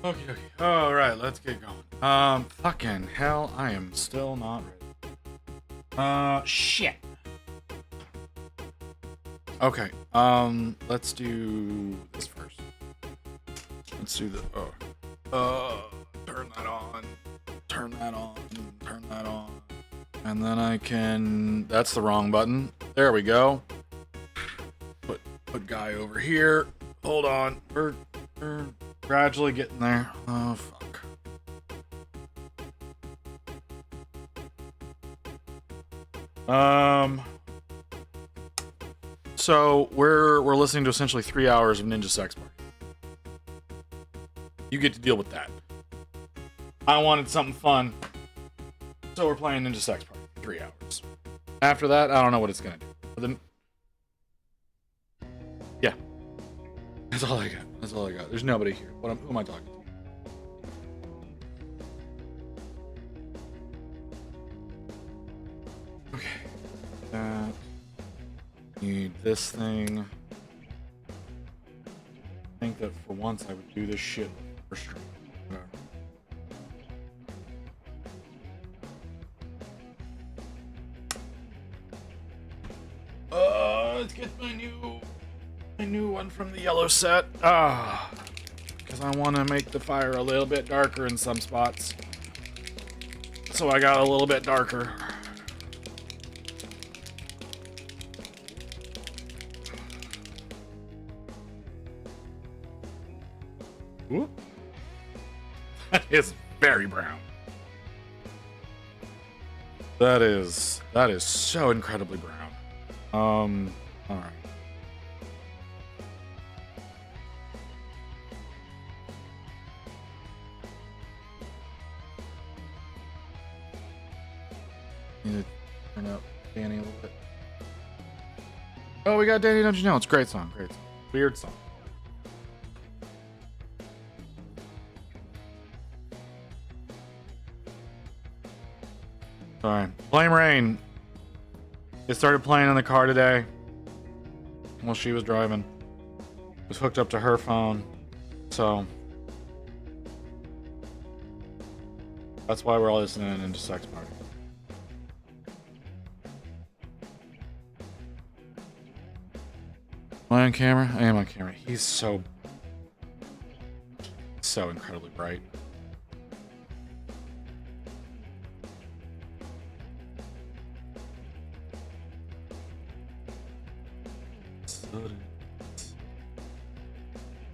Okay, okay. All right, let's get going. Fucking hell, I am still not ready. Shit. Okay, let's do this first. Let's do the, turn that on, turn that on, turn that on. And then I can, that's the wrong button. There we go. Put guy over here. Hold on, we're gradually getting there. Oh, fuck. So we're listening to essentially 3 hours of Ninja Sex Party. You get to deal with that. I wanted something fun, so we're playing Ninja Sex Party for 3 hours. After that, I don't know what it's gonna do. But then, yeah, that's all I got. That's all I got. There's nobody here. Who am I talking to? Okay. That. Need this thing. I think that for once I would do this shit for stream. Let's get my new one from the yellow set. Because I want to make the fire a little bit darker in some spots. So I got a little bit darker. Whoop. That is very brown. That is so incredibly brown. All right. Need to turn up Danny a little bit. Oh, we got Danny, don't you know? It's a great song, great song. Weird song. Sorry. Blame Rain. It started playing in the car today while she was driving. It was hooked up to her phone. So that's why we're all listening into Sex Party. Am I on camera? I am on camera. He's so incredibly bright.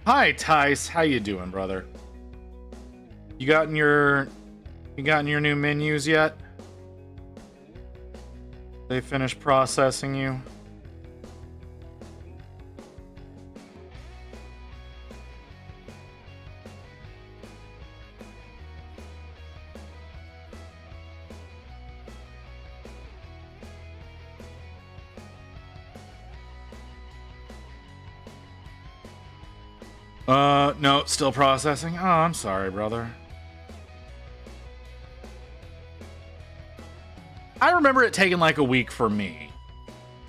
Hi, Tice. How you doing, brother? You gotten your new menus yet? They finished processing you? No, still processing. Oh, I'm sorry, brother. I remember it taking like a week for me.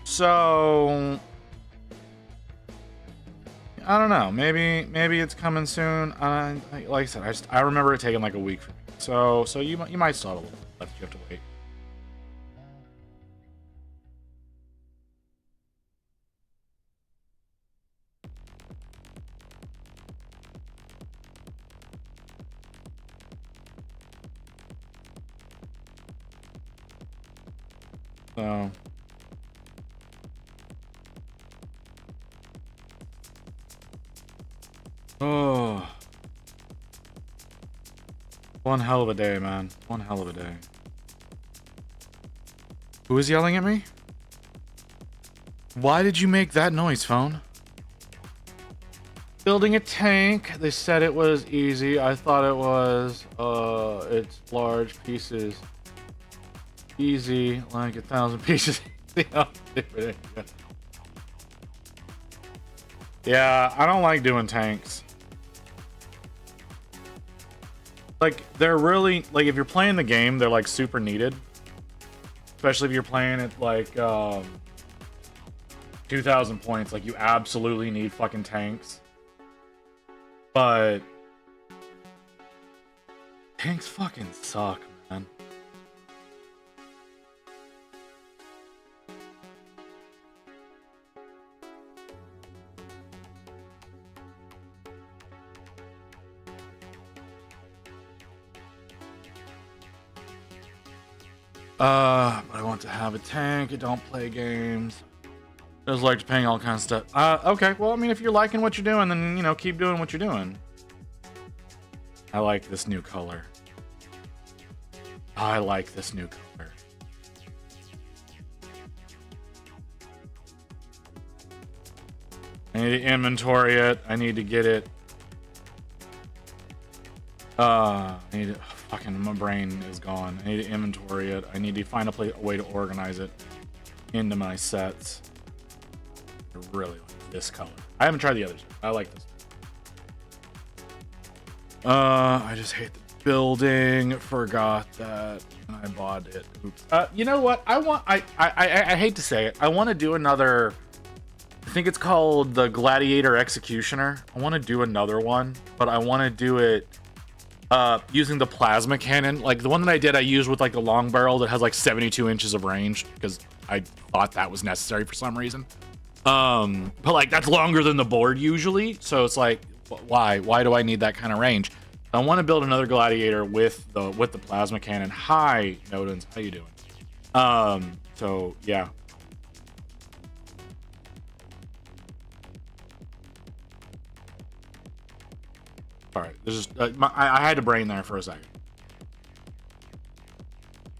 So I don't know. Maybe it's coming soon. Like I said, I remember it taking like a week for me. So you might still have a little left. You have to wait. So oh, one hell of a day, man. One hell of a day. Who is yelling at me? Why did you make that noise, phone? Building a tank. They said it was easy. I thought it was. It's large pieces. Easy, like 1,000 pieces. Yeah, I don't like doing tanks. Like, they're really, like, if you're playing the game, they're, like, super needed. Especially if you're playing at, like, 2,000 points. Like, you absolutely need fucking tanks. But Tanks fucking suck, man. But I want to have a tank. I don't play games. I just like paying all kinds of stuff. Okay. Well, I mean, if you're liking what you're doing, then, you know, keep doing what you're doing. I like this new color. I like this new color. I need to inventory it. I need to get it. I need to, fucking, my brain is gone. I need to inventory it. I need to find a way to organize it into my sets. I really like this color. I haven't tried the others. I like this. I just hate the building. Forgot that when I bought it. Oops. You know what? I hate to say it. I want to do another. I think it's called the Gladiator Executioner. I want to do another one, but I want to do it using the plasma cannon. Like the one that I did, I used with like the long barrel that has like 72 inches of range because I thought that was necessary for some reason. But like that's longer than the board usually, so it's like, why do I need that kind of range? I want to build another Gladiator with the plasma cannon. Hi, Nodens, how you doing? So yeah. All right, this is I had to brain there for a second.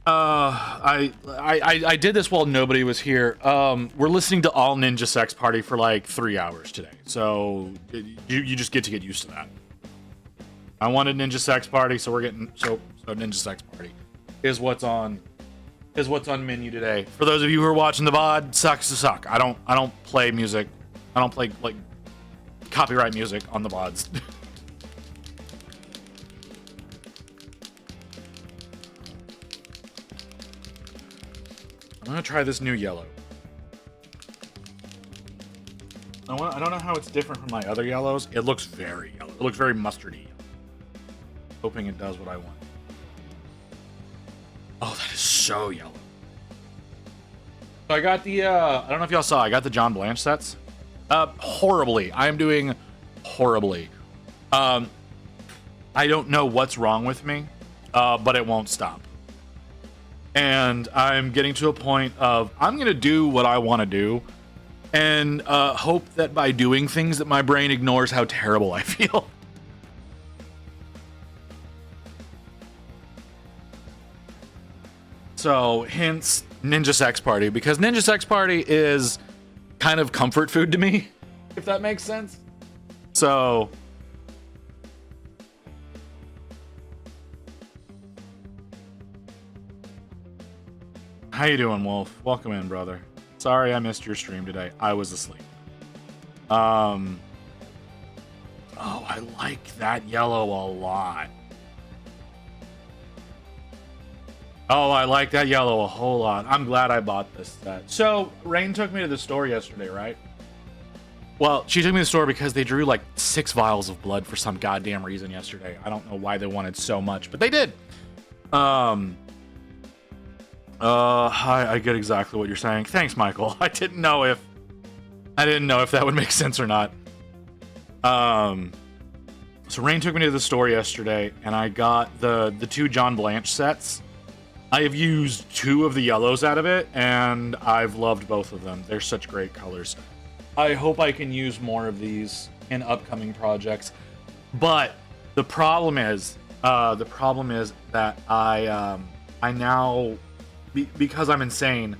I did this while nobody was here. We're listening to All Ninja Sex Party for like 3 hours today, so you just get used to that. I wanted Ninja Sex Party, so we're getting so Ninja Sex Party is what's on menu today. For those of you who are watching the VOD, sucks to suck. I don't play music. I don't play like copyright music on the VODs. I'm gonna try this new yellow. I don't know how it's different from my other yellows. It looks very yellow. It looks very mustardy. Hoping it does what I want. Oh, that is so yellow. So I got the I don't know if y'all saw, I got the John Blanche sets. Horribly. I am doing horribly. I don't know what's wrong with me, but it won't stop. And I'm getting to a point of I'm gonna do what I want to do, and hope that by doing things that my brain ignores how terrible I feel. So, hence Ninja Sex Party, because Ninja Sex Party is kind of comfort food to me, if that makes sense. So, how you doing, Wolf? Welcome in, brother. Sorry I missed your stream today. I was asleep. Oh, I like that yellow a lot. Oh, I like that yellow a whole lot. I'm glad I bought this set. So, Rain took me to the store yesterday, right? Well, she took me to the store because they drew like 6 vials of blood for some goddamn reason yesterday. I don't know why they wanted so much, but they did. Hi, I get exactly what you're saying. Thanks, Michael. I didn't know if that would make sense or not. So Rain took me to the store yesterday, and I got the 2 John Blanche sets. I have used 2 of the yellows out of it, and I've loved both of them. They're such great colors. I hope I can use more of these in upcoming projects. But the problem is that I now, because I'm insane,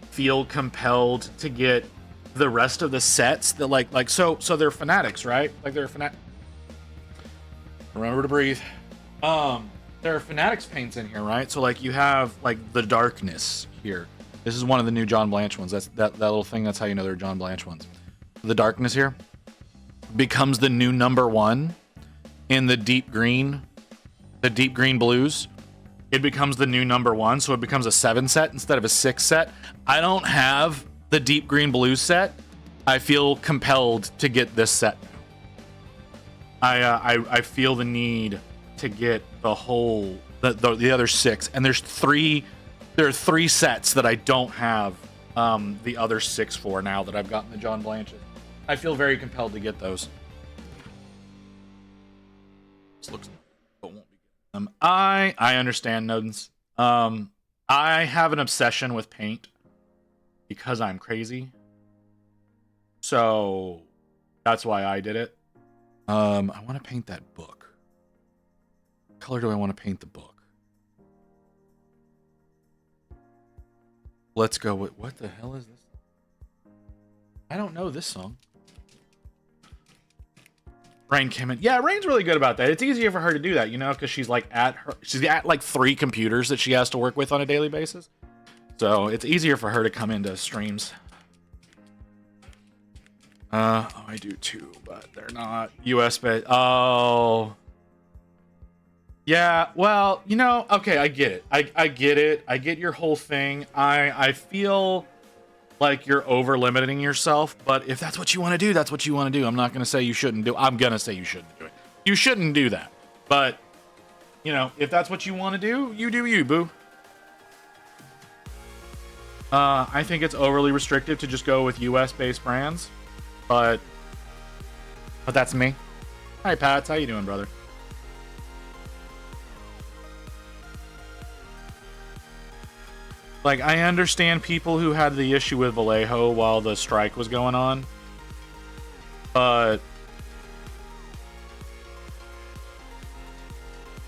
feel compelled to get the rest of the sets that so they're fanatics, right? Like they're fanatic. Remember to breathe. There are fanatics paints in here, right? So like you have like the darkness here. This is one of the new John Blanche ones. That's that little thing. That's how you know they're John Blanche ones. The darkness here becomes the new #1 in the deep green blues. It becomes the new #1, so it becomes a 7 set instead of a 6 set. I don't have the deep green blues set. I feel compelled to get this set now. I feel the need to get the whole the other 6, and there are 3 sets that I don't have the other 6 for now that I've gotten the John Blanches. I feel very compelled to get those. This looks but won't be good. I understand, Nodens. I have an obsession with paint because I'm crazy. So that's why I did it. I want to paint that book. What color do I want to paint the book? Let's go with, what the hell is this? I don't know this song. Rain came in. Yeah, Rain's really good about that. It's easier for her to do that, you know, because she's at like 3 computers that she has to work with on a daily basis. So it's easier for her to come into streams. Oh, I do too, but they're not US-based. Oh. Yeah, well, you know, okay, I get it. I get it. I get your whole thing. I feel like you're over limiting yourself, but if that's what you want to do, that's what you want to do. I'm not going to say you shouldn't do. I'm going to say you shouldn't do it. You shouldn't do that. But, you know, if that's what you want to do, you do you, boo. I think it's overly restrictive to just go with US-based brands, but that's me. Hi, Pats. How you doing, brother? Like, I understand people who had the issue with Vallejo while the strike was going on, but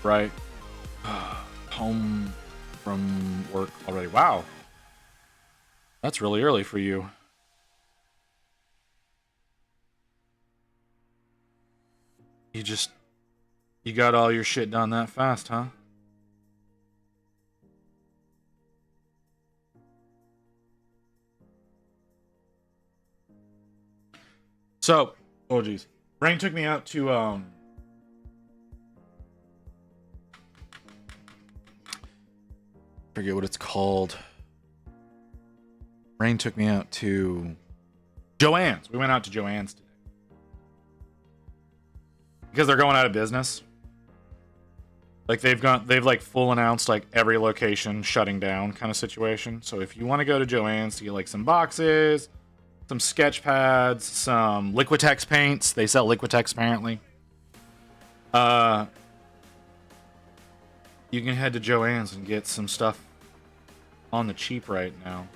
right, home from work already. Wow, that's really early for you. You got all your shit done that fast, huh? So, oh geez, Rain took me out to forget what it's called. Rain took me out to Joann's. We went out to Joann's today because they're going out of business. Like they've like full announced like every location shutting down kind of situation. So if you want to go to Joann's to get like some boxes, some sketch pads, some Liquitex paints. They sell Liquitex apparently. You can head to Joann's and get some stuff on the cheap right now.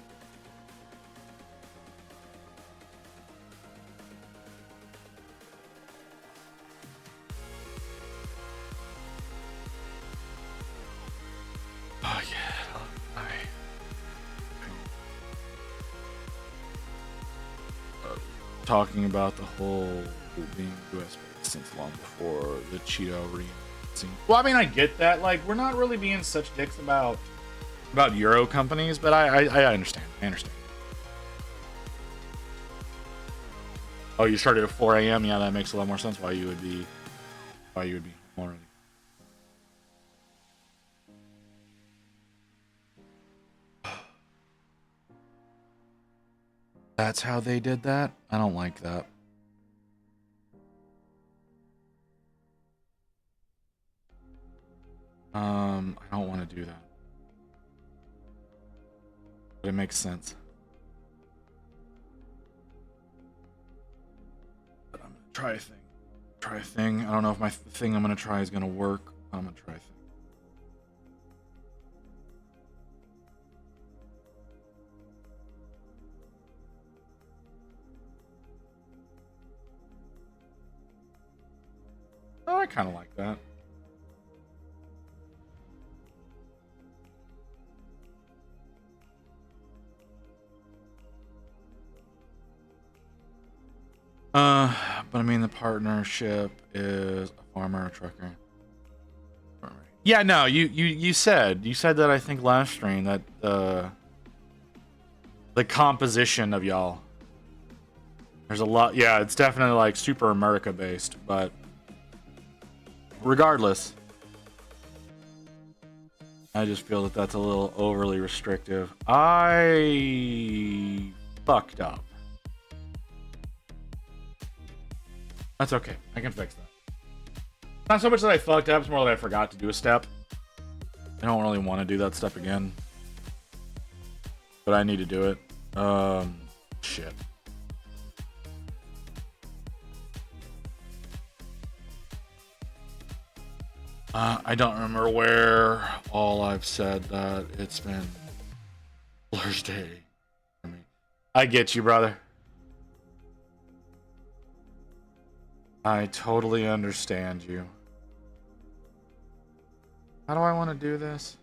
Oh yeah. Talking about the whole being US based since long before the Cheeto re-scene. Well, I mean, I get that. Like, we're not really being such dicks about Euro companies, but I understand. I understand. Oh, you started at 4 a.m. Yeah, that makes a lot more sense. Why you would be home already. That's how they did that? I don't like that. I don't want to do that. But it makes sense. But I'm gonna try a thing. Try a thing. I don't know if my thing I'm gonna try is gonna work. I'm gonna try a thing. Oh, I kind of like that. But I mean, the partnership is a farmer, a trucker. Yeah, no, you said that I think last stream that the composition of y'all. There's a lot. Yeah, it's definitely like super America based, but regardless, I just feel that that's a little overly restrictive. I fucked up. That's okay. I can fix that. Not so much that I fucked up, it's more that I forgot to do a step. I don't really want to do that step again. But I need to do it. Shit. I don't remember where all I've said that it's been Blur's Day. I get you, brother. I totally understand you. How do I want to do this?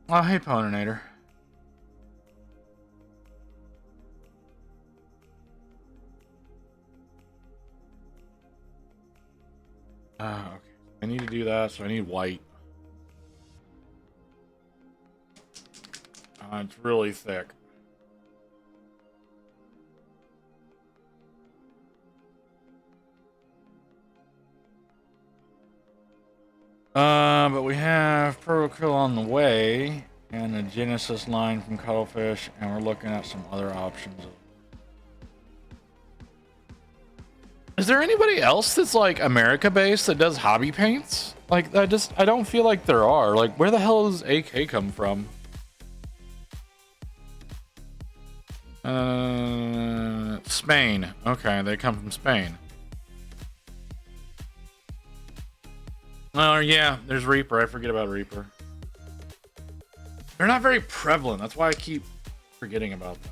Oh, hey, Poninator. Okay. I need to do that, so I need white. It's really thick. But we have Prokill on the way, and a Genesis line from Cuttlefish, and we're looking at some other options. Is there anybody else that's like America-based that does hobby paints? Like, I don't feel like there are. Like, where the hell does AK come from? Spain. Okay, they come from Spain. Oh, yeah, there's Reaper. I forget about Reaper. They're not very prevalent. That's why I keep forgetting about them.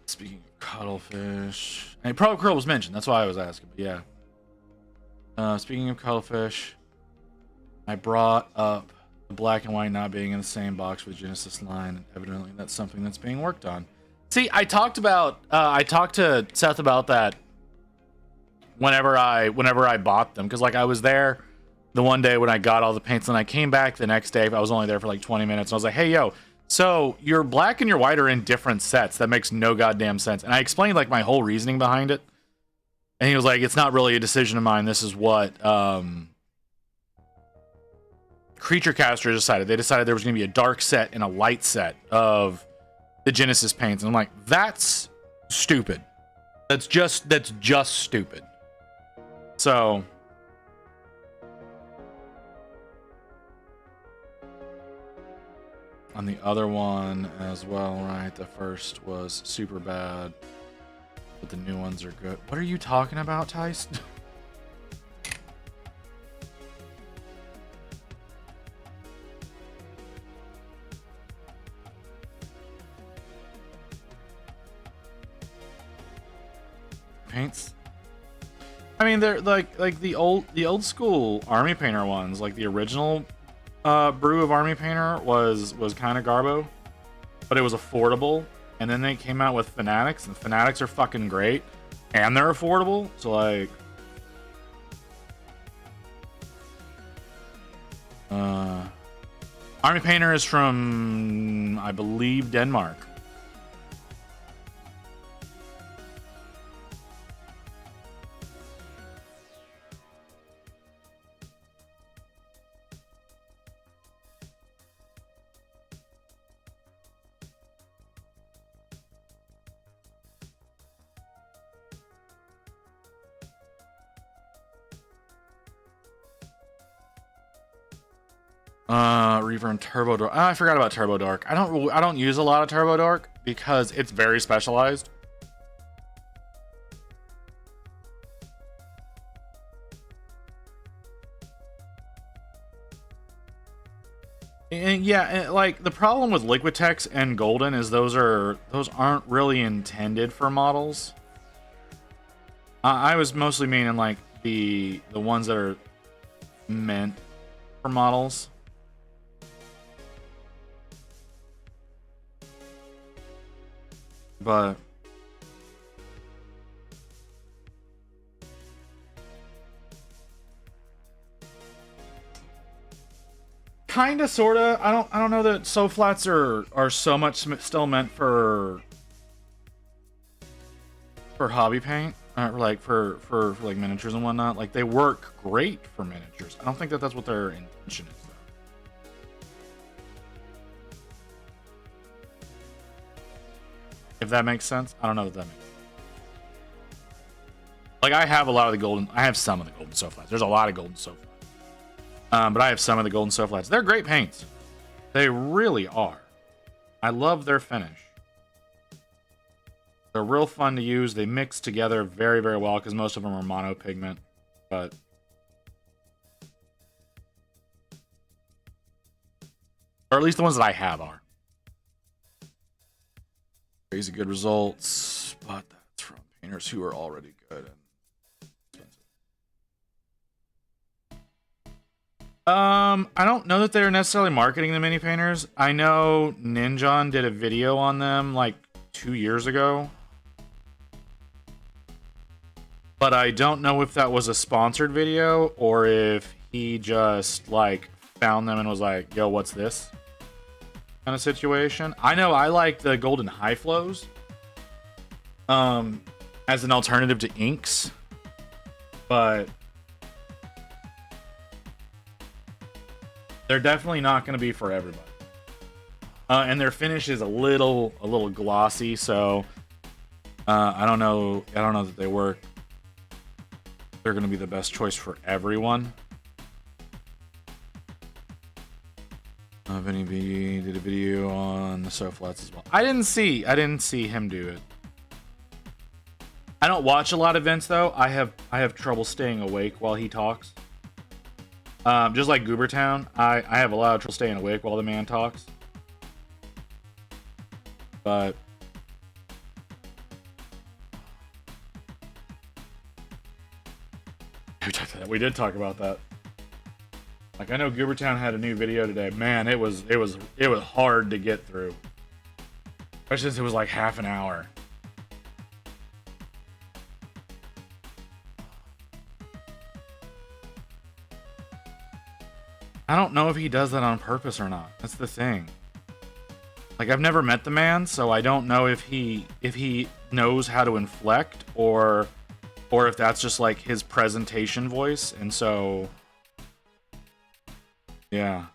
Speaking of Cuttlefish... And Pro Curl was mentioned. That's why I was asking. But yeah. Speaking of Cuttlefish... I brought up the black and white not being in the same box with Genesis line. And evidently, that's something that's being worked on. See, I talked to Seth about that whenever I bought them. Because, like, I was there the one day when I got all the paints. And I came back the next day. I was only there for, like, 20 minutes. And I was like, hey, yo... So, your black and your white are in different sets. That makes no goddamn sense. And I explained, like, my whole reasoning behind it. And he was like, it's not really a decision of mine. This is what Creature Caster decided. They decided there was going to be a dark set and a light set of the Genesis paints. And I'm like, that's stupid. That's just stupid. So... On the other one as well, right? The first was super bad, but the new ones are good. What are you talking about, Tice? Paints? I mean, they're like the old school Army Painter ones, like the original brew of Army Painter was kind of garbo, but it was affordable. And then they came out with Fanatics, and Fanatics are fucking great, and they're affordable. So like, Army Painter is from, I believe, Denmark. Reaver and Turbo Dark. Oh, I forgot about Turbo Dark. I don't use a lot of Turbo Dark because it's very specialized. And yeah, like the problem with Liquitex and Golden is those aren't really intended for models. I was mostly meaning like the ones that are meant for models. But kinda, sorta. I don't know that so flats are so much still meant for for hobby paint, like for like miniatures and whatnot. Like they work great for miniatures. I don't think that that's what their intention is, though. If that makes sense, I don't know if that makes sense. Like I have a lot of the golden. I have some of the golden Soflats. There's a lot of golden Soflats. But I have some of the golden Soflats. They're great paints. They really are. I love their finish. They're real fun to use. They mix together very, very well because most of them are monopigment. But or at least the ones that I have are. Crazy good results, but that's from painters who are already good and expensive. I don't know that they're necessarily marketing the mini painters. I know Ninjon did a video on them like 2 years ago. But I don't know if that was a sponsored video or if he just like found them and was like, yo, what's this? Kind of situation. I know I like the golden high flows as an alternative to inks, but they're definitely not going to be for everybody. And their finish is a little glossy, so I don't know that they work. They're going to be the best choice for everyone. Vinny B did a video on the Soflats as well. I didn't see him do it. I don't watch a lot of Vince though. I have trouble staying awake while he talks. Just like Goobertown, I have a lot of trouble staying awake while the man talks. But we did talk about that. Like I know Goobertown had a new video today. Man, it was hard to get through. Especially since it was like half an hour. I don't know if he does that on purpose or not. That's the thing. Like I've never met the man, so I don't know if he knows how to inflect or if that's just like his presentation voice, and so yeah.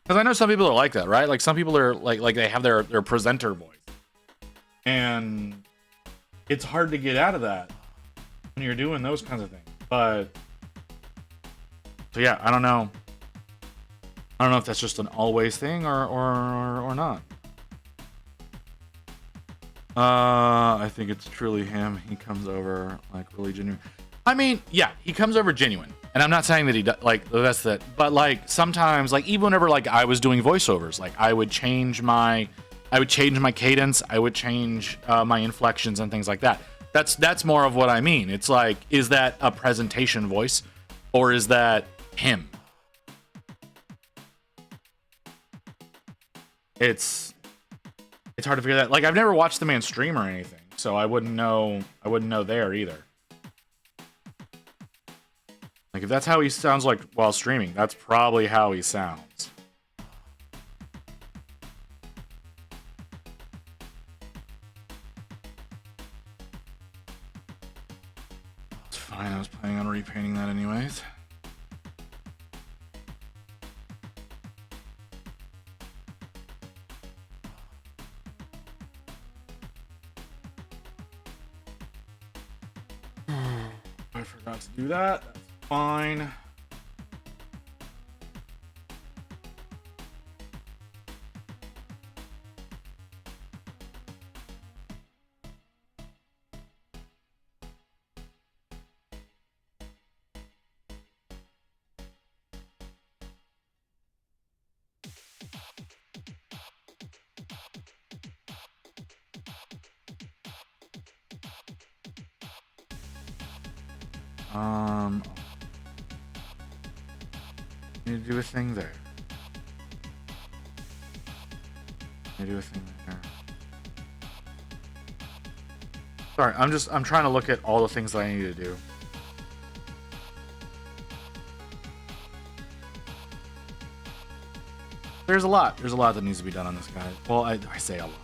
Because I know some people are like that, right? Like some people are like they have their presenter voice, and it's hard to get out of that when you're doing those kinds of things. But so yeah, I don't know. I don't know if that's just an always thing or not. I think it's truly him. He comes over like really genuine. I mean, yeah, he comes over genuine, and I'm not saying that he does, like that's that. But like sometimes, like even whenever like I was doing voiceovers, like I would change my cadence, I would change my inflections and things like that. That's more of what I mean. It's like, is that a presentation voice, or is that him? It's hard to figure that. Like I've never watched the man stream or anything, so I wouldn't know there either. Like if that's how he sounds like while streaming, that's probably how he sounds. It's fine, I was planning on repainting that anyways. I forgot to do that. That's fine. Need to do a thing there. Need to do a thing there. Sorry, I'm trying to look at all the things that I need to do. There's a lot that needs to be done on this guy. Well, I say a lot.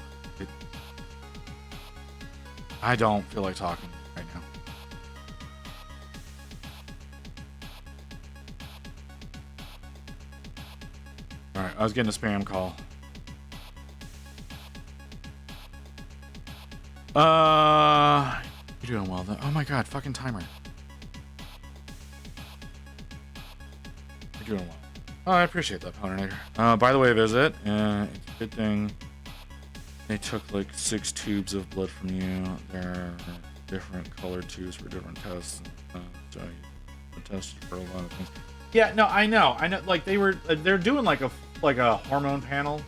I don't feel like talking right now. All right, I was getting a spam call. You're doing well. Oh my god, fucking timer. You're doing well. Oh, I appreciate that, Powdernator. By the way, visit. It's a good thing they took like 6 tubes of blood from you. They're different colored tubes for different tests. So you tested for a lot of things. Yeah, no, I know. Like they're doing like a hormone panel.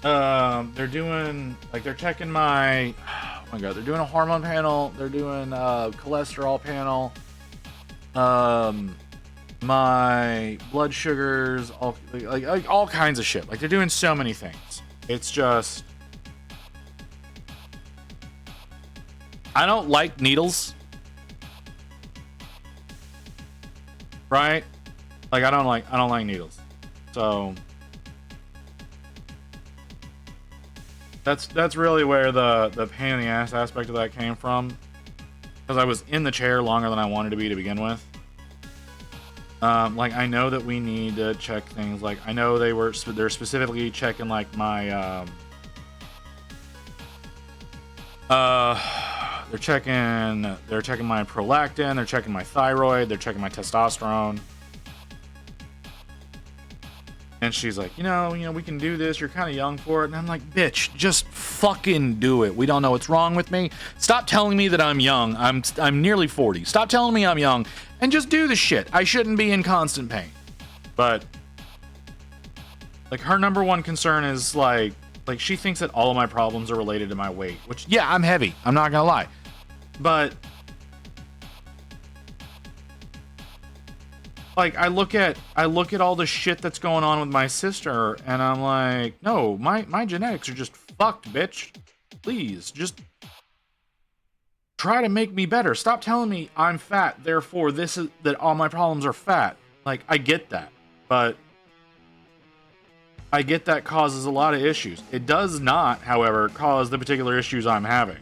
They're doing like they're checking my. Oh my god, they're doing a hormone panel. They're doing a cholesterol panel. My blood sugars, all like all kinds of shit. Like they're doing so many things. It's just I don't like needles. Right? Like I don't like needles. So that's really where the pain in the ass aspect of that came from. Because I was in the chair longer than I wanted to be to begin with. Like I know that we need to check things. Like I know they're specifically checking like my they're checking my prolactin, they're checking my thyroid, they're checking my testosterone. And she's like, you know, we can do this. You're kind of young for it. And I'm like, bitch, just fucking do it. We don't know what's wrong with me. Stop telling me that I'm young. I'm nearly 40. Stop telling me I'm young and just do the shit. I shouldn't be in constant pain. But like her number one concern is like she thinks that all of my problems are related to my weight, which yeah, I'm heavy. I'm not going to lie. But like I look at all the shit that's going on with my sister and I'm like, no, my genetics are just fucked, bitch. Please just try to make me better. Stop telling me I'm fat, therefore this is that all my problems are fat. Like I get that, but I get that causes a lot of issues. It does not, however, cause the particular issues I'm having.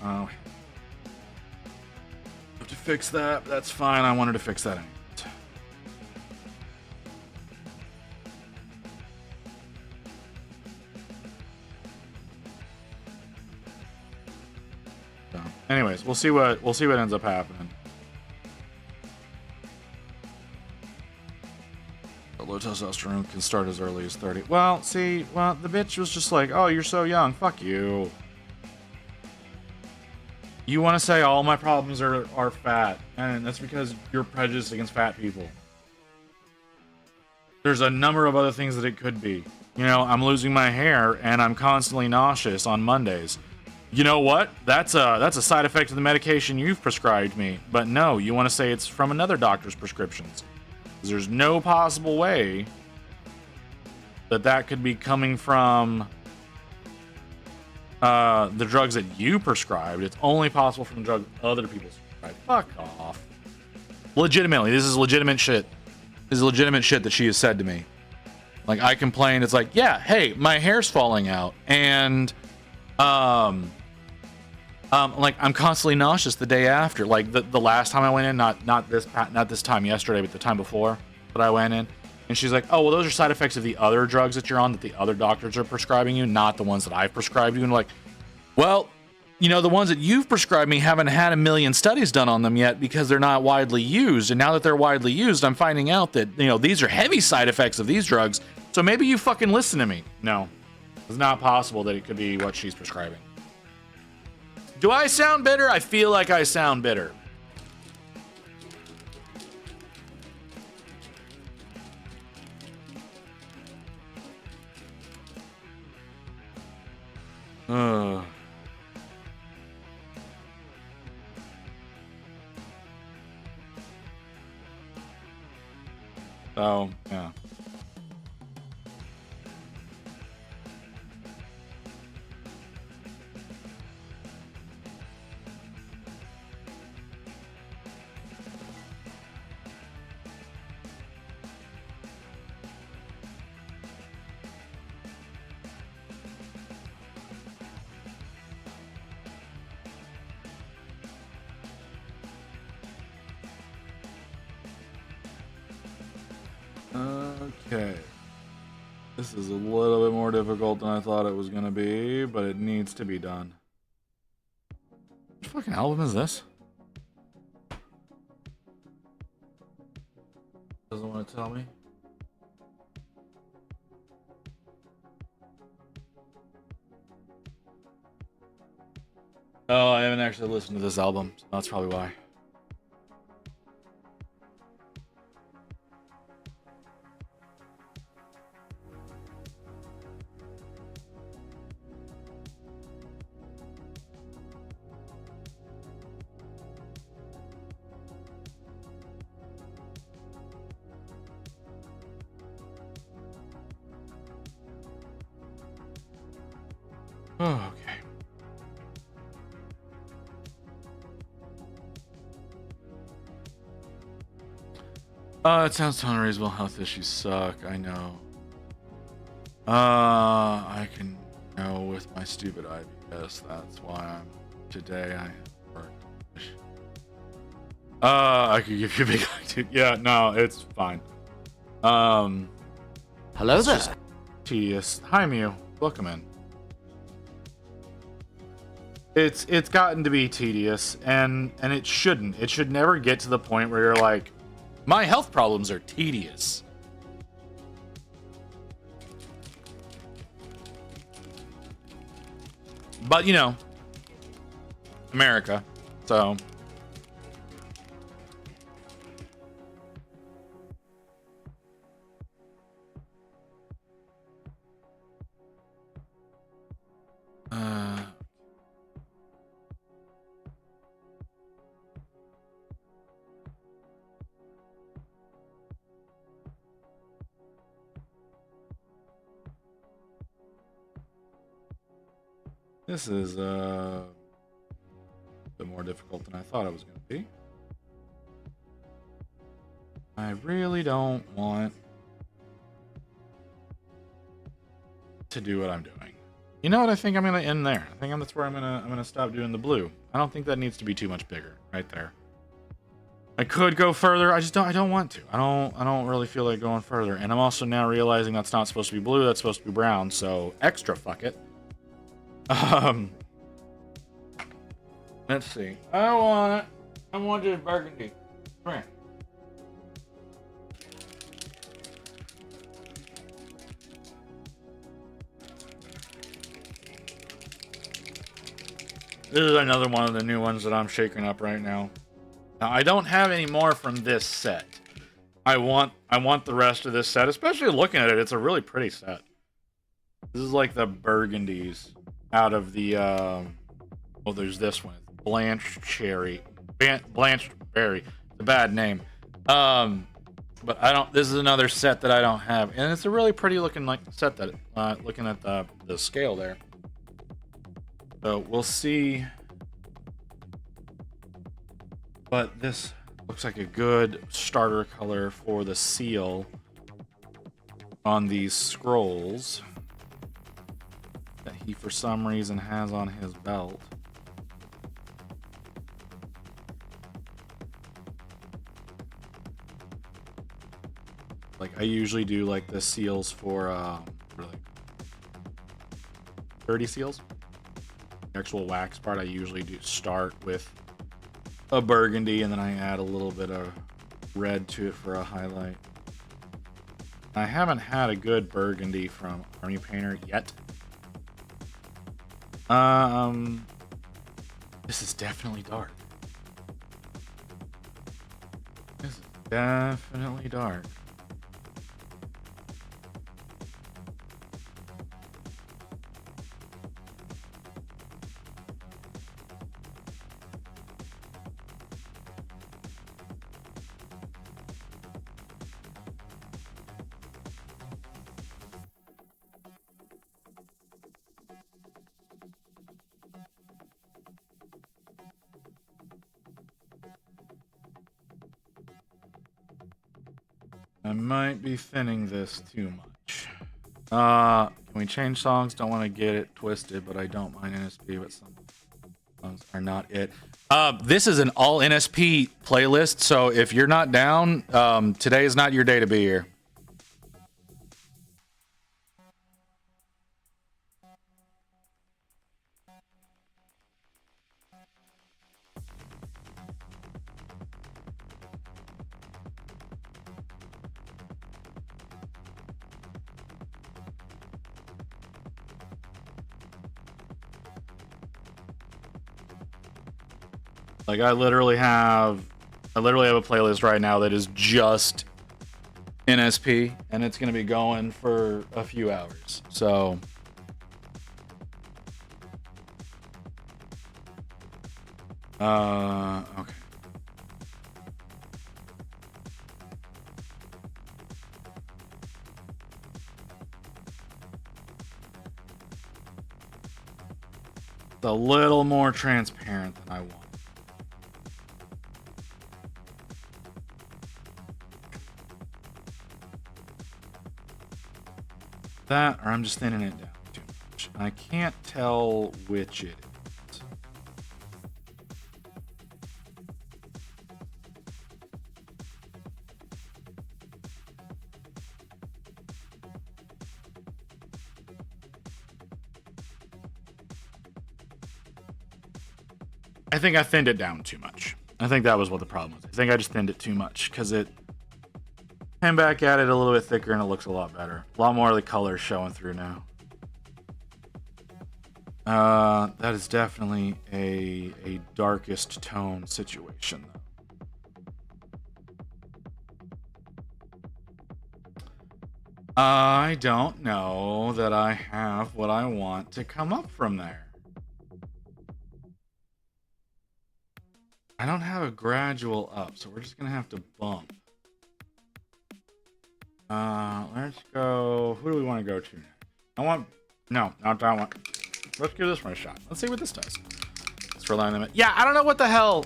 Oh, have to fix that. That's fine. I wanted to fix that. So, anyways, we'll see what ends up happening. Low testosterone can start as early as 30. Well, see, the bitch was just like, oh, you're so young. Fuck you. You want to say all my problems are fat, and that's because you're prejudiced against fat people. There's a number of other things that it could be. You know, I'm losing my hair, and I'm constantly nauseous on Mondays. You know what? That's a side effect of the medication you've prescribed me. But no, you want to say it's from another doctor's prescriptions. Because there's no possible way that could be coming from the drugs that you prescribed. It's only possible from drugs other people prescribed. Fuck off. Legitimately, this is legitimate shit. This is legitimate shit that she has said to me. Like, I complained. It's like, yeah, hey, my hair's falling out, and like I'm constantly nauseous the day after. Like the last time I went in, not this time yesterday, but the time before that I went in. And she's like, oh, well, those are side effects of the other drugs that you're on that the other doctors are prescribing you, not the ones that I've prescribed you. And like, well, you know, the ones that you've prescribed me haven't had 1 million studies done on them yet because they're not widely used. And now that they're widely used, I'm finding out that, you know, these are heavy side effects of these drugs. So maybe you fucking listen to me. No, it's not possible that it could be what she's prescribing. Do I sound bitter? I feel like I sound bitter. So, yeah. Okay. This is a little bit more difficult than I thought it was gonna be, but it needs to be done. Which fucking album is this? Doesn't want to tell me. Oh, I haven't actually listened to this album, so that's probably why. Oh, okay. It sounds totally reasonable. Health issues suck. I know. I can know with my stupid IBS. That's why I'm today. I work. I could give you a big dude. Yeah, no, it's fine. Hello there. Just tedious. Hi, Mew. Welcome in. It's gotten to be tedious, and it shouldn't. It should never get to the point where you're like, my health problems are tedious. But you know, America, so. This is a bit more difficult than I thought it was going to be. I really don't want to do what I'm doing. You know what? I think I'm going to end there. I think that's where I'm going to stop doing the blue. I don't think that needs to be too much bigger right there. I could go further. I don't want to. I don't really feel like going further. And I'm also now realizing that's not supposed to be blue. That's supposed to be brown. So extra fuck it. Let's see. I want this burgundy. Come here. This is another one of the new ones that I'm shaking up right now. Now, I don't have any more from this set. I want the rest of this set, especially looking at it. It's a really pretty set. This is like the burgundies out of the oh, there's this one. Blanched Cherry. Blanched Berry. It's a bad name. But I don't, this is another set that I don't have. And it's a really pretty looking like set that looking at the scale there. So we'll see. But this looks like a good starter color for the seal on these scrolls that he for some reason has on his belt. Like I usually do like the seals for like 30 seals. The actual wax part I usually do start with a burgundy and then I add a little bit of red to it for a highlight. I haven't had a good burgundy from Army Painter yet. This is definitely dark. This is definitely dark. I might be thinning this too much. Can we change songs? Don't want to get it twisted, but I don't mind NSP, but some songs are not it. This is an all NSP playlist, so if you're not down, today is not your day to be here. Like I literally have a playlist right now that is just NSP, and it's gonna be going for a few hours. So okay. It's a little more transparent than I want. That, or I'm just thinning it down too much. I can't tell which it is. I think I thinned it down too much. I think that was what the problem was. I think I just thinned it too much because it came back at it a little bit thicker and it looks a lot better. A lot more of the colors showing through now. That is definitely a darkest tone situation though. I don't know that I have what I want to come up from there. I don't have a gradual up, so we're just gonna have to bump. Let's go. Who do we want to go to next? No, not that one. Let's give this one a shot. Let's see what this does. Let's rely on them. Yeah, I don't know what the hell.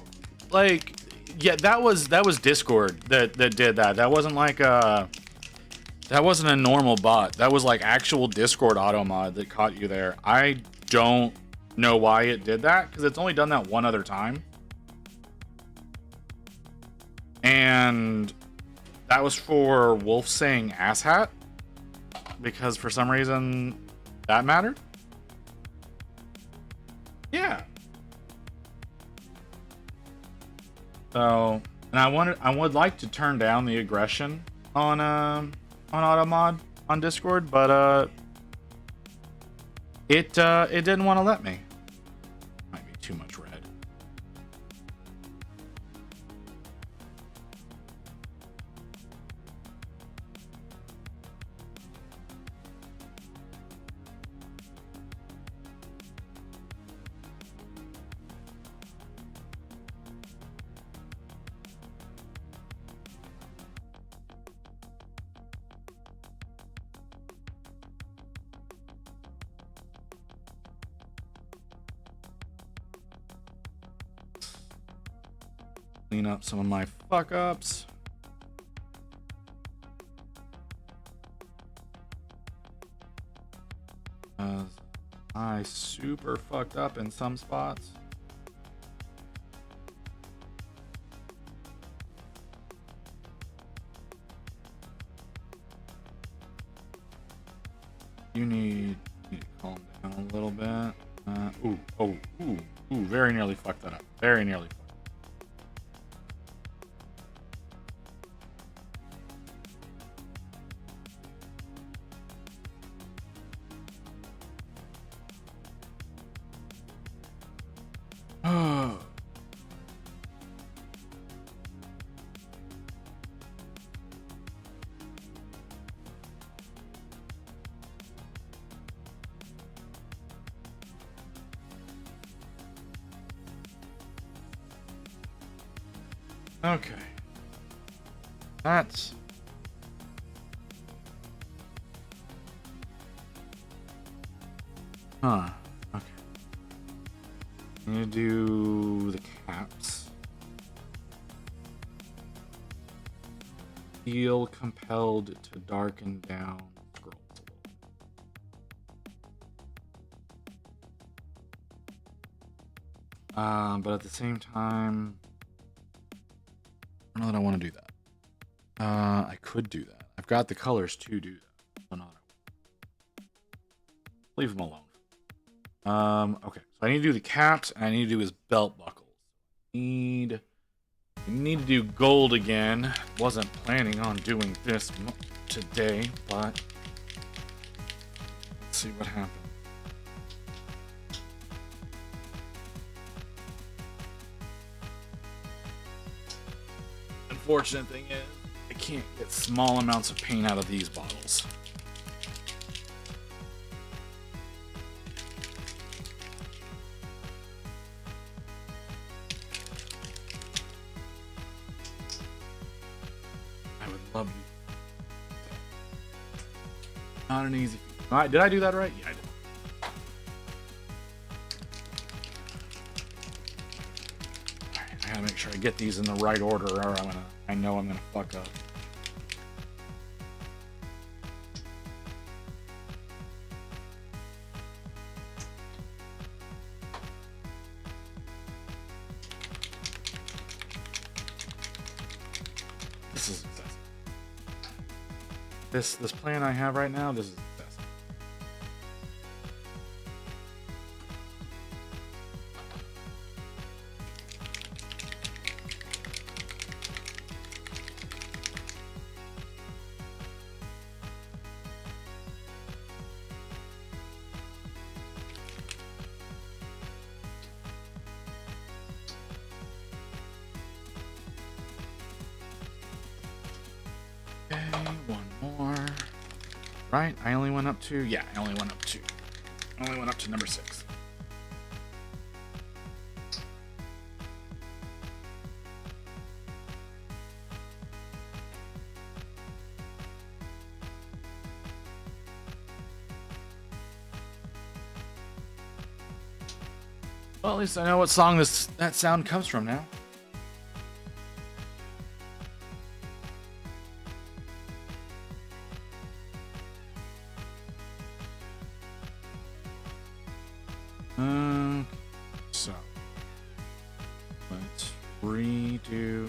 Like, yeah, that was Discord that did that. That wasn't like that wasn't a normal bot. That was like actual Discord auto mod that caught you there. I don't know why it did that because it's only done that one other time. And that was for Wolf saying asshat because for some reason that mattered. Yeah. So, and I would like to turn down the aggression on AutoMod on Discord, but it didn't want to let me. Might be too much red. Clean up some of my fuck ups. I super fucked up in some spots. You need to calm down a little bit. Ooh, very nearly fucked that up. Very nearly. Okay. That's... Huh. Okay. I'm gonna do the caps. Feel compelled to darken down scrolls a little. But at the same time, I don't know that I want to do that. I could do that. I've got the colors to do that. Why not? Leave them alone. Okay. So I need to do the caps, and I need to do his belt buckles. Need to do gold again. Wasn't planning on doing this today, but let's see what happens. unfortunate thing is I can't get small amounts of paint out of these bottles. I would love you. Not an easy feat. All right, did I do that right? Yeah, I did. Alright, I gotta make sure I get these in the right order or I know I'm gonna fuck up. This is excessive. This plan I have right now, this is excessive. Okay, one more. Right, I only went up to, yeah, I only went up to number 6. Well, at least I know what song that sound comes from now. So let's redo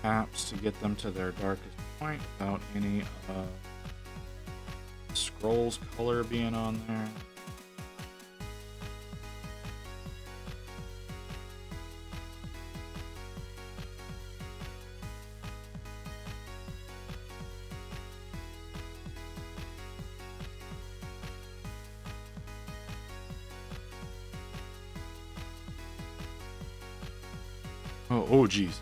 apps to get them to their darkest point without any scrolls color being on there. Oh, geez.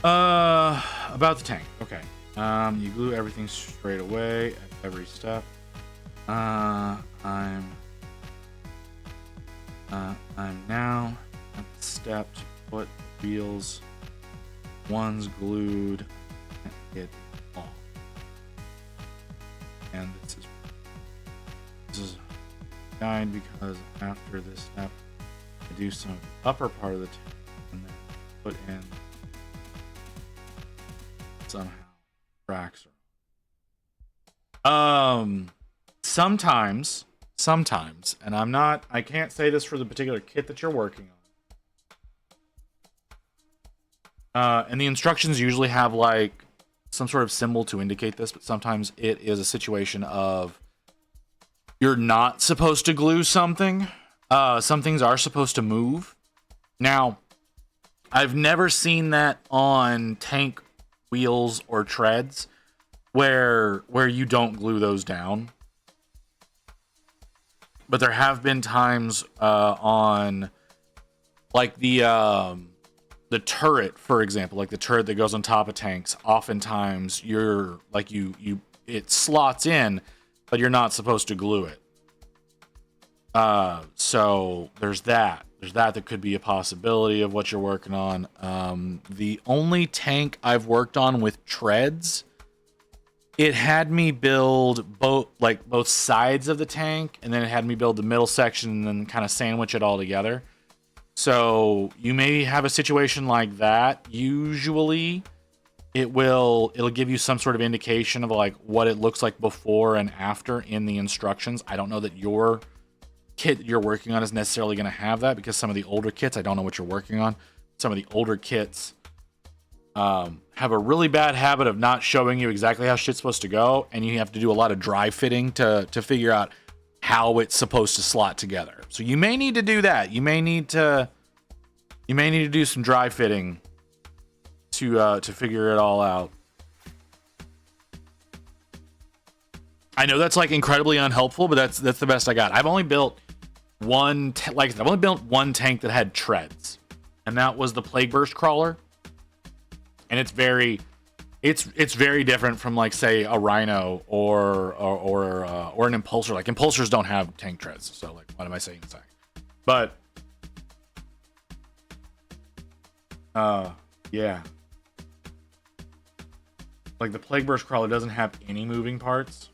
About the tank. Okay. You glue everything straight away at every step. I'm now at the step to put the wheels. One's glued and it off. And this is a guide because after this step, I do some upper part of the tank and then put in somehow tracks. Sometimes, and I can't say this for the particular kit that you're working on. And the instructions usually have like some sort of symbol to indicate this, but sometimes it is a situation of you're not supposed to glue something. Some things are supposed to move. Now, I've never seen that on tank wheels or treads where you don't glue those down. But there have been times on like the turret, for example, like the turret that goes on top of tanks. Oftentimes you're like it slots in, but you're not supposed to glue it. So there's that. That could be a possibility of what you're working on. The only tank I've worked on with treads, it had me build both sides of the tank, and then it had me build the middle section and then kind of sandwich it all together. So you may have a situation like that. Usually it'll give you some sort of indication of like what it looks like before and after in the instructions. I don't know that your kit you're working on is necessarily going to have that, because some of the older kits, I don't know what you're working on. Some of the older kits have a really bad habit of not showing you exactly how shit's supposed to go, and you have to do a lot of dry fitting to figure out how it's supposed to slot together. So you may need to do that. You may need to do some dry fitting to figure it all out. I know that's like incredibly unhelpful, but that's the best I got. I've only built one tank that had treads, and that was the Plague Burst Crawler. and it's very different from like say a Rhino or an Impulsor. Like Impulsors don't have tank treads, so like what am I saying? But yeah, like the Plague Burst Crawler doesn't have any moving parts,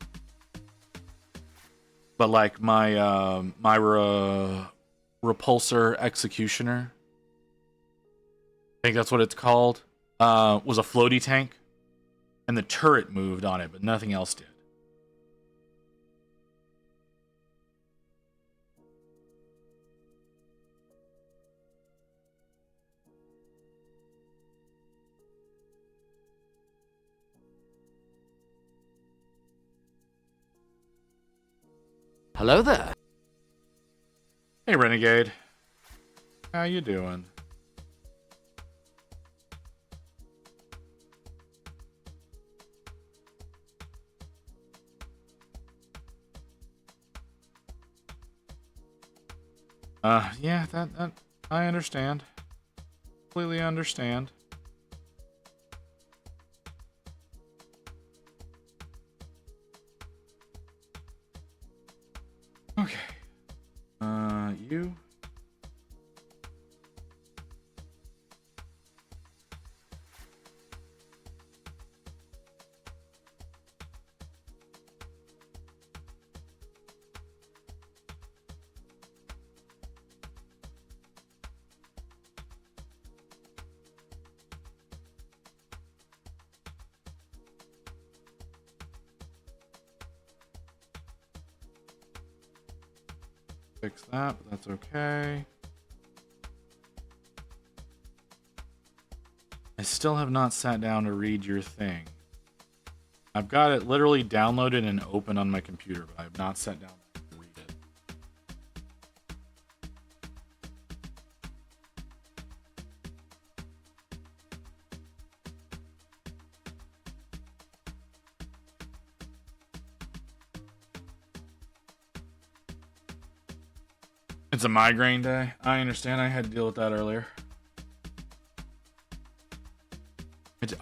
but like my Repulsor Executioner, I think that's what it's called, was a floaty tank, and the turret moved on it, but nothing else did. Hello there. Hey, Renegade. How you doing? Yeah, that I understand. Completely understand. Okay. You. Fix that, but that's okay. I still have not sat down to read your thing. I've got it literally downloaded and open on my computer, but I have not sat down to read it. It's a migraine day. I understand. I had to deal with that earlier.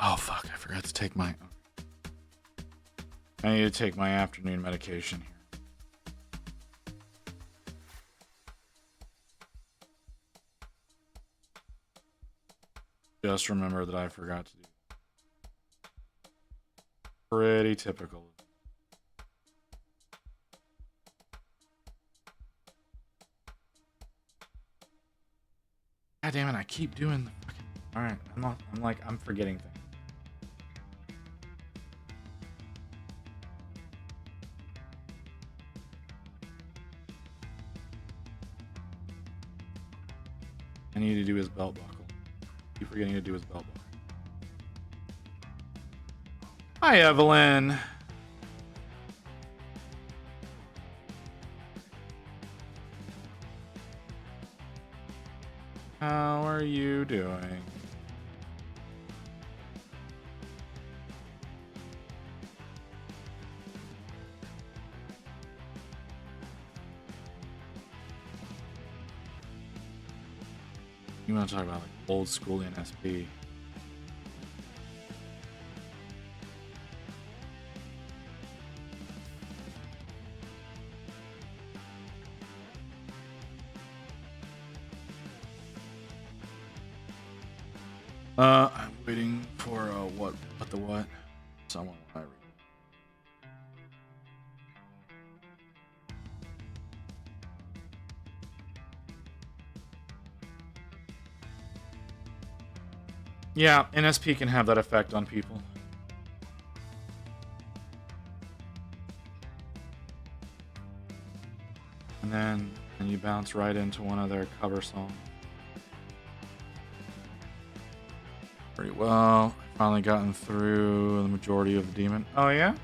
Oh, fuck. I forgot to take my... I need to take my afternoon medication here. Just remember that I forgot to do. Pretty typical. God damn it, I keep doing the fucking... Alright, I'm forgetting things. I need to do his belt buckle. Keep forgetting to do his belt buckle. Hi, Evelyn. How are you doing? You want to talk about like old school NSP? I'm waiting for what the what? Someone I read. Yeah, NSP can have that effect on people. And then you bounce right into one of their cover songs. Pretty well. Finally gotten through the majority of the demon. Oh yeah?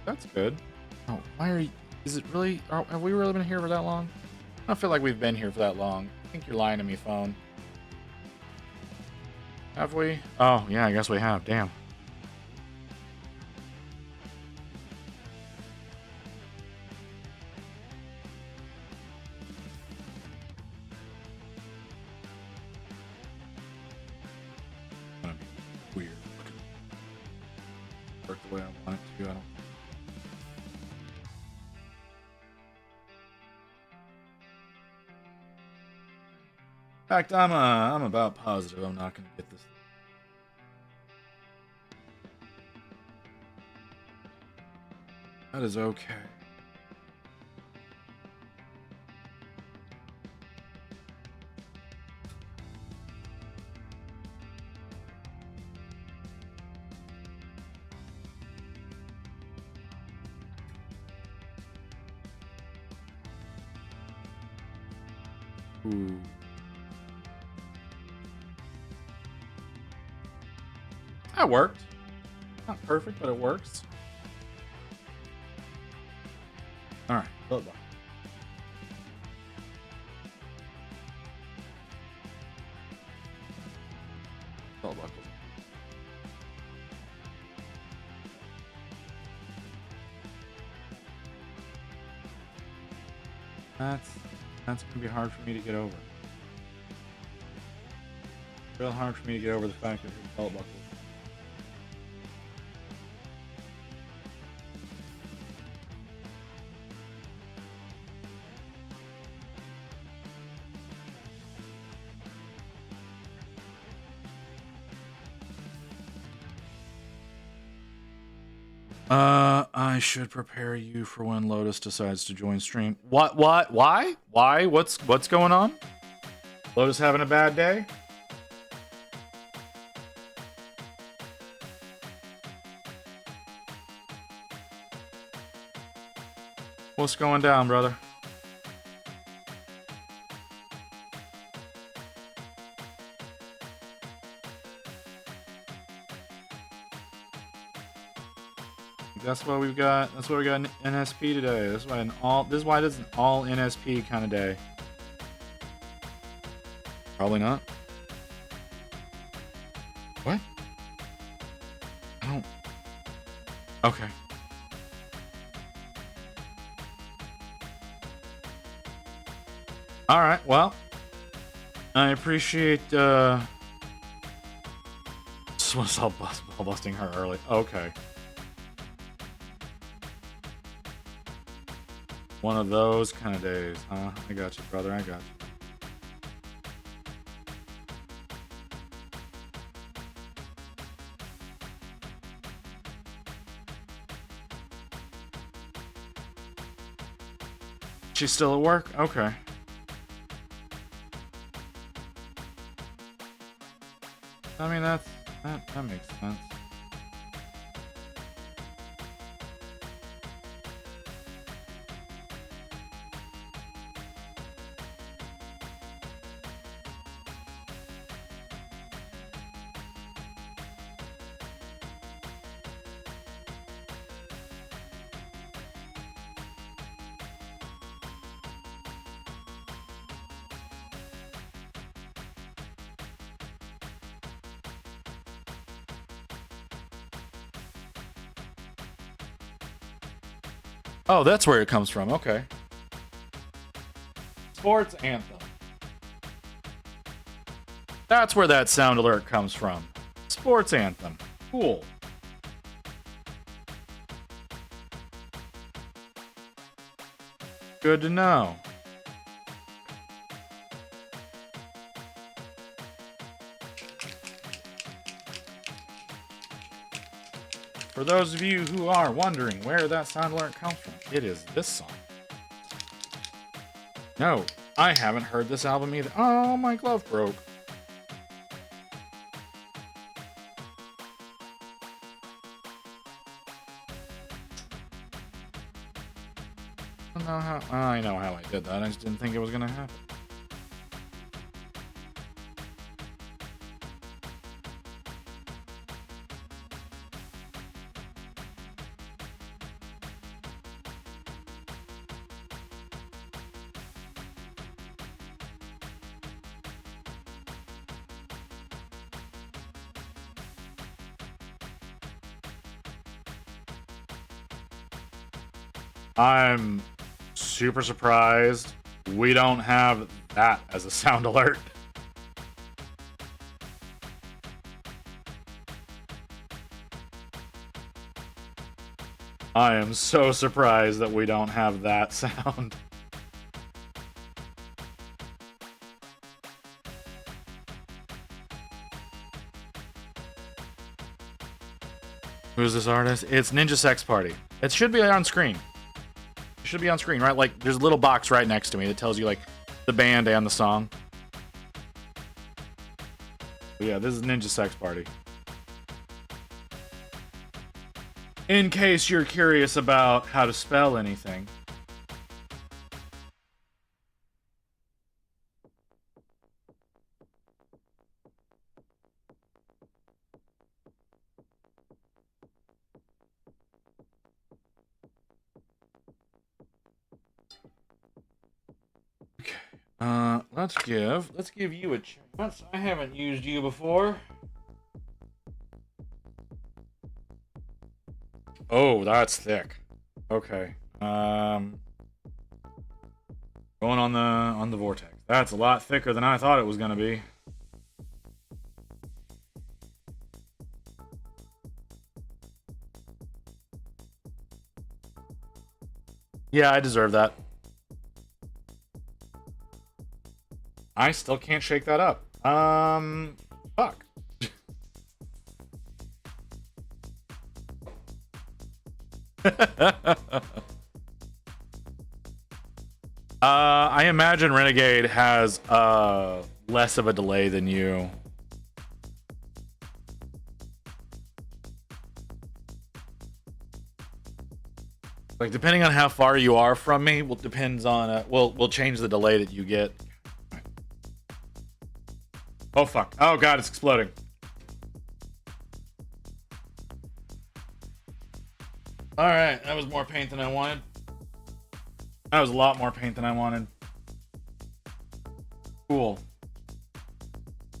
That's good. Oh, why are you... Is it really... have we really been here for that long? I don't feel like we've been here for that long. I think you're lying to me, phone. Have we? Oh, yeah, I guess we have. Damn. Gonna be weird. work the way I want it to. I don't. In fact, I'm about positive I'm not going to get this. That is okay. Ooh. That worked. Not perfect, but it works. Alright, belt buckle. Belt buckles. That's gonna be hard for me to get over. Real hard for me to get over the fact that his belt buckle. I should prepare you for when Lotus decides to join stream. What? Why? What's going on? Lotus having a bad day? What's going down, brother? That's why we got an NSP today. This is why this is an all NSP kind of day. Probably not. What? I don't. Okay. All right. Well, I appreciate just want to stop busting her early. Okay. One of those kind of days, huh? I got you, brother. I got you. She's still at work? Okay. I mean, that makes sense. Oh, that's where it comes from. Okay. Sports anthem. That's where that sound alert comes from. Sports anthem. Cool. Good to know. For those of you who are wondering where that sound alert comes from, it is this song. No, I haven't heard this album either. Oh, my glove broke. I know how I did that. I just didn't think it was gonna happen. I'm super surprised we don't have that as a sound alert. I am so surprised that we don't have that sound. Who's this artist? It's Ninja Sex Party. It should be on screen. It should be on screen, right? Like, there's a little box right next to me that tells you, like, the band and the song. But yeah, this is Ninja Sex Party. In case you're curious about how to spell anything. Let's give you a chance. I haven't used you before. Oh, that's thick. Okay. Going on the vortex. That's a lot thicker than I thought it was gonna be. Yeah, I deserve that. I still can't shake that up. Fuck. I imagine Renegade has less of a delay than you. Like, depending on how far you are from me, depends on we'll change the delay that you get. Oh fuck. Oh god, it's exploding. Alright, that was more paint than I wanted. That was a lot more paint than I wanted. Cool.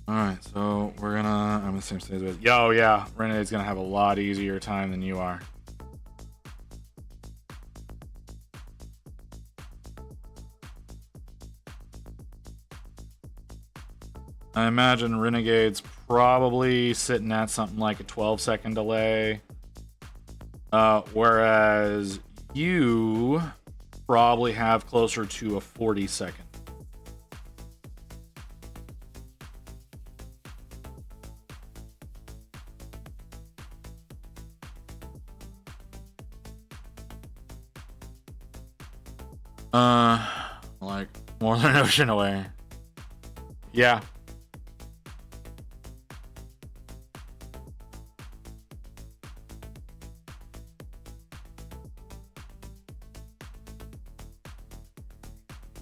Alright, so we're gonna... I'm in the same stage with... Yo, yeah. Renegade's gonna have a lot easier time than you are. I imagine Renegade's probably sitting at something like a 12-second delay. Whereas you probably have closer to a 40-second. Like more than an ocean away. Yeah.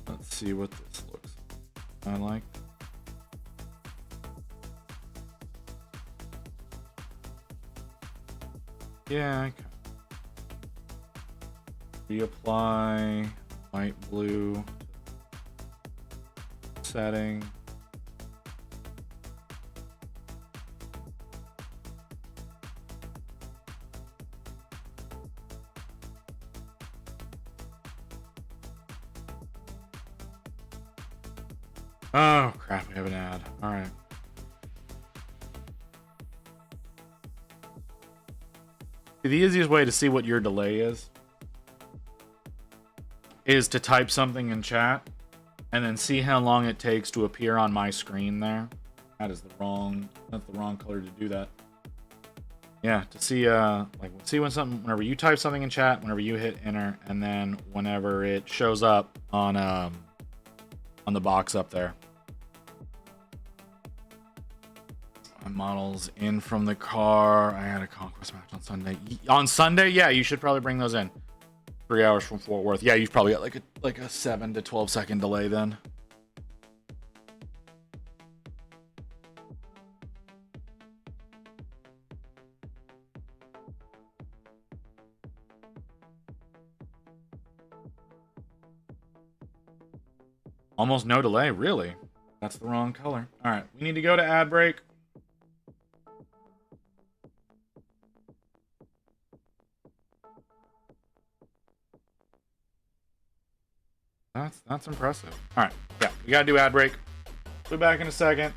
Let's see what this looks like. I like. Yeah. Reapply white, blue setting. Oh crap, we have an ad. All right. The easiest way to see what your delay is to type something in chat and then see how long it takes to appear on my screen there. That's the wrong color to do that. Yeah, to see whenever you type something in chat, whenever you hit enter, and then whenever it shows up on the box up there. Models in from the car. I had a conquest match on Sunday. On Sunday, yeah, you should probably bring those in. 3 hours from Fort Worth. Yeah, you've probably got like a 7 to 12 second delay then. Almost no delay, really. That's the wrong color. All right, we need to go to ad break. That's impressive. All right, yeah, we gotta do ad break. We'll be back in a second.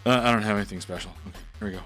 I don't have anything special. Okay, here we go.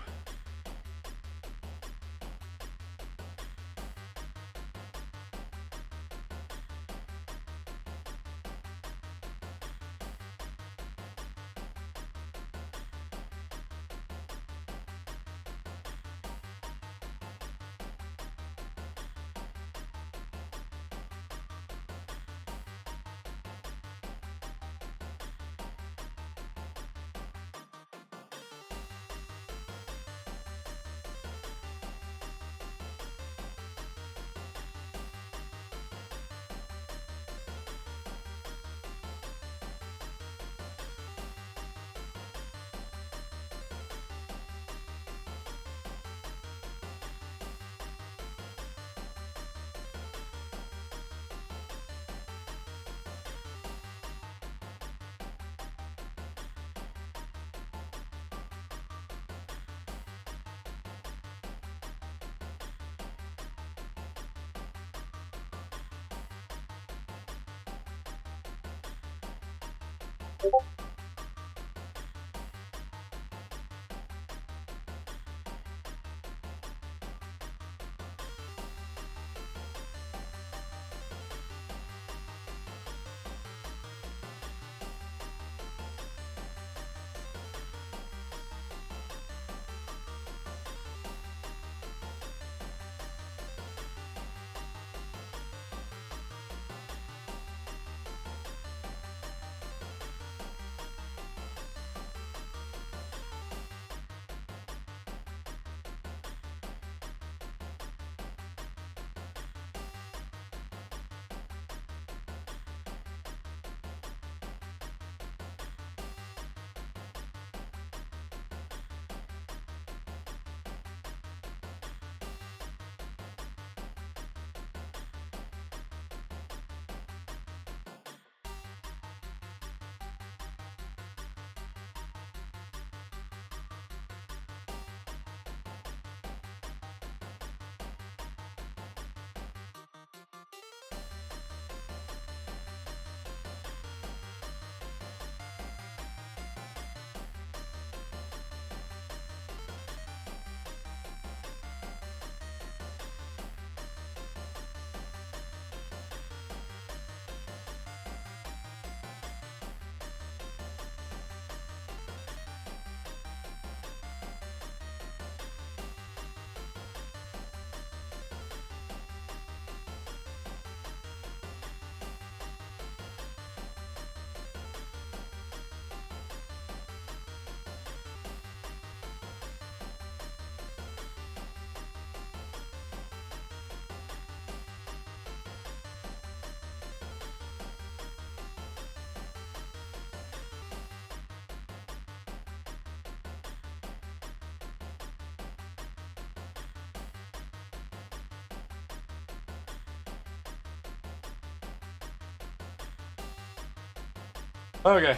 Okay.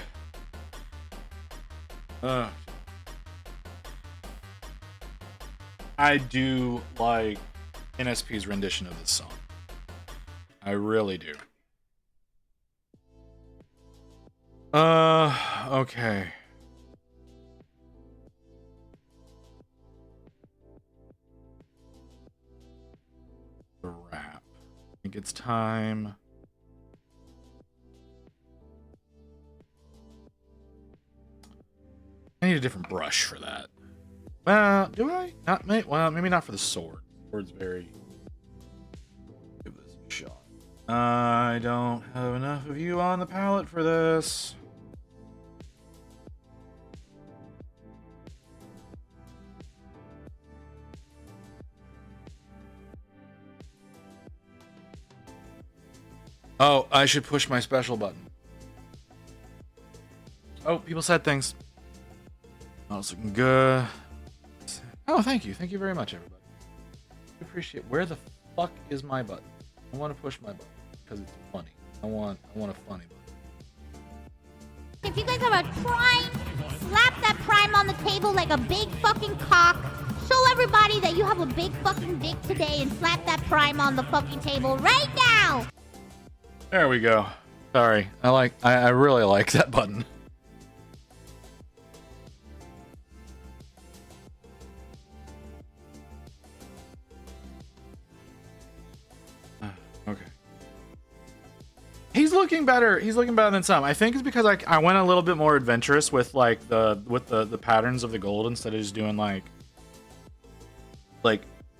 I do like NSP's rendition of this song. I really do. Okay. The rap. I think it's time. I need a different brush for that. Well, do I? Not well, maybe not for the sword. Sword's very. Give this a shot. I don't have enough of you on the palette for this. Oh, I should push my special button. Oh, people said things. Oh, it's looking good. Oh, thank you. Thank you very much, everybody. I appreciate it. Where the fuck is my button? I want to push my button because it's funny. I want a funny button. If you guys have a prime, slap that prime on the table like a big fucking cock. Show everybody that you have a big fucking dick today and slap that prime on the fucking table right now. There we go. Sorry. I really like that button. Okay. He's looking better. He's looking better than some. I think it's because I went a little bit more adventurous with like the patterns of the gold instead of just doing like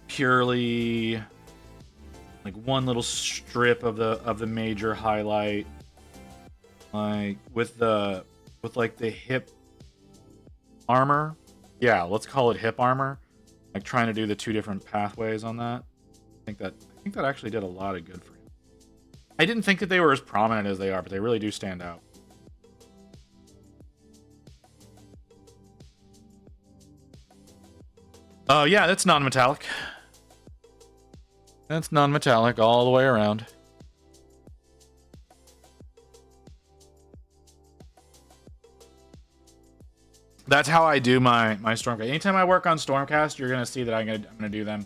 purely like one little strip of the major highlight, like with like the hip armor. Yeah, let's call it hip armor. Like trying to do the two different pathways on that. I think that actually did a lot of good for him. I didn't think that they were as prominent as they are, but they really do stand out. Yeah, that's non-metallic. That's non-metallic all the way around. That's how I do my Stormcast. Anytime I work on Stormcast, you're gonna see that I'm gonna do them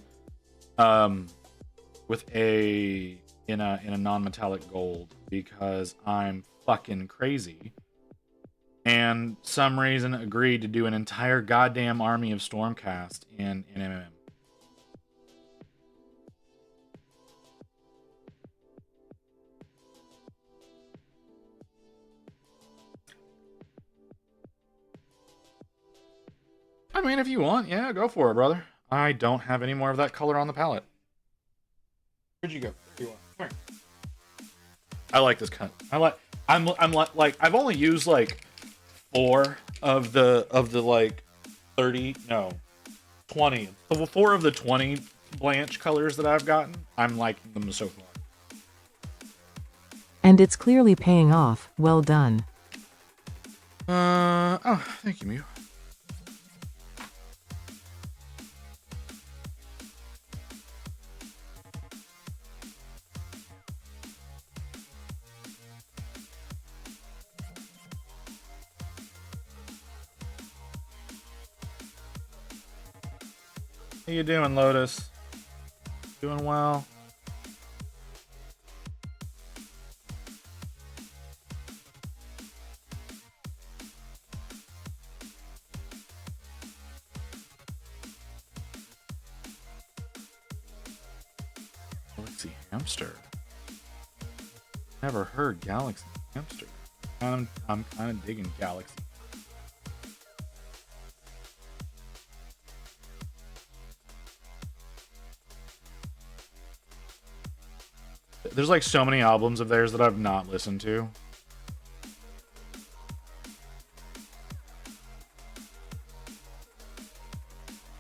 with in a non-metallic gold because I'm fucking crazy and some reason agreed to do an entire goddamn army of Stormcast in MMM. I mean, if you want, yeah, go for it, brother. I don't have any more of that color on the palette. Where'd you go? Here you are. Come here. I like this cut. I'm like I've only used like 4 of the like 30, no, 20. So 4 of the 20 Blanche colors that I've gotten, I'm liking them so far. And it's clearly paying off. Well done. Oh, thank you, Mew. How you doing, Lotus? Doing well? Galaxy Hamster. Never heard Galaxy Hamster. I'm kind of digging Galaxy. There's like so many albums of theirs that I've not listened to.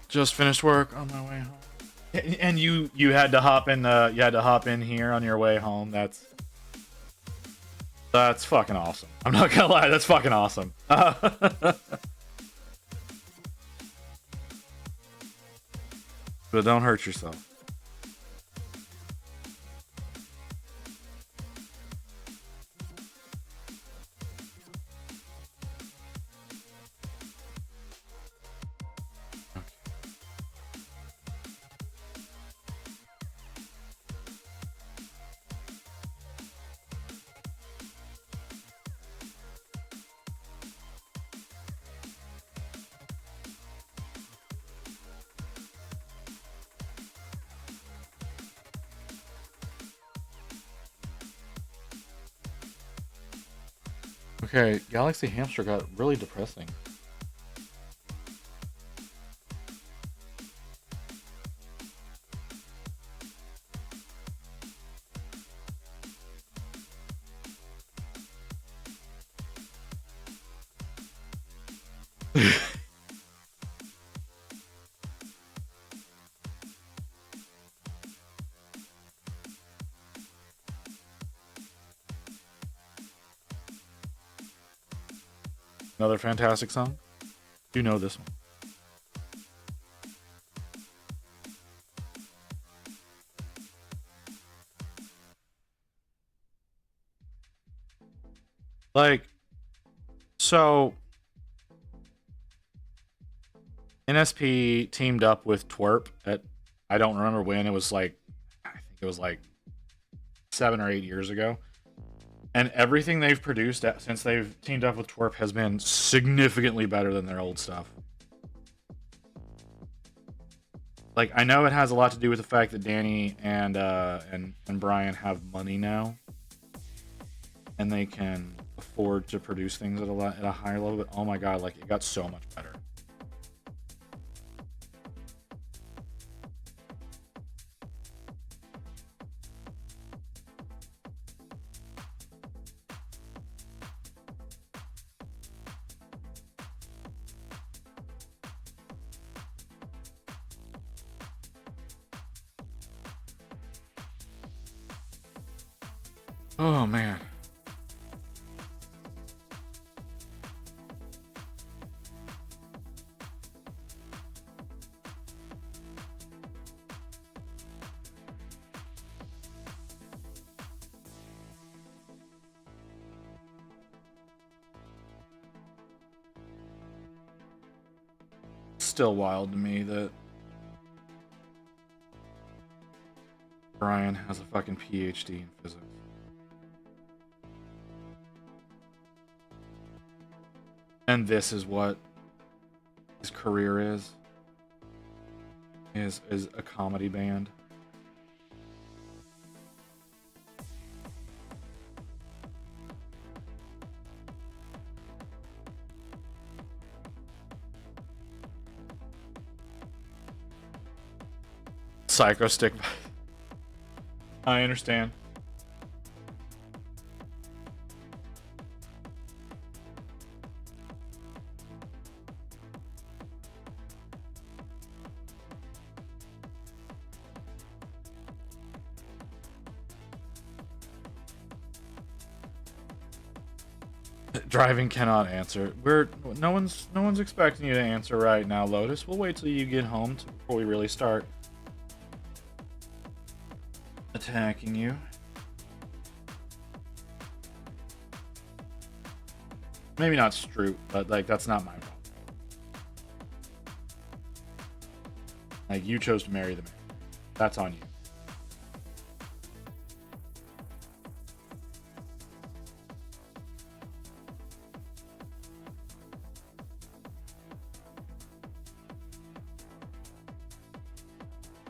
Just finished work on my way home. And you had to hop in here on your way home. That's fucking awesome. I'm not gonna lie, that's fucking awesome. But don't hurt yourself. Okay, Galaxy Hamster got really depressing. Another fantastic song. You know this one. Like, so NSP teamed up with Twerp at, I don't remember when, it was like, I think it was like 7 or 8 years ago. And everything they've produced since they've teamed up with Twerp has been significantly better than their old stuff. Like, I know it has a lot to do with the fact that Danny and Brian have money now, and they can afford to produce things at a higher level. But oh my god, like, it got so much better. Oh man. Still wild to me that Brian has a fucking PhD in physics. And this is what his career is a comedy band. Psycho stick. I understand. Driving cannot answer. No one's expecting you to answer right now, Lotus. We'll wait till you get home before we really start attacking you. Maybe not Stroop, but like that's not my fault. Like you chose to marry the man. That's on you.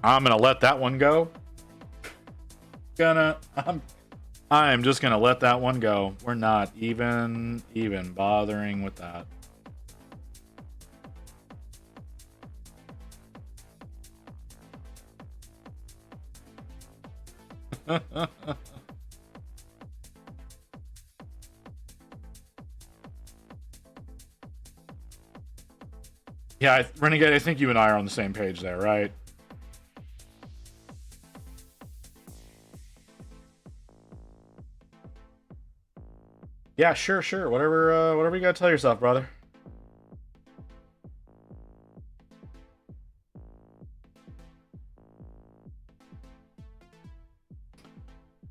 I'm gonna let that one go. I'm just gonna let that one go. We're not even bothering with that. Yeah, Renegade, I think you and I are on the same page there, right? Yeah, sure. Whatever you gotta tell yourself, brother.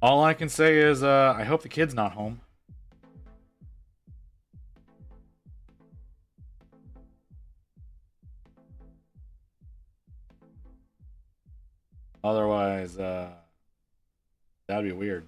All I can say is, I hope the kid's not home. Otherwise, that'd be weird.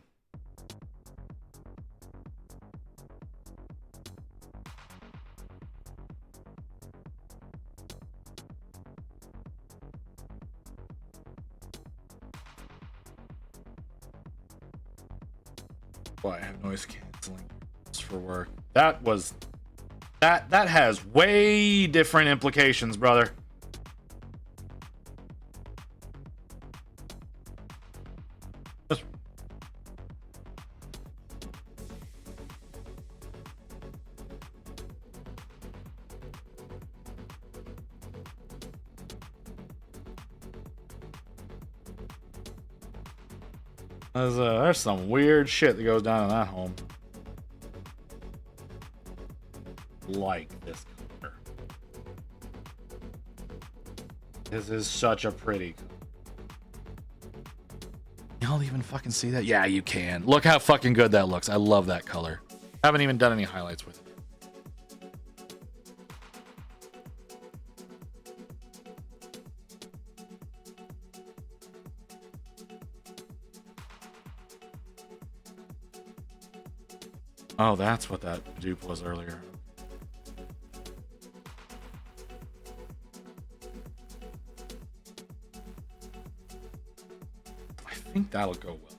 Why I have noise canceling for work. That has way different implications, brother. There's some weird shit that goes down in that home. Like this color. This is such a pretty color. Y'all even fucking see that? Yeah, you can. Look how fucking good that looks. I love that color. Haven't even done any highlights with it. Oh, that's what that dupe was earlier. I think that'll go well.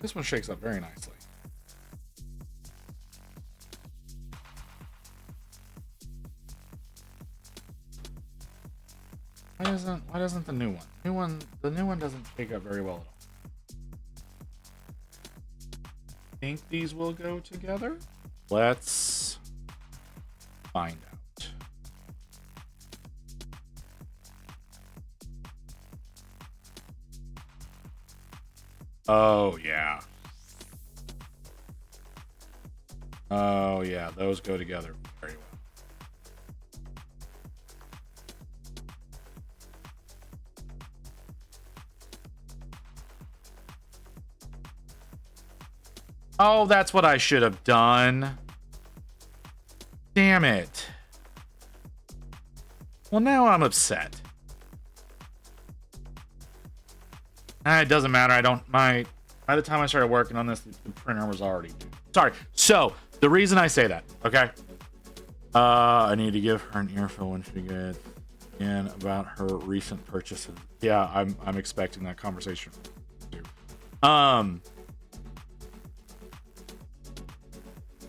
This one shakes up very nicely. Why doesn't the new one? The new one doesn't shake up very well at all. Think these will go together? Let's find out. Oh yeah. Oh yeah, those go together very well. Oh, that's what I should have done. Damn it. Well, now I'm upset. It doesn't matter. By the time I started working on this, the printer was already due. Sorry. So the reason I say that, okay? I need to give her an earful when she gets in about her recent purchases. Yeah, I'm expecting that conversation.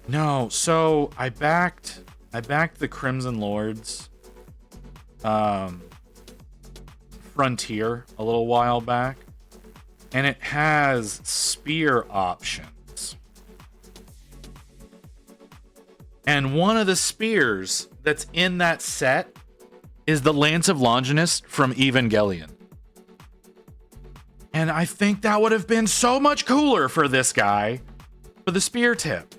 No, so I backed the Crimson Lords Frontier a little while back, and it has spear options. And one of the spears that's in that set is the Lance of Longinus from Evangelion. And I think that would have been so much cooler for this guy for the spear tip.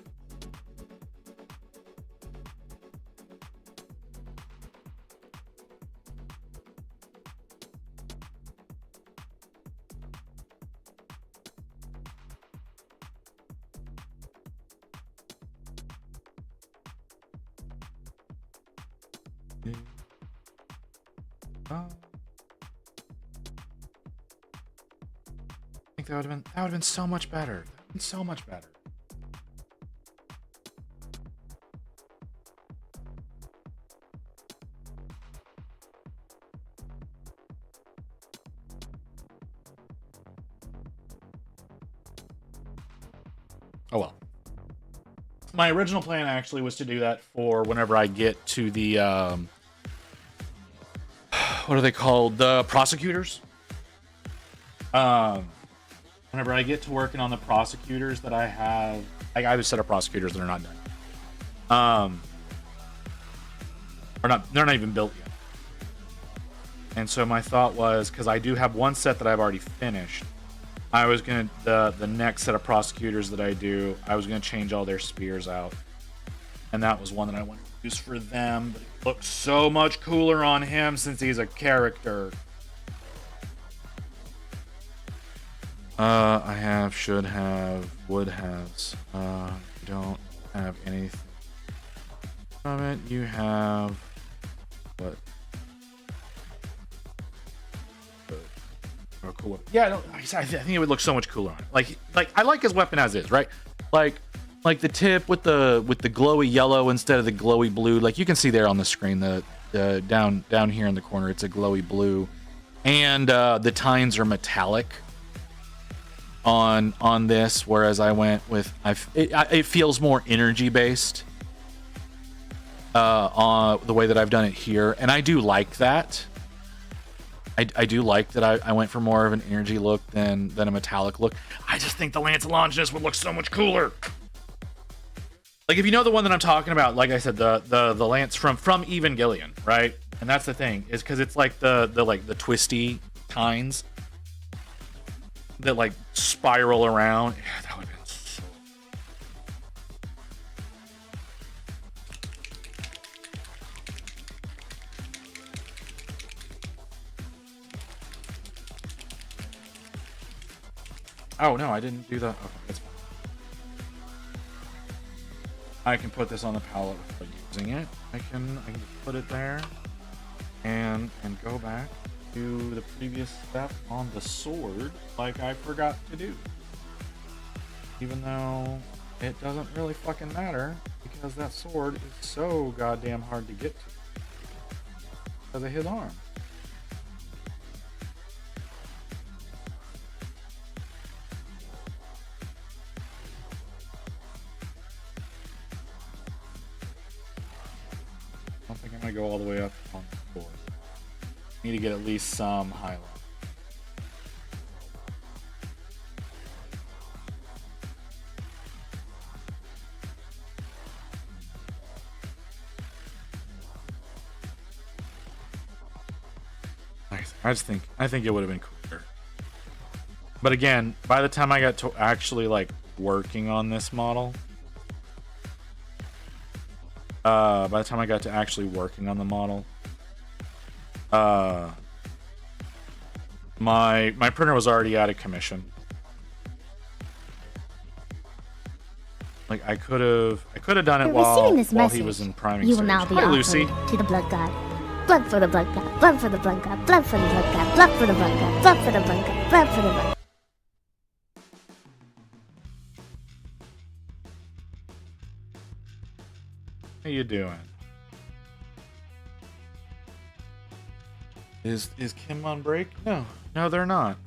I think that would have been so much better. That would have been so much better. Oh well. My original plan actually was to do that for whenever I get to the what are they called? The prosecutors. Whenever I get to working on the prosecutors that I have, I have a set of prosecutors that are not done. They're not even built yet. And so my thought was, because I do have one set that I've already finished, I was gonna the next set of prosecutors that I do, I was gonna change all their spears out, and that was one that I wanted to use for them. But it looks so much cooler on him since he's a character. I have, should have, would have. Don't have anything from it. You have what? Oh, cool. Yeah, no, I think it would look so much cooler on it. Like I like his weapon as is, right? Like the tip with the glowy yellow instead of the glowy blue. Like you can see there on the screen, the down here in the corner, it's a glowy blue, and the tines are metallic on this, whereas I went with it feels more energy based on the way that I've done it here, and I do like that. I do like that I went for more of an energy look than a metallic look. I just think the Lance of Longinus would look so much cooler. Like if you know the one that I'm talking about, like I said, the lance from Evangelion, right? And that's the thing, is because it's like the twisty tines that like spiral around. Yeah, that would have been so. Oh no, I didn't do that. Okay, that's fine. I can put this on the palette without using it. I can put it there and go back to the previous step on the sword like I forgot to do. Even though it doesn't really fucking matter because that sword is so goddamn hard to get to because of his arm. I don't think I'm gonna go all the way up on the board. Need to get at least some highlight. Nice. I think it would have been cooler. But again, by the time I got to actually like working on this model, by the time I got to actually working on the model, my printer was already out of commission. Like I could have done it while he was in priming You stage. will now be Hi, offered Lucy. to the blood god. blood for the blood god, blood for the blood god, blood for the blood god, blood for the blood god, blood for the blood god, blood for the blood. How you doing? Is Kim on break? No, they're not.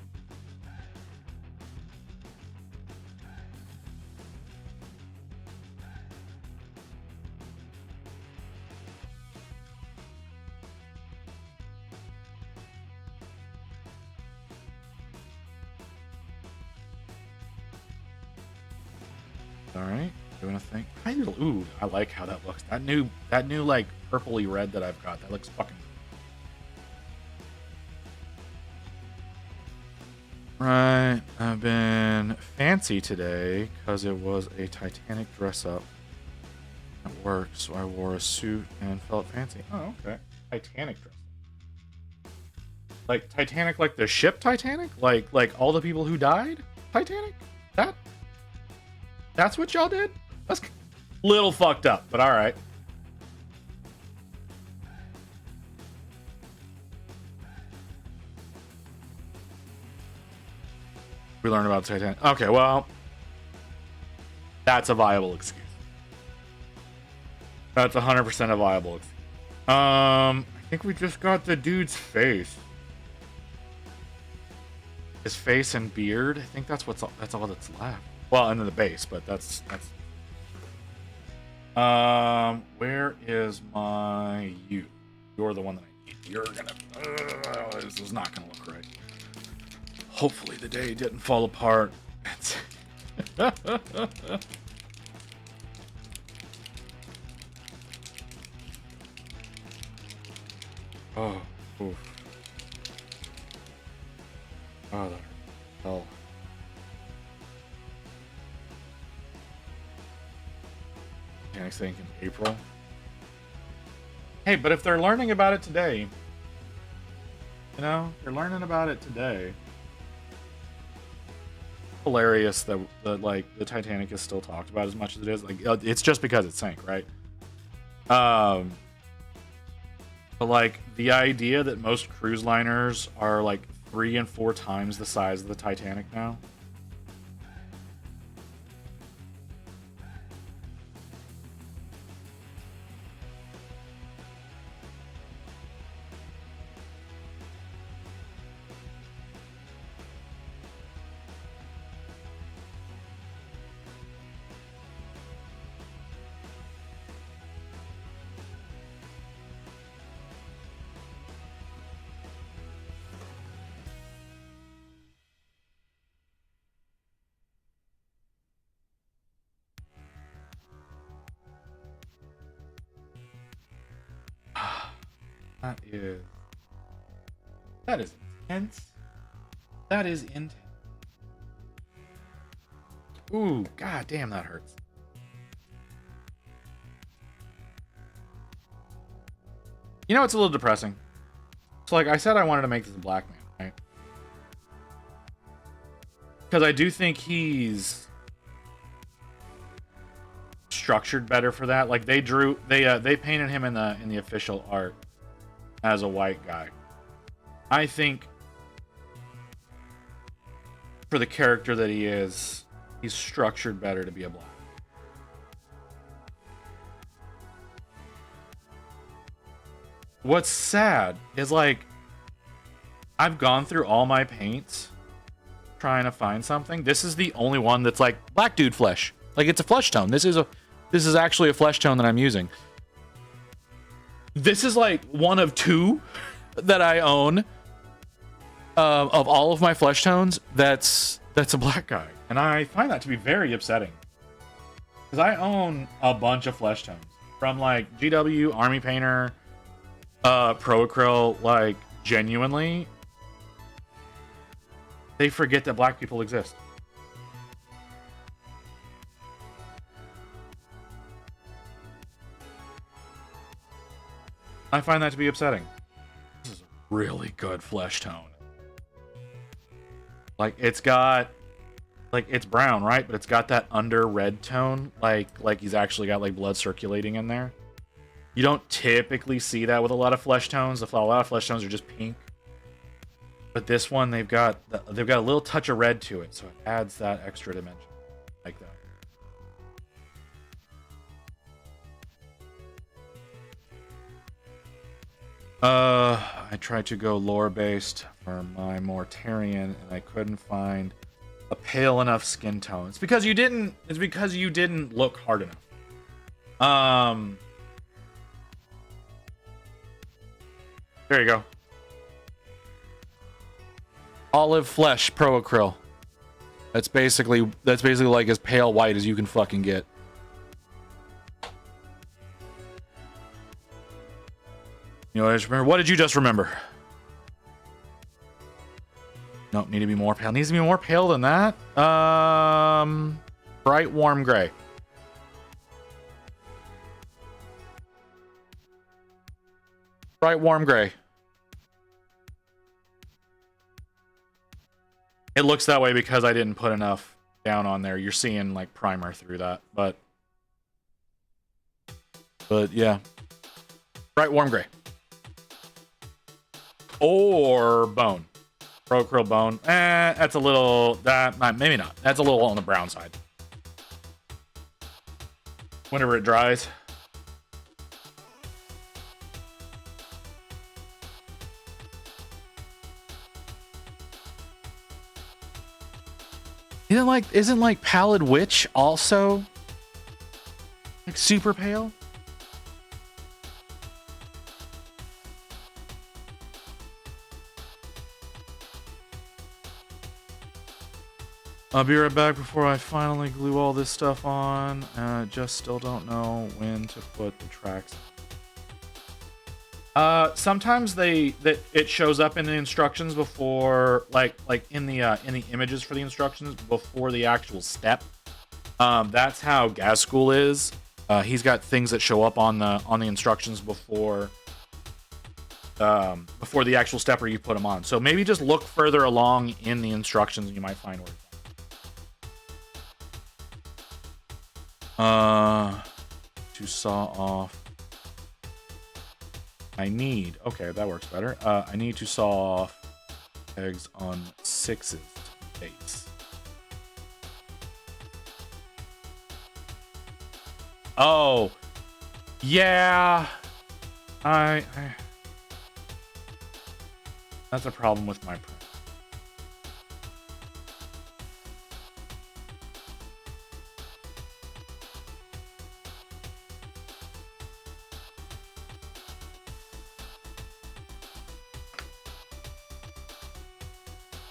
All right, doing a thing. Ooh, I like how that looks. That new like purpley red that I've got. That looks fucking. Right, I've been fancy today because it was a Titanic dress up at work, so I wore a suit and felt fancy. Oh, okay. Titanic dress. Like Titanic, like the ship Titanic, like all the people who died. Titanic. That's what y'all did? That's a little fucked up, but all right. We learned about Titanic. Okay, well, that's a viable excuse. That's 100% a viable excuse. I think we just got the dude's face. His face and beard. I think that's all that's left. Well, and then the base, but that's. Where is my you? You're the one that I need. You're gonna. This is not gonna look right. Hopefully the day didn't fall apart. Oh, oof. Oh, that hell. Next thing in April. Hey, but if they're learning about it today, they're learning about it today. Hilarious that the Titanic is still talked about as much as it is. Like, it's just because it sank, right? But like the idea that most cruise liners are like 3 and 4 times the size of the Titanic now. That is intense. That is intense. Ooh, god damn, that hurts. You know, it's a little depressing. So, like I said, I wanted to make this a black man, right? Because I do think he's structured better for that. Like they painted him in the official art as a white guy. I think for the character that he is, he's structured better to be a black. What's sad is like I've gone through all my paints trying to find something. This is the only one that's like black dude flesh. Like it's a flesh tone. This is actually a flesh tone that I'm using. This is like one of 2 that I own of all of my flesh tones. That's a black guy, and I find that to be very upsetting because I own a bunch of flesh tones from like GW, Army Painter, Pro Acryl. Like genuinely, they forget that black people exist. I find that to be upsetting. This is a really good flesh tone. Like it's got, like it's brown, right? But it's got that under red tone, like he's actually got like blood circulating in there. You don't typically see that with a lot of flesh tones. A lot of flesh tones are just pink. But this one, they've got a little touch of red to it, so it adds that extra dimension, like that. I tried to go lore-based for my Mortarion, and I couldn't find a pale enough skin tone. It's because you didn't. It's because you didn't look hard enough. There you go. Olive flesh pro acryl. That's basically like as pale white as you can fucking get. You know what I just remember? What did you just remember? Nope, need to be more pale. Needs to be more pale than that. Bright warm gray. Bright warm gray. It looks that way because I didn't put enough down on there. You're seeing like primer through that, but yeah. Bright warm gray. Or bone. Pro acryl bone. That's a little maybe not. That's a little on the brown side. Whenever it dries. Isn't like Pallid Witch also like super pale? I'll be right back before I finally glue all this stuff on. Just still don't know when to put the tracks. Sometimes it shows up in the instructions before, like in the images for the instructions before the actual step. That's how Gazskul is. He's got things that show up on the instructions before the actual step where you put them on. So maybe just look further along in the instructions and you might find where it's to saw off. Okay, that works better. I need to saw off eggs on 6's base. Oh, yeah. I that's a problem with my print.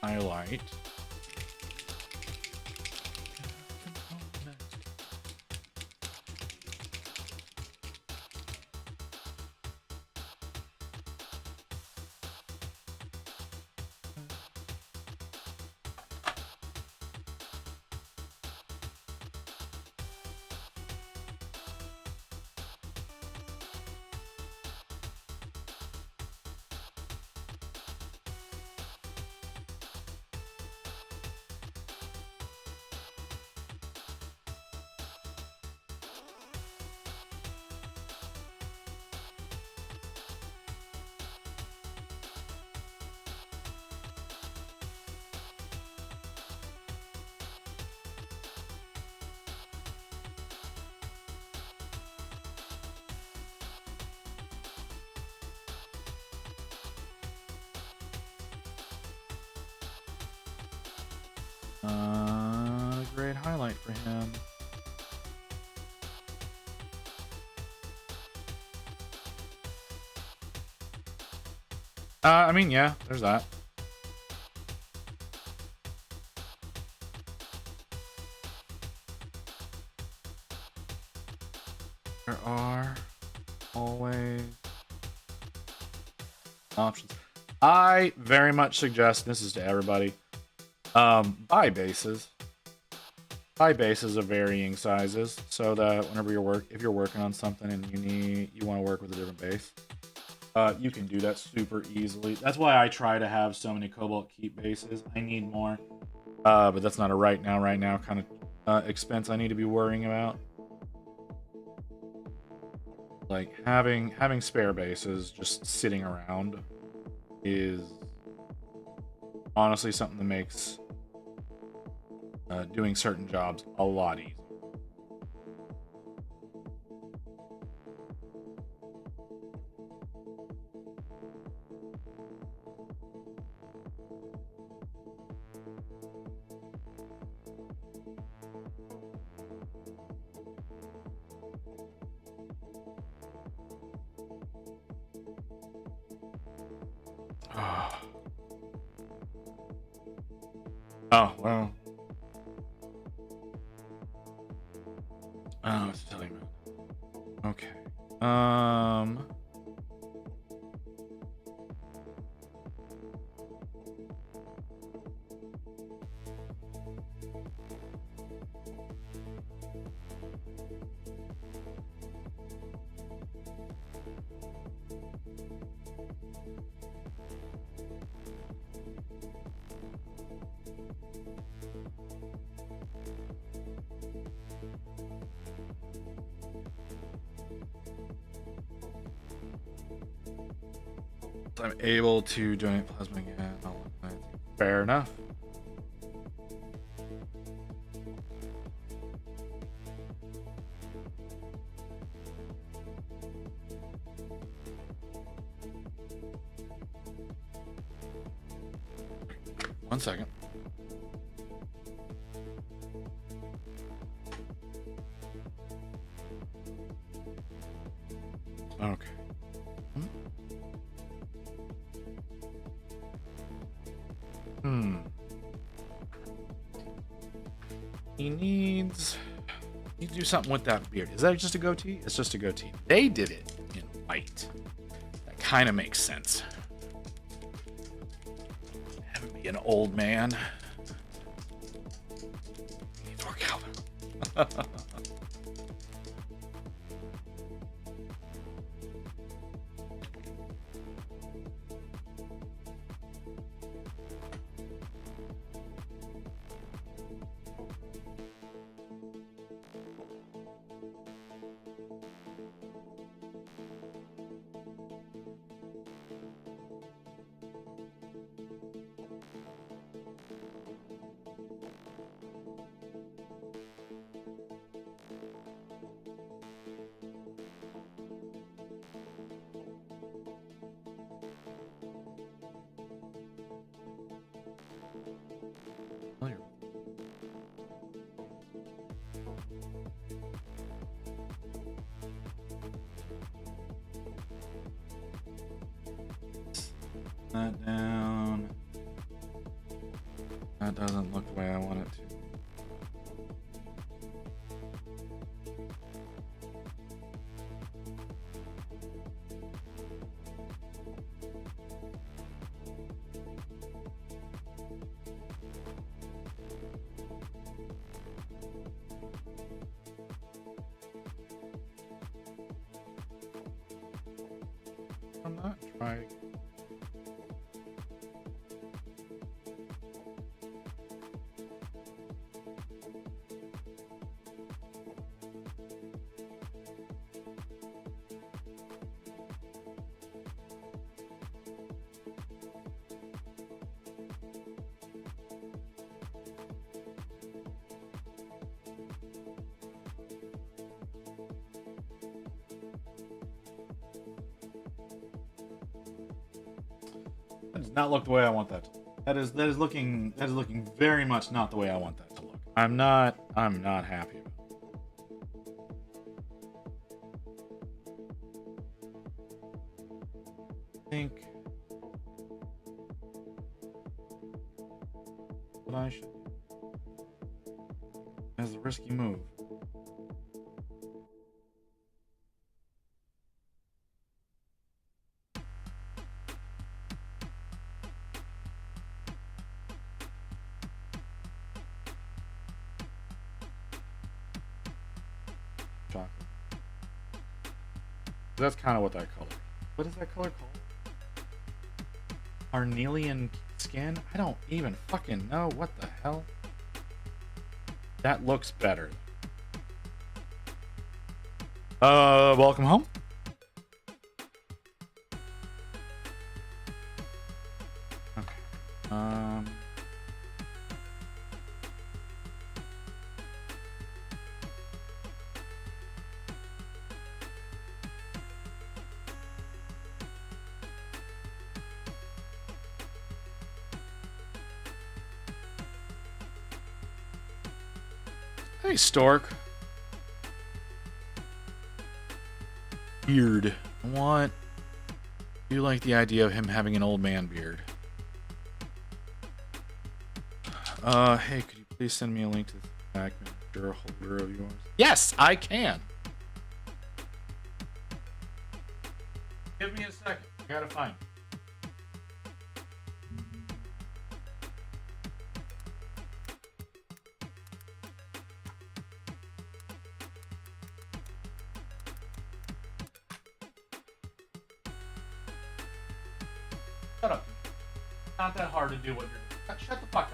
Highlight. Great highlight for him. I mean, yeah, there's that. There are always options. I very much suggest, this is to everybody, buy bases. Buy bases of varying sizes so that whenever if you're working on something and you want to work with a different base, you can do that super easily. That's why I try to have so many Cobalt Keep bases. I need more, but that's not a right now kind of expense I need to be worrying about. Like having spare bases just sitting around is honestly something that makes doing certain jobs a lot easier. Oh, well. Oh, it's silly, man. Okay. I'm able to donate plasma again. Fair enough. One second. Okay. He needs to do something with that beard. Is that just a goatee? It's just a goatee. They did it in white. That kind of makes sense. Have him be an old man. He needs to work out. That down. That doesn't look the way I want it to. I'm not trying. That does not look the way I want that to look. That is looking very much not the way I want that to look. I'm not happy about it. I think what I should do as a risky move. Chocolate. That's kind of what that color. What is that color called? Carnelian skin? I don't even fucking know. What the hell? That looks better. Welcome home. Um. Hey, Stork. Beard. What? You like the idea of him having an old man beard? Hey, could you please send me a link to this back manager holder of yours? Yes, I can. Give me a second. I gotta find it. Shut up. Not that hard to do what you're doing. Shut the fuck up.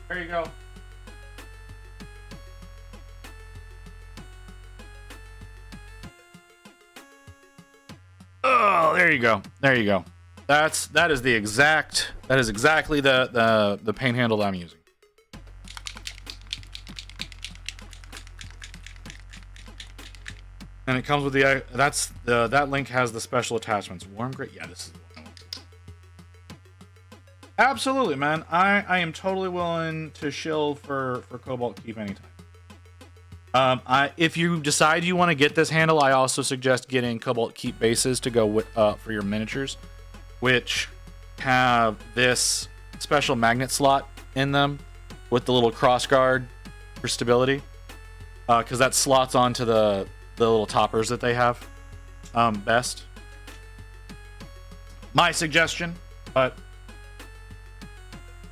There you go. Oh, there you go. There you go. That is exactly the paint handle I'm using. And it comes with that link has the special attachments. Warm gray. Yeah, this is the one I want. Absolutely, man. I am totally willing to shill for Cobalt Keep anytime. If you decide you want to get this handle, I also suggest getting Cobalt Keep bases to go with, for your miniatures, which have this special magnet slot in them with the little cross guard for stability, because that slots onto the little toppers that they have best. My suggestion, but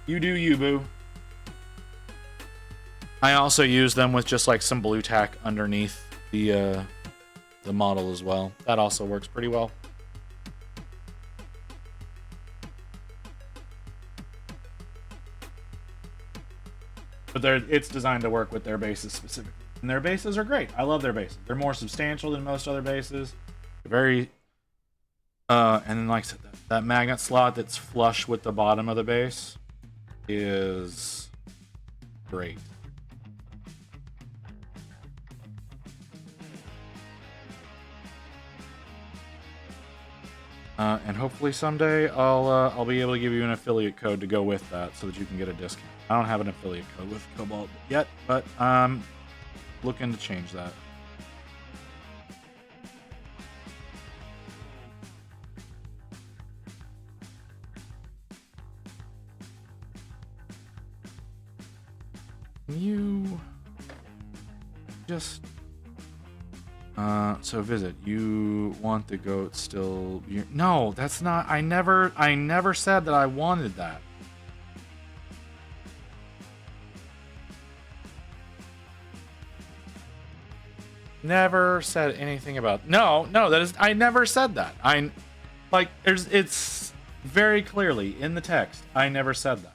you do you, boo. I also use them with just like some blue tack underneath the model as well. That also works pretty well. But it's designed to work with their bases specifically. And their bases are great. I love their bases. They're more substantial than most other bases. Very and then like I said, that magnet slot that's flush with the bottom of the base is great. And hopefully someday I'll be able to give you an affiliate code to go with that so that you can get a discount. I don't have an affiliate code with Cobalt yet, but looking to change that. You just so visit. You want the goat still? No, that's not. I never said that I wanted that. Never said anything about. No, that is. I never said that. It's very clearly in the text. I never said that.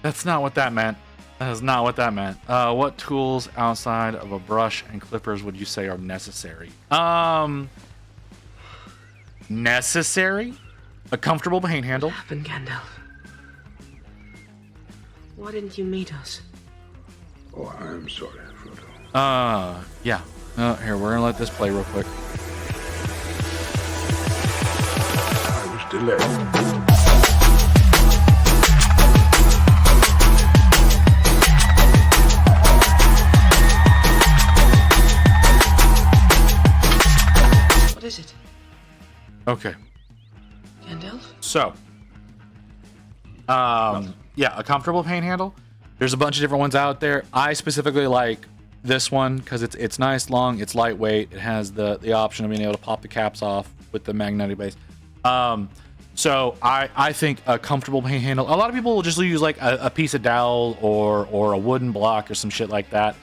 That's not what that meant. That is not what that meant. What tools outside of a brush and clippers would you say are necessary? Necessary? A comfortable paint handle. What happened, Gandalf? Why didn't you meet us? Oh, I'm sorry, Frodo. Yeah. Here, we're gonna let this play real quick. I was delayed. What is it? Okay. Gandalf? So, yeah, a comfortable paint handle. There's a bunch of different ones out there. I specifically like this one because it's nice, long, it's lightweight. It has the option of being able to pop the caps off with the magnetic base. So I think a comfortable paint handle. A lot of people will just use like a piece of dowel or a wooden block or some shit like that.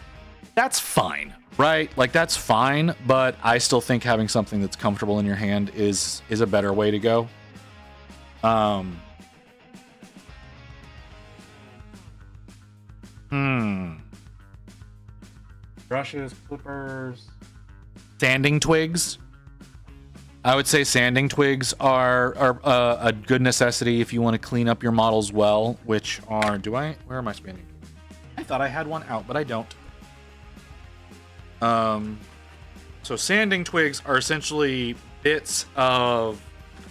That's fine, right? Like that's fine, but I still think having something that's comfortable in your hand is a better way to go. Brushes, clippers, sanding twigs. I would say sanding twigs are a good necessity if you want to clean up your models well, which are, where am I sanding? I thought I had one out, but I don't. So sanding twigs are essentially bits of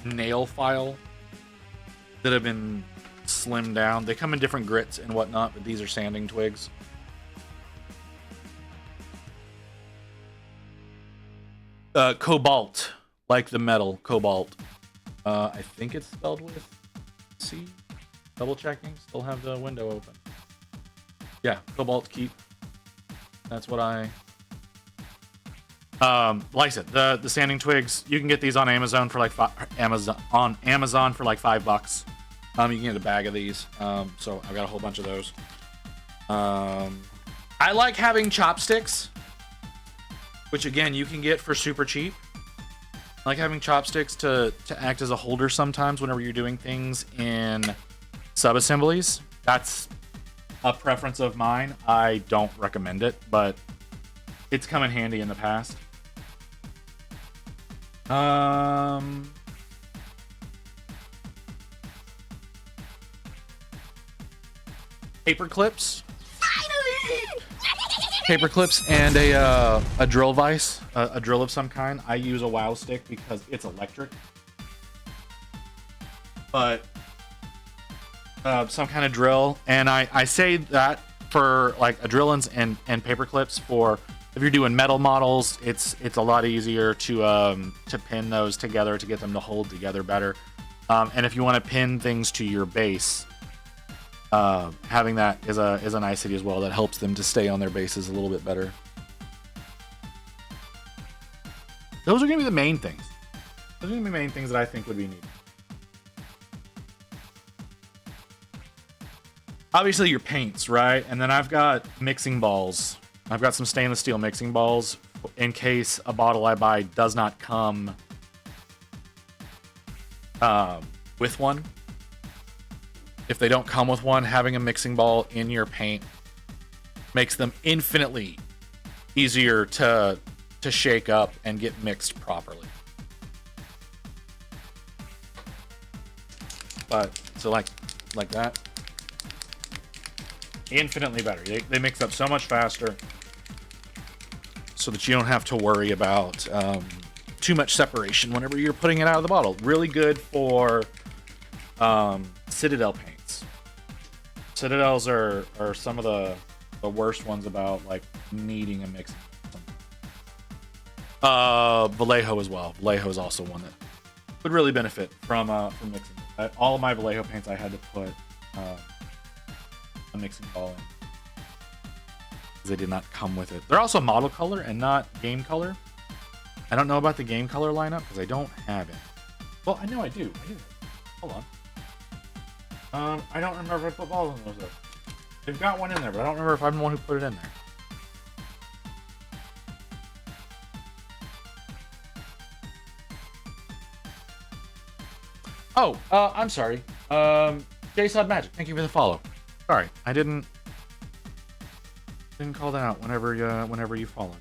nail file that have been slimmed down. They come in different grits and whatnot, but these are sanding twigs. Cobalt, like the metal, cobalt. I think it's spelled with C. Double checking. Still have the window open. Yeah, cobalt keep. That's what I. Like I said, the sanding twigs. You can get these on Amazon for like Amazon for like $5. You can get a bag of these. So I've got a whole bunch of those. I like having chopsticks, which again you can get for super cheap. I like having chopsticks to act as a holder sometimes whenever you're doing things in sub-assemblies. That's a preference of mine. I don't recommend it, but it's come in handy in the past. Paper clips. Paper clips and a drill vise, a drill of some kind. I use a WOW stick because it's electric, but some kind of drill. And I say that for like a drill and paper clips for if you're doing metal models, it's a lot easier to pin those together to get them to hold together better. And if you want to pin things to your base, having that is a nicety as well. That helps them to stay on their bases a little bit better. Those are gonna be the main things. Those are gonna be the main things that I think would be needed. Obviously your paints, right? And then I've got mixing balls. I've got some stainless steel mixing balls in case a bottle I buy does not come with one. If they don't come with one, having a mixing ball in your paint makes them infinitely easier to shake up and get mixed properly. But so like that, infinitely better. They mix up so much faster, so that you don't have to worry about too much separation whenever you're putting it out of the bottle. Really good for Citadel paints. Citadels are some of the worst ones about like needing a mix. Vallejo as well. Vallejo is also one that would really benefit from mixing. All of my Vallejo paints I had to put a mixing ball in because they did not come with it. They're also model color and not game color. I don't know about the game color lineup because I don't have it. Well, I know I do. Hold on. I don't remember if I put balls in those though. They've got one in there, but I don't remember if I'm the one who put it in there. Oh, I'm sorry. JSod Magic, thank you for the follow. Sorry, I didn't call that out whenever you followed.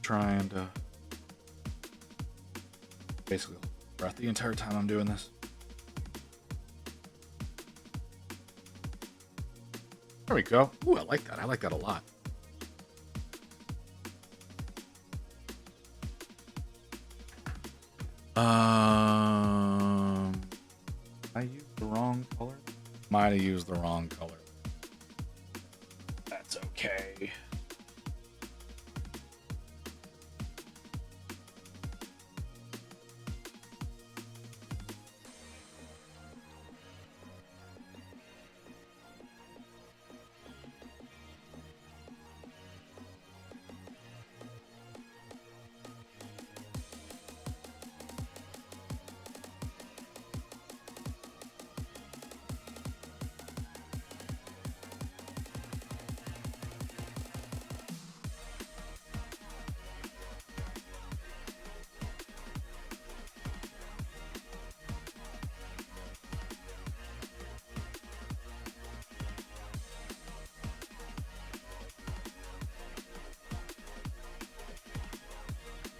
Trying to basically breath the entire time I'm doing this. There we go. Ooh, I like that. I like that a lot. I used the wrong color. Might have used the wrong color. That's okay.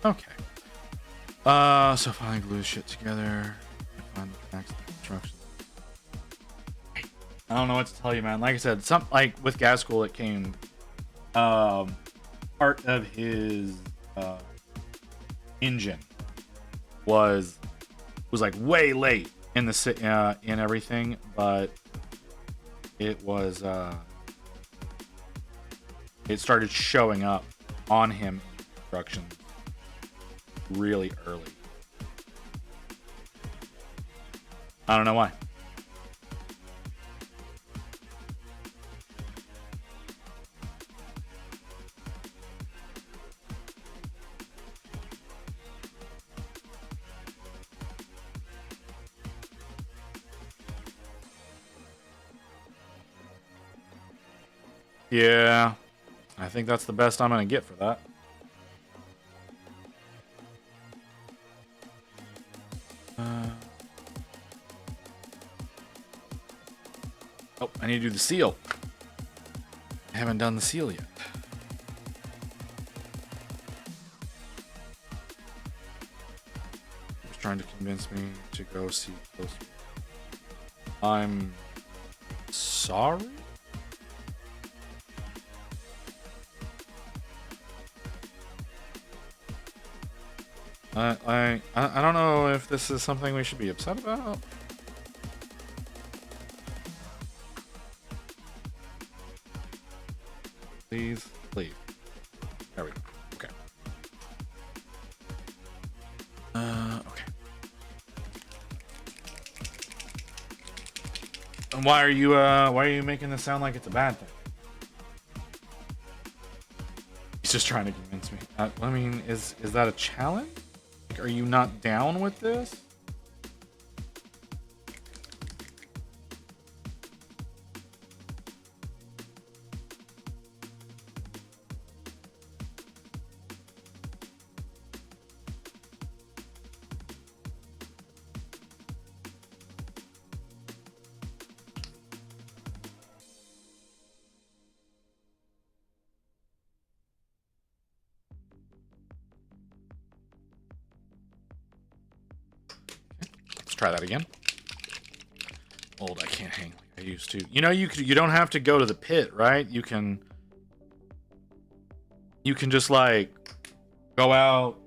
Okay. So finally glue shit together. Find the next instructions. I don't know what to tell you, man. Like I said, like with Gaskell, it came. Part of his engine was like way late in the in everything, but it was it started showing up on him in instructions really early. I don't know why. Yeah, I think that's the best I'm gonna get for that. Oh, I need to do the seal. I haven't done the seal yet. He's trying to convince me to go see closer. I'm sorry? I don't know if this is something we should be upset about. Please, please. There we go. Okay. Okay. And why are you making this sound like it's a bad thing? He's just trying to convince me. I mean, is that a challenge? Like, are you not down with this? Try that again. Old, I can't hang like I used to. You know, you don't have to go to the pit, right? You can just like go out,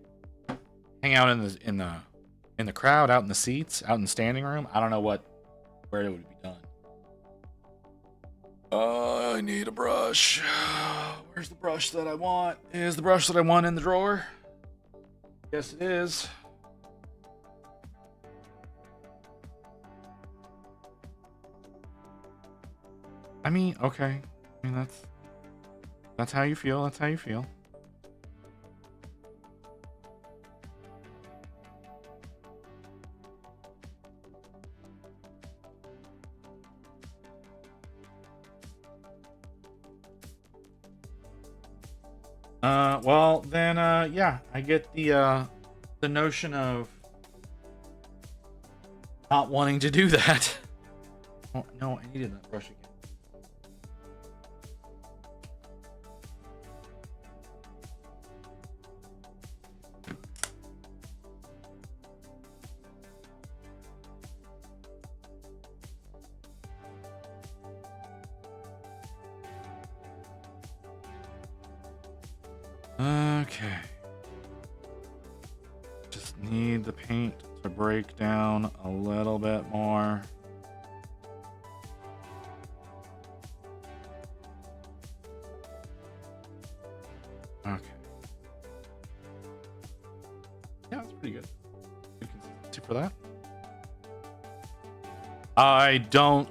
hang out in the crowd, out in the seats, out in the standing room. I don't know where it would be done. I need a brush. Where's the brush that I want? Is the brush that I want in the drawer? Yes, it is. I mean, okay. I mean, that's how you feel. That's how you feel. Well, then, yeah, I get the notion of not wanting to do that. Oh, no, I needed that brush again. Okay. Just need the paint to break down a little bit more. Okay. Yeah, that's pretty good. Good consistency for that. I don't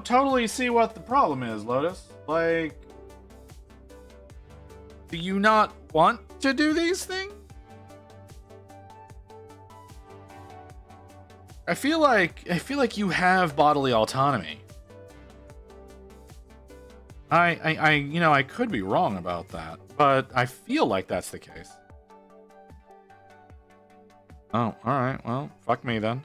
totally see what the problem is, Lotus. Like, do you not want to do these things? I feel like you have bodily autonomy. I could be wrong about that, but I feel like that's the case. Oh, all right. Well, fuck me then.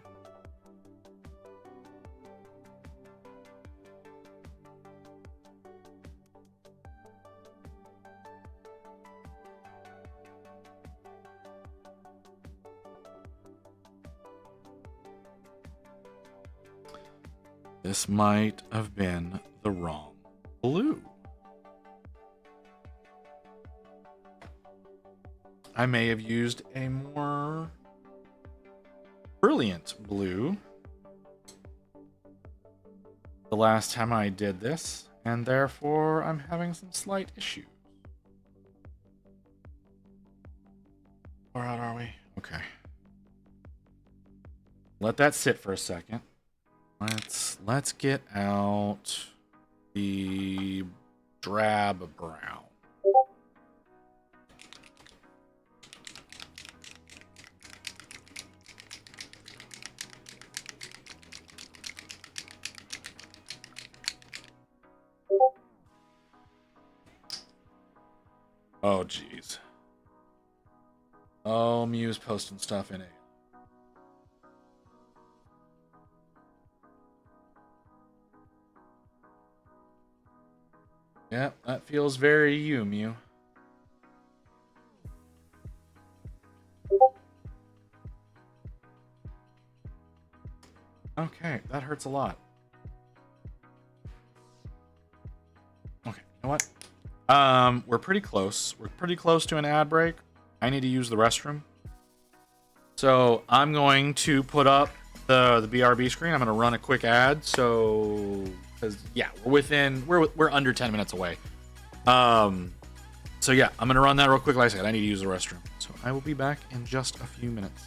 This might have been the wrong blue. I may have used a more brilliant blue the last time I did this, and therefore I'm having some slight issues. Where out are we? Okay. Let that sit for a second. Let's get out the drab brown. Oh geez. Oh, Mew's posting stuff in it. Yep, that feels very you, Mew. Okay, that hurts a lot. Okay, you know what? We're pretty close. We're pretty close to an ad break. I need to use the restroom. So I'm going to put up the BRB screen. I'm going to run a quick ad. So, because yeah, we're under 10 minutes away. So yeah, I'm going to run that real quick. Like I said, I need to use the restroom. So I will be back in just a few minutes.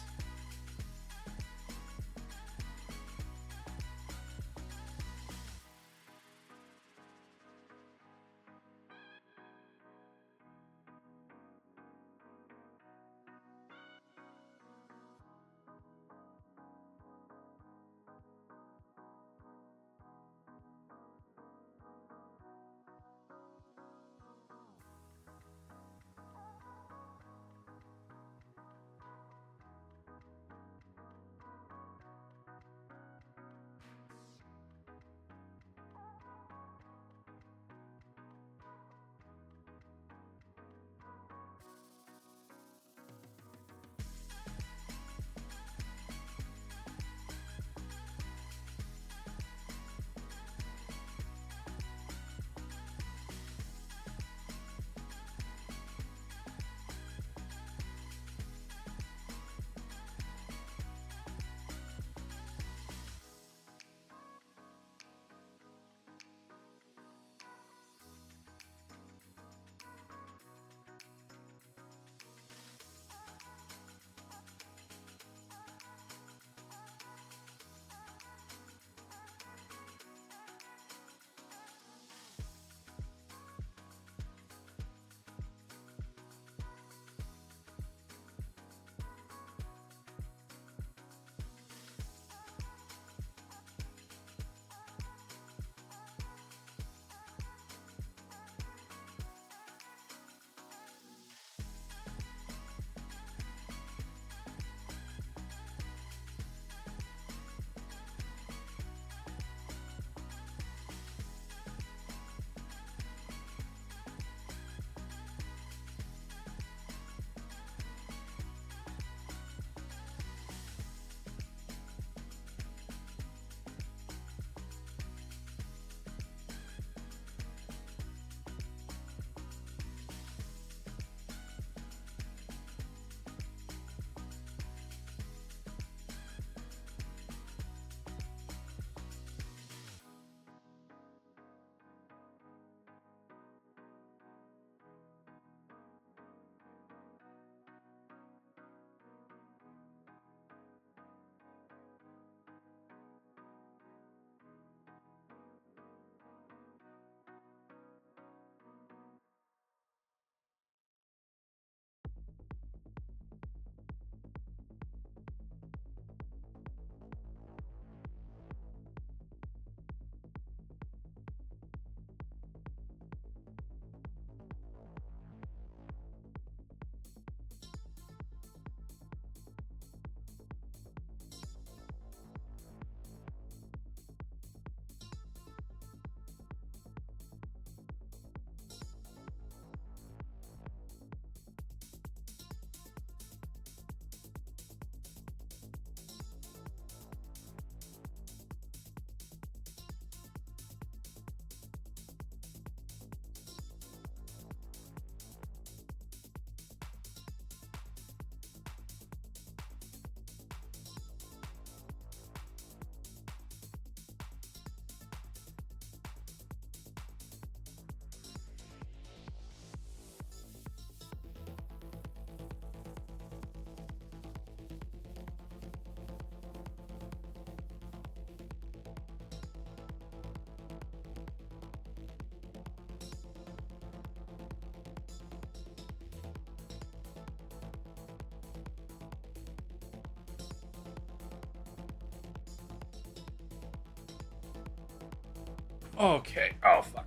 Okay. Oh, fuck.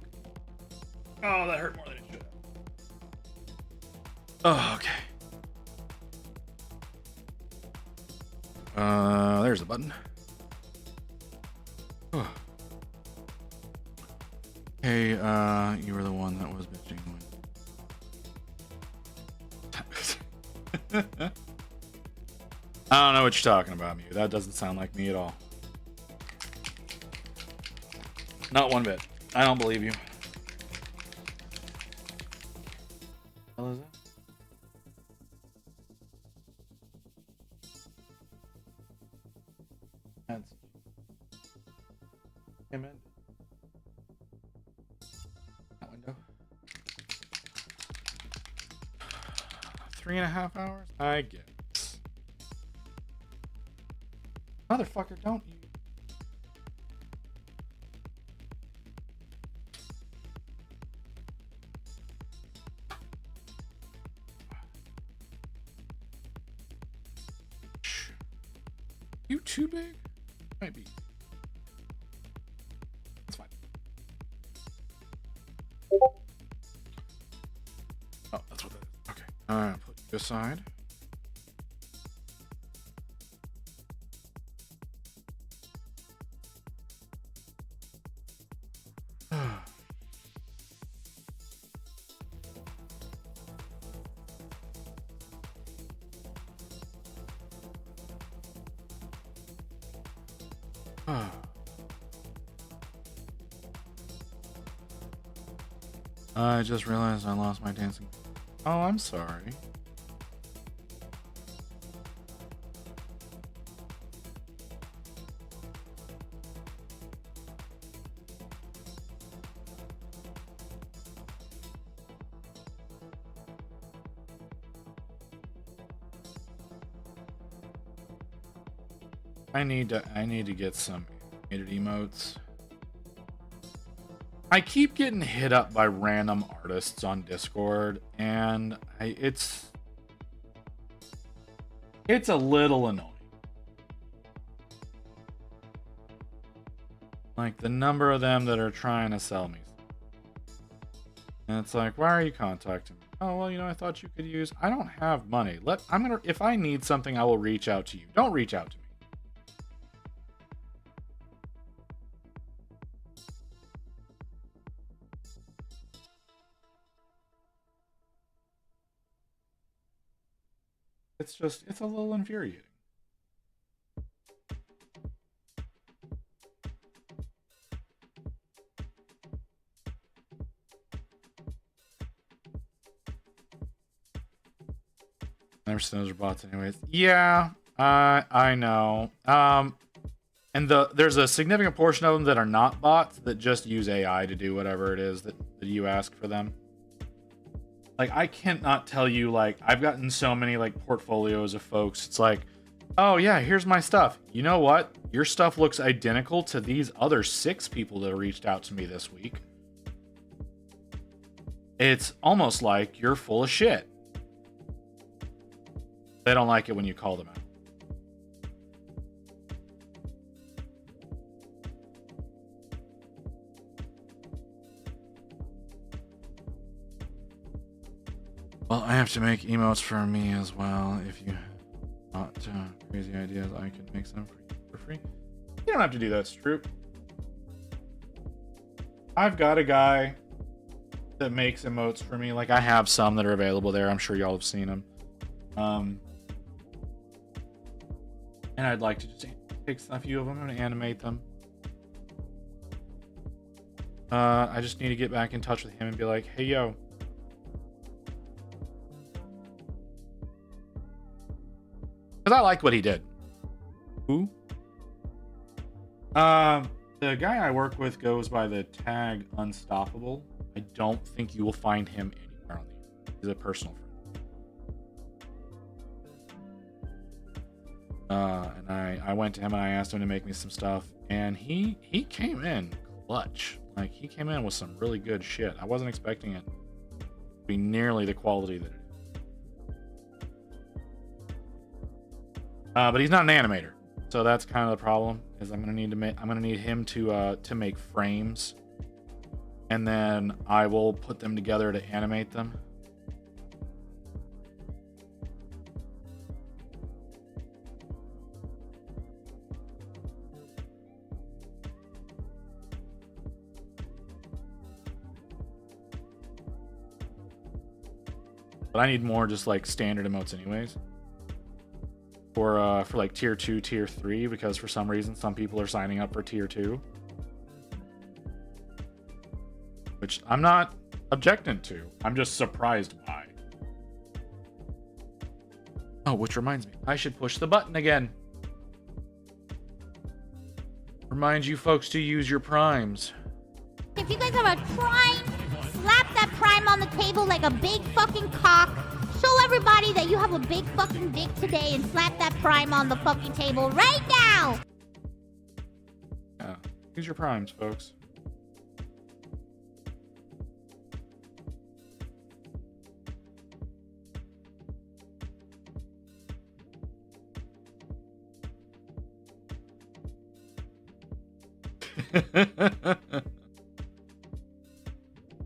Oh, that hurt more than it should have. Oh, okay. There's the button. Oh. Hey, you were the one that was bitching when... I don't know what you're talking about, Mew. That doesn't sound like me at all. Not one bit. I don't believe you. What the hell is that? That's... Him in. That window. 3.5 hours? I guess. Motherfucker, don't you? You too big? Might be. That's fine. Oh, that's what that is. Okay. Put you aside. I just realized I lost my dancing. Oh, I'm sorry. I need to get some animated emotes. I keep getting hit up by random artists on Discord, and it's a little annoying. Like the number of them that are trying to sell me. And it's like, why are you contacting me? Oh, well, I thought you could use... I don't have money. If I need something, I will reach out to you. Don't reach out to me. It's a little infuriating. Those are bots anyways. Yeah, I know. And there's a significant portion of them that are not bots that just use AI to do whatever it is that you ask for them. Like, I cannot tell you, like, I've gotten so many, like, portfolios of folks. It's like, oh, yeah, here's my stuff. You know what? Your stuff looks identical to these other 6 people that reached out to me this week. It's almost like you're full of shit. They don't like it when you call them out. Well, I have to make emotes for me as well. If you got crazy ideas, I can make some for you for free. You don't have to do that, Stroop. I've got a guy that makes emotes for me. Like, I have some that are available there. I'm sure y'all have seen them. And I'd like to just take a few of them and animate them. I just need to get back in touch with him and be like, hey, yo. Because I liked what he did. Who? The guy I work with goes by the tag Unstoppable. I don't think you will find him anywhere on the internet. He's a personal friend. And I went to him and I asked him to make me some stuff, and he came in clutch. Like, he came in with some really good shit. I wasn't expecting it to be nearly the quality that it is. But he's not an animator, so that's kind of the problem. Is I'm gonna need him to make frames and then I will put them together to animate them. But I need more just like standard emotes anyways. For like tier 2, tier 3, because for some reason some people are signing up for tier 2. Which I'm not objecting to. I'm just surprised by. Oh, which reminds me, I should push the button again. Remind you folks to use your primes. If you guys have a prime, slap that prime on the table like a big fucking cock. Show everybody that you have a big fucking dick today and slap that prime on the fucking table right now! Yeah, use your primes, folks.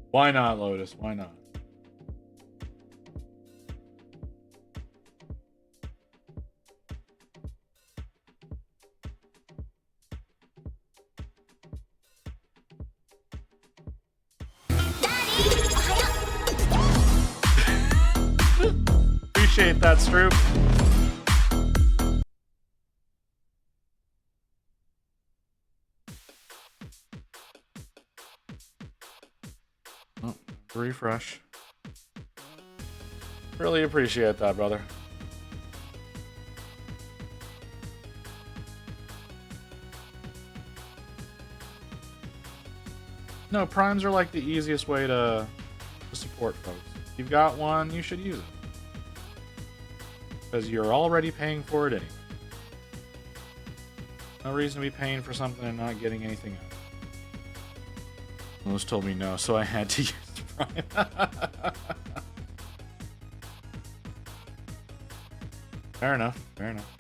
Why not, Lotus? Why not? Appreciate that, Stroop. Oh, refresh. Really appreciate that, brother. No, primes are like the easiest way to support folks. If you've got one, you should use it. Because you're already paying for it anyway. No reason to be paying for something and not getting anything out. Most told me no, so I had to use Prime. Fair enough, fair enough.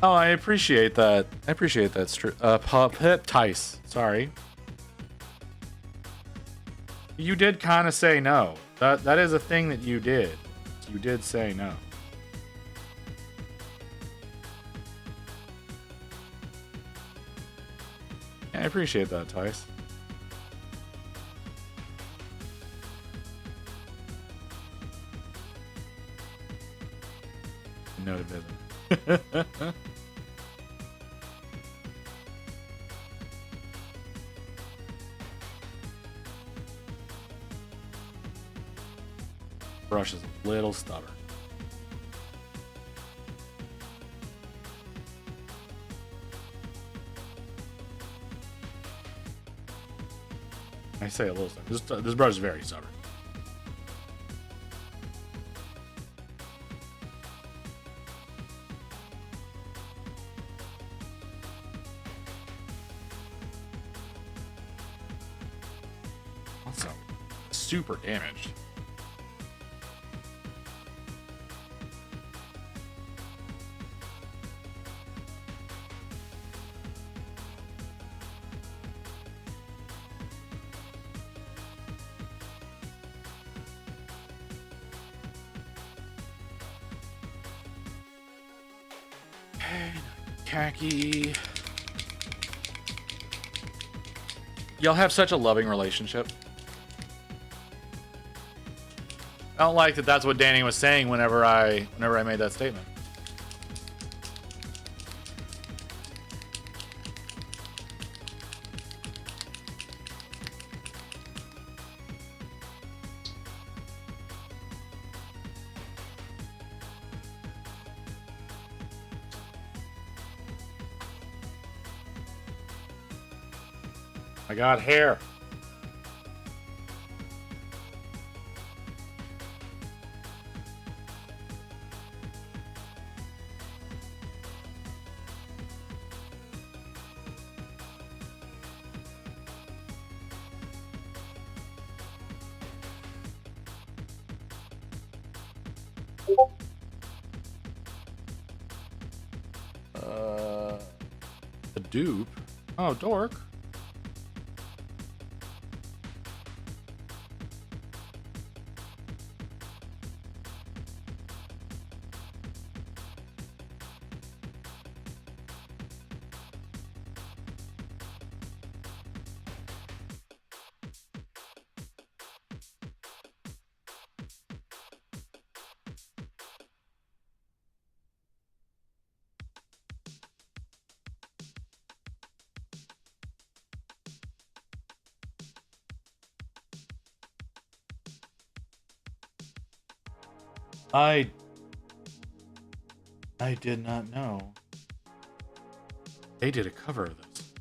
Oh, I appreciate that. I appreciate that. Tice. Sorry. You did kind of say no. That is a thing that you did. You did say no. Yeah, I appreciate that, Tice. No to business. Brush is a little stubborn. I say a little stubborn. This brush is very stubborn. Also, super damaged. Khaki. Y'all have such a loving relationship. I don't like that that's what Danny was saying whenever I made that statement. I got hair. A dupe? Oh, dork. I did not know they did a cover of this.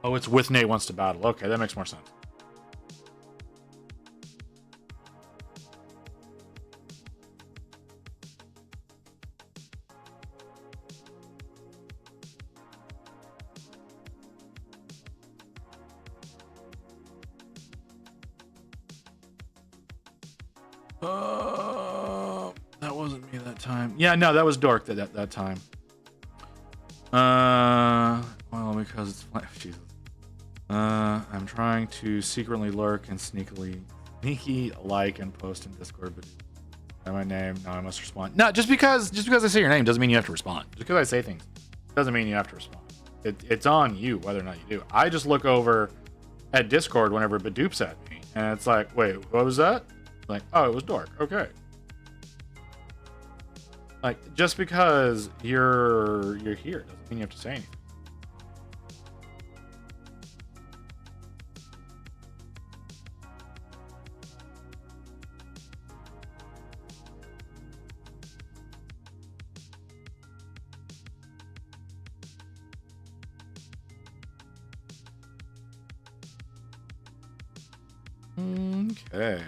Oh, it's with Nate Wants to Battle. Okay, that makes more sense. That wasn't me that time. Yeah, no, that was Dork that time. Well, because it's Jesus. I'm trying to secretly lurk and sneaky like and post in Discord, but my name. No, I must respond. No, just because I say your name doesn't mean you have to respond. Just because I say things doesn't mean you have to respond. It's on you whether or not you do. I just look over at Discord whenever Badoops at me, and it's like, wait, what was that? Like, oh, it was Dork. Okay. Like, just because you're here doesn't mean you have to say anything. Okay.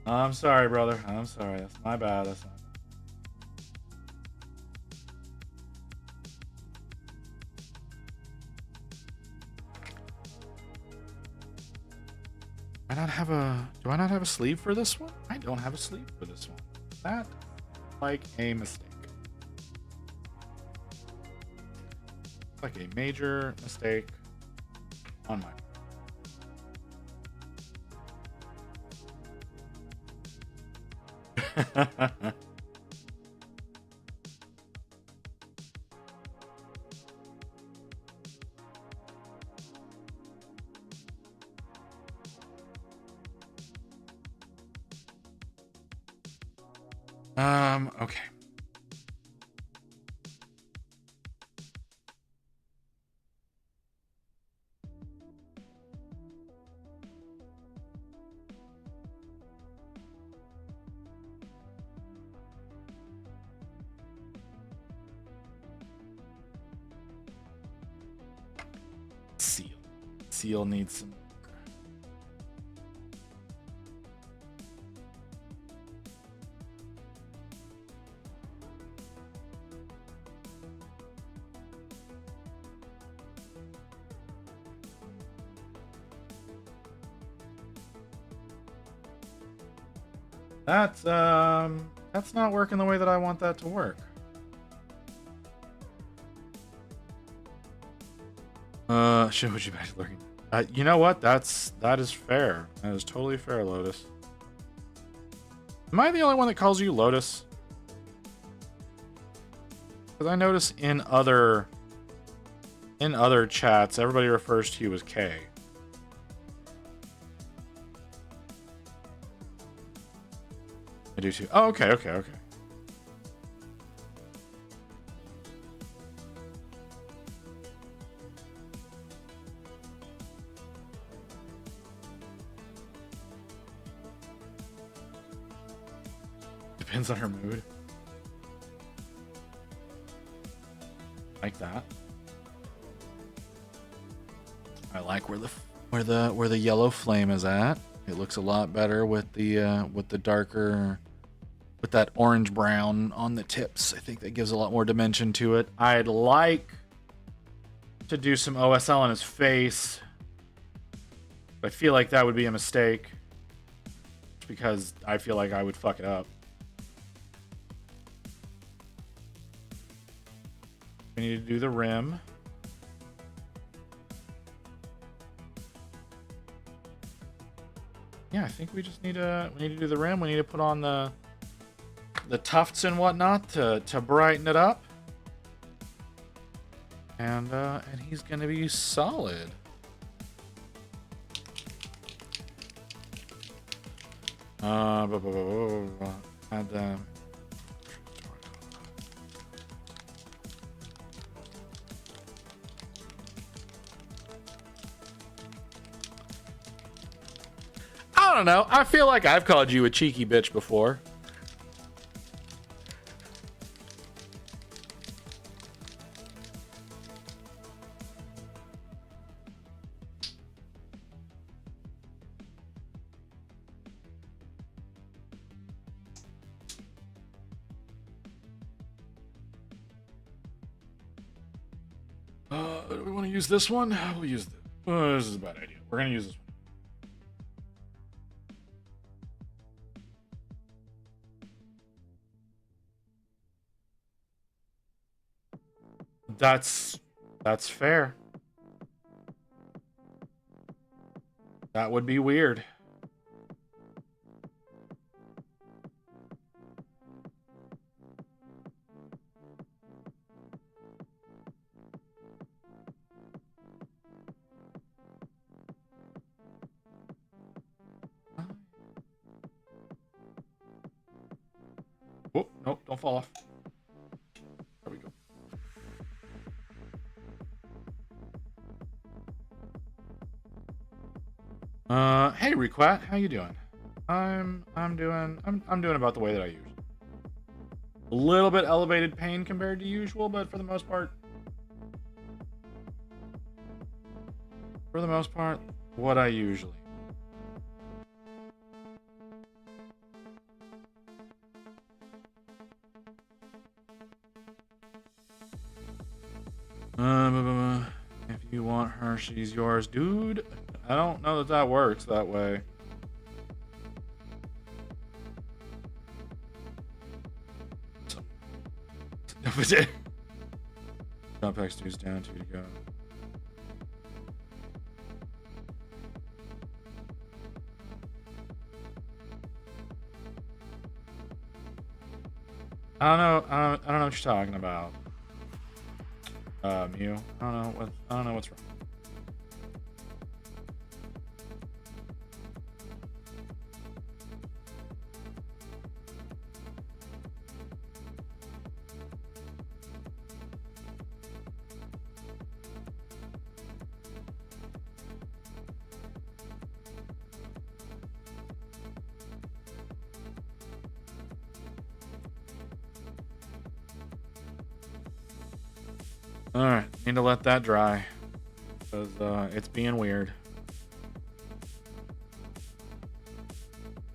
I'm sorry, brother. I'm sorry. That's my bad. That's my bad. Do I not have a sleeve for this one? I don't have a sleeve for this one. That like a mistake. Like a major mistake on my okay. Seal needs some. That's not working the way that I want that to work. Should would you back to lurking? You know what? That is fair. That is totally fair, Lotus. Am I the only one that calls you Lotus? Because I notice in other chats, everybody refers to you as K. I do too. Oh, okay. Depends on her mood. Like that. I like where the yellow flame is at. It looks a lot better with the darker, with that orange brown on the tips. I think that gives a lot more dimension to it. I'd like to do some OSL on his face. I feel like that would be a mistake because I feel like I would fuck it up. We need to do the rim. Yeah, I think we just need to do the rim. We need to put on the tufts and whatnot to brighten it up. And he's gonna be solid. And I don't know. I feel like I've called you a cheeky bitch before. Do we want to use this one? We'll use this. This is a bad idea. We're going to use this one. That's fair. That would be weird. Oh, nope, don't fall off. There we go. Hey Requat, how you doing? I'm doing about the way that I usually. A little bit elevated pain compared to usual, but for the most part, what I usually. If you want her, she's yours, dude. I don't know that works that way. Jump X two's down, 2 to go. I don't know what you're talking about. Mew. I don't know what's wrong. Alright, need to let that dry. Because it's being weird.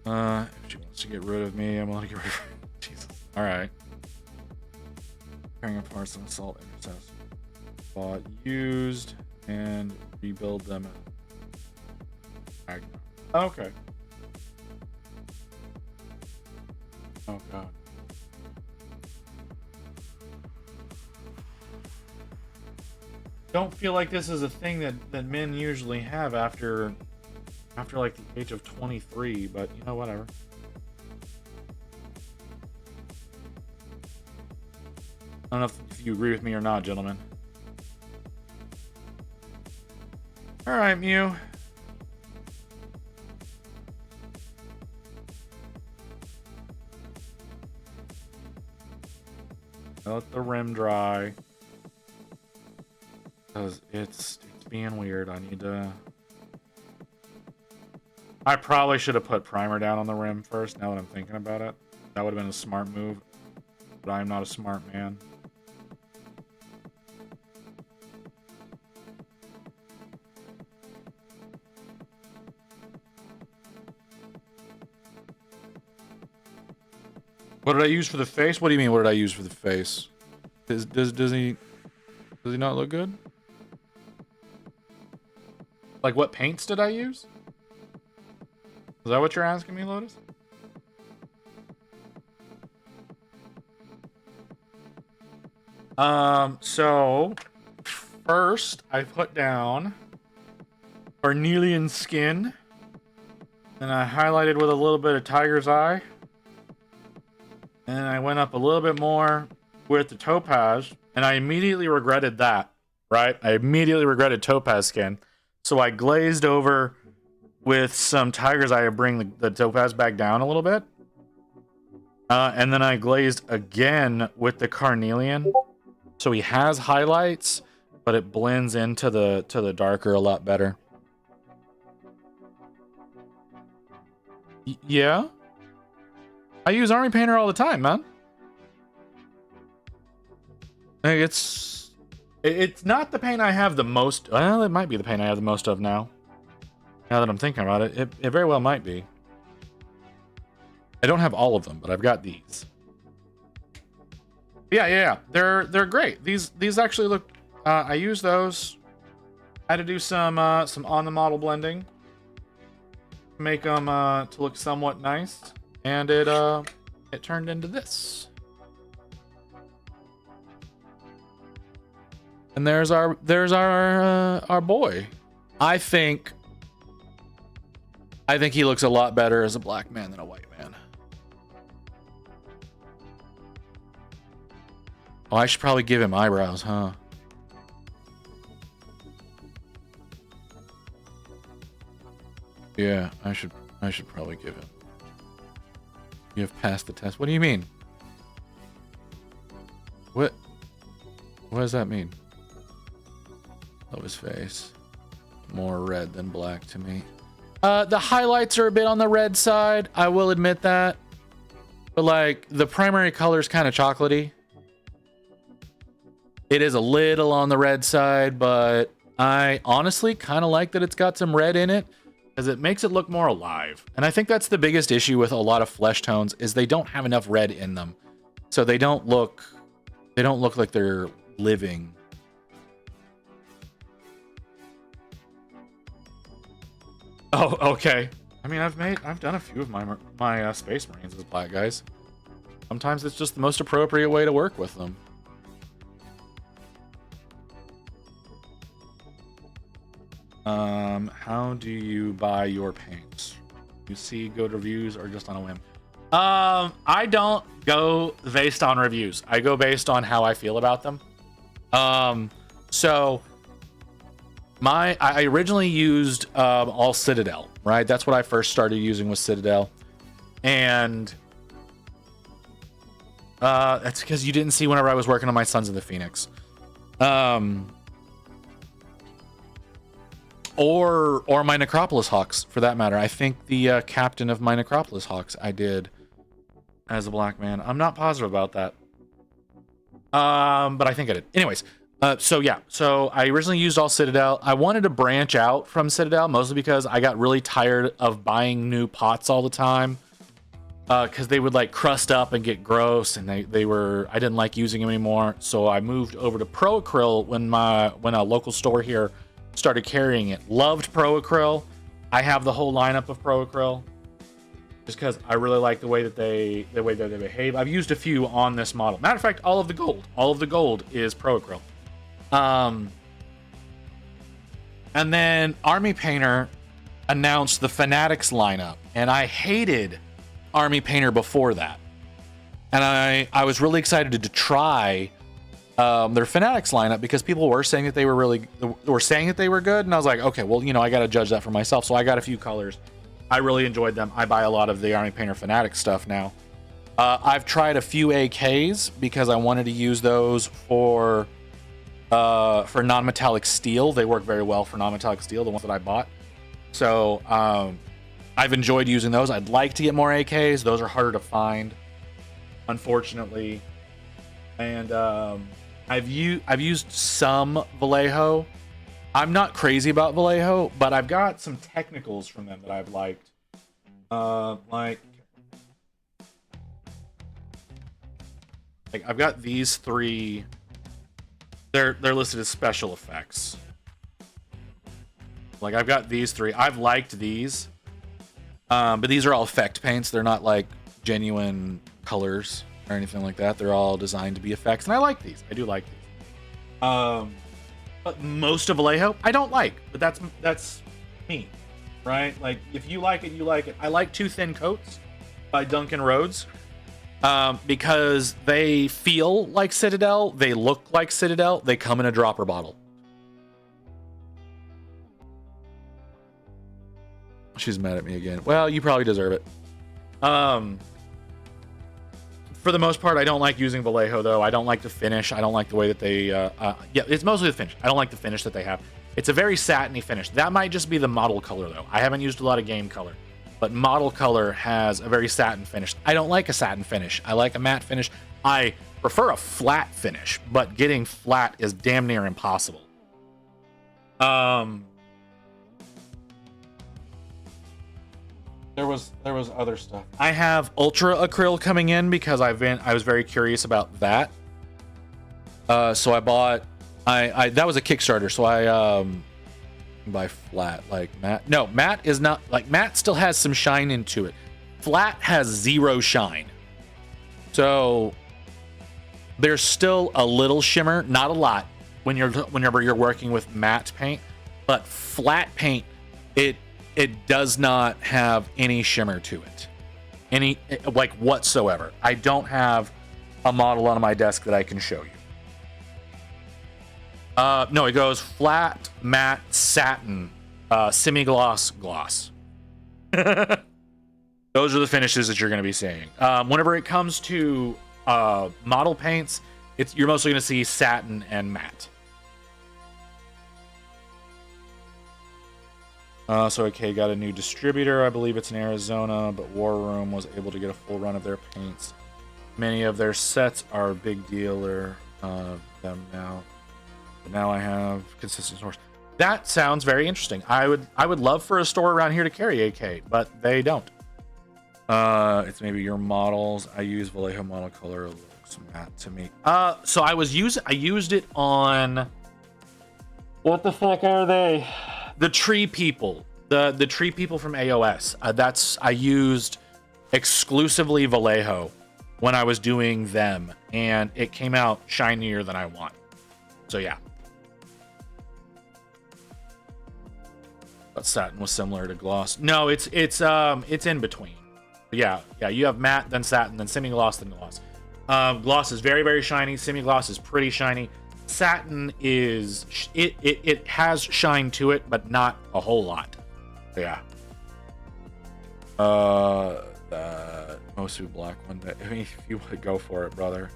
If she wants to get rid of me, I'm gonna get rid of her. Jesus. Alright. Carrying apart some assault intercepts. Bought, used, and rebuild them. Okay. Oh god. Don't feel like this is a thing that men usually have after like the age of 23, but you know, whatever. I don't know if you agree with me or not, gentlemen. All right, Mew. Let the rim dry. Because it's being weird. I probably should have put primer down on the rim first, now that I'm thinking about it. That would have been a smart move, but I'm not a smart man. What did I use for the face? What do you mean, what did I use for the face? Does he not look good? Like, what paints did I use? Is that what you're asking me, Lotus? So first I put down Carnelian Skin, then I highlighted with a little bit of Tiger's Eye, and I went up a little bit more with the Topaz, and I immediately regretted that, right? I immediately regretted Topaz Skin, so I glazed over with some Tiger's Eye to bring the Topaz back down a little bit, and then I glazed again with the Carnelian. So he has highlights, but it blends into the darker a lot better. Yeah? I use Army Painter all the time, man. It's not the paint I have the most. Well, it might be the paint I have the most of now. Now that I'm thinking about it, it very well might be. I don't have all of them, but I've got these. Yeah. They're great. These actually look. I use those. I had to do some on the model blending, make them to look somewhat nice, and it turned into this. And there's our boy. I think he looks a lot better as a black man than a white man. Oh, I should probably give him eyebrows, huh? Yeah, I should probably give him. You have passed the test. What do you mean? What does that mean? Love his face. More red than black to me. The highlights are a bit on the red side. I will admit that. But like the primary color is kind of chocolatey. It is a little on the red side, but I honestly kind of like that it's got some red in it because it makes it look more alive. And I think that's the biggest issue with a lot of flesh tones is they don't have enough red in them. So they don't look like they're living. Oh, okay. I mean, I've done a few of my Space Marines as black guys. Sometimes it's just the most appropriate way to work with them. How do you buy your paints? You see good reviews or just on a whim? I don't go based on reviews. I go based on how I feel about them. So I originally used all Citadel, right? That's what I first started using with Citadel. And that's because you didn't see whenever I was working on my Sons of the Phoenix. Or my Necropolis Hawks, for that matter. I think the captain of my Necropolis Hawks I did as a black man. I'm not positive about that. But I think I did. Anyways, so I originally used all Citadel. I wanted to branch out from Citadel, mostly because I got really tired of buying new pots all the time. Because they would like crust up and get gross, and I didn't like using them anymore. So I moved over to Pro Acryl when a local store here started carrying it. Loved Pro Acryl. I have the whole lineup of Pro Acryl just because I really like the way that they behave. I've used a few on this model. Matter of fact, all of the gold is Pro Acryl. And then Army Painter announced the Fanatics lineup, and I hated Army Painter before that. And I was really excited to try their Fanatics lineup because people were saying that they were good, and I was like, okay, well, I got to judge that for myself. So I got a few colors. I really enjoyed them. I buy a lot of the Army Painter Fanatics stuff now. I've tried a few AKs because I wanted to use those for non-metallic steel. They work very well for non-metallic steel, the ones that I bought. So I've enjoyed using those. I'd like to get more AKs. Those are harder to find. unfortunately. And I've used some Vallejo. I'm not crazy about Vallejo, but I've got some technicals from them that I've liked. Like I've got these three. They're listed as special effects. Like I've got these three. I've liked these. But these are all effect paints. They're not like genuine colors or anything like that. They're all designed to be effects. And I like these. I do like these. But most of Vallejo, I don't like. But that's me. Right? Like if you like it, you like it. I like Two Thin Coats by Duncan Rhodes. Because they feel like Citadel, they look like Citadel, they come in a dropper bottle. She's mad at me again. Well, you probably deserve it. For the most part, I don't like using Vallejo, though. I don't like the finish. I don't like the way that they... yeah, it's mostly the finish. I don't like the finish that they have. It's a very satiny finish. That might just be the model color, though. I haven't used a lot of game color. But model color has a very satin finish. I don't like a satin finish. I like a matte finish. I prefer a flat finish, but getting flat is damn near impossible. There was other stuff. I have Ultra Acryl coming in because I was very curious about that. So I bought that was a Kickstarter, so I by flat like matte. No, matte is not like matte still has some shine into it. Flat has zero shine. So there's still a little shimmer, not a lot whenever you're working with matte paint, but flat paint it does not have any shimmer to it. Any like whatsoever. I don't have a model on my desk that I can show you. No, it goes flat, matte, satin, semi-gloss, gloss. Those are the finishes that you're going to be seeing. Whenever it comes to model paints, you're mostly going to see satin and matte. So okay, got a new distributor. I believe it's in Arizona, but War Room was able to get a full run of their paints. Many of their sets are a big dealer them now. But now I have consistent source. That sounds very interesting. I would love for a store around here to carry AK, but they don't. It's maybe your models. I use Vallejo model color. It looks matte to me. So I used it on what the fuck are they? The Tree People. The Tree People from AOS. I used exclusively Vallejo when I was doing them, and it came out shinier than I want. So yeah. But satin was similar to gloss. No, it's in between. But yeah, you have matte, then satin, then semi-gloss, then gloss. Gloss is very, very shiny. Semi-gloss is pretty shiny. Satin is it has shine to it, but not a whole lot. So yeah. The Mosu black one. I mean, if you would go for it, brother.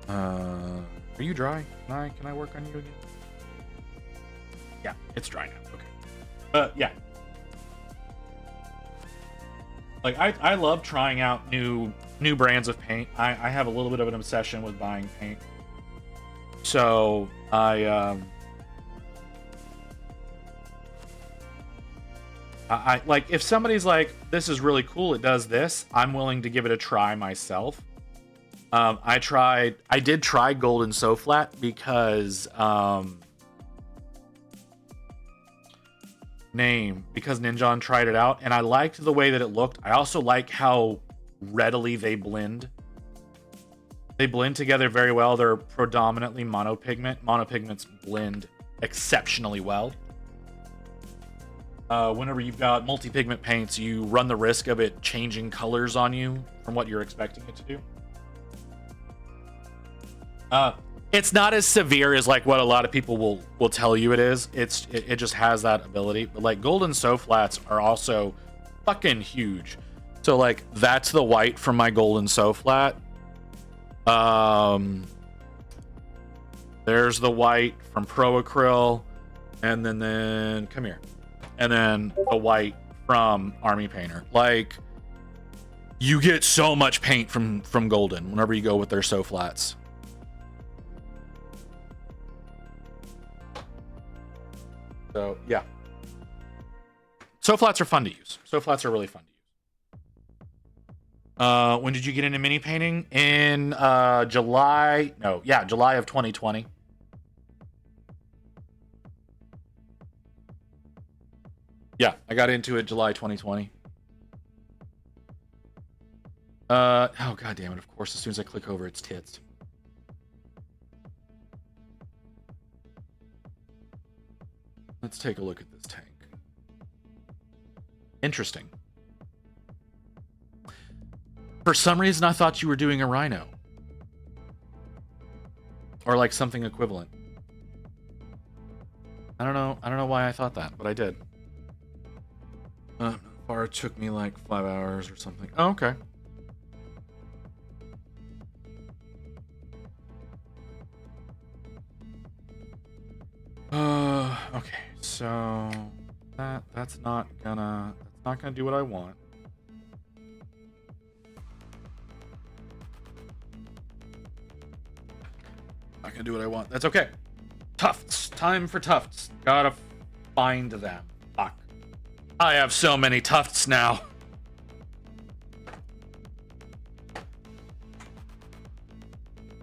Are you dry? Can I work on you again? Yeah, it's dry now. Okay. Yeah. Like I love trying out new brands of paint. I have a little bit of an obsession with buying paint. So I like if somebody's like, this is really cool, it does this, I'm willing to give it a try myself. I did try Golden So Flat because Ninjon tried it out, and I liked the way that it looked. I also like how readily they blend. They blend together very well. They're predominantly monopigment. Monopigments blend exceptionally well. Whenever you've got multi-pigment paints, you run the risk of it changing colors on you from what you're expecting it to do. It's not as severe as like what a lot of people will tell you it is. It just has that ability. But like Golden So Flats are also fucking huge. So like that's the white from my Golden So Flat. There's the white from Pro Acryl, and then come here, and then the white from Army Painter. Like, you get so much paint from Golden whenever you go with their So Flats. So yeah, So Flats are fun to use. So Flats are really fun to use. When did you get into mini painting? In July of 2020. Yeah, I got into it July 2020. Oh god damn it, of course, as soon as I click over, it's tits. Let's take a look at this tank. Interesting. For some reason, I thought you were doing a rhino. Or like something equivalent. I don't know why I thought that, but I did. Far it took me like 5 hours or something. Oh, okay. Okay, so that's not gonna do what I want. Not gonna do what I want. That's okay. Tufts. Time for tufts. Gotta find them. Fuck. I have so many tufts now.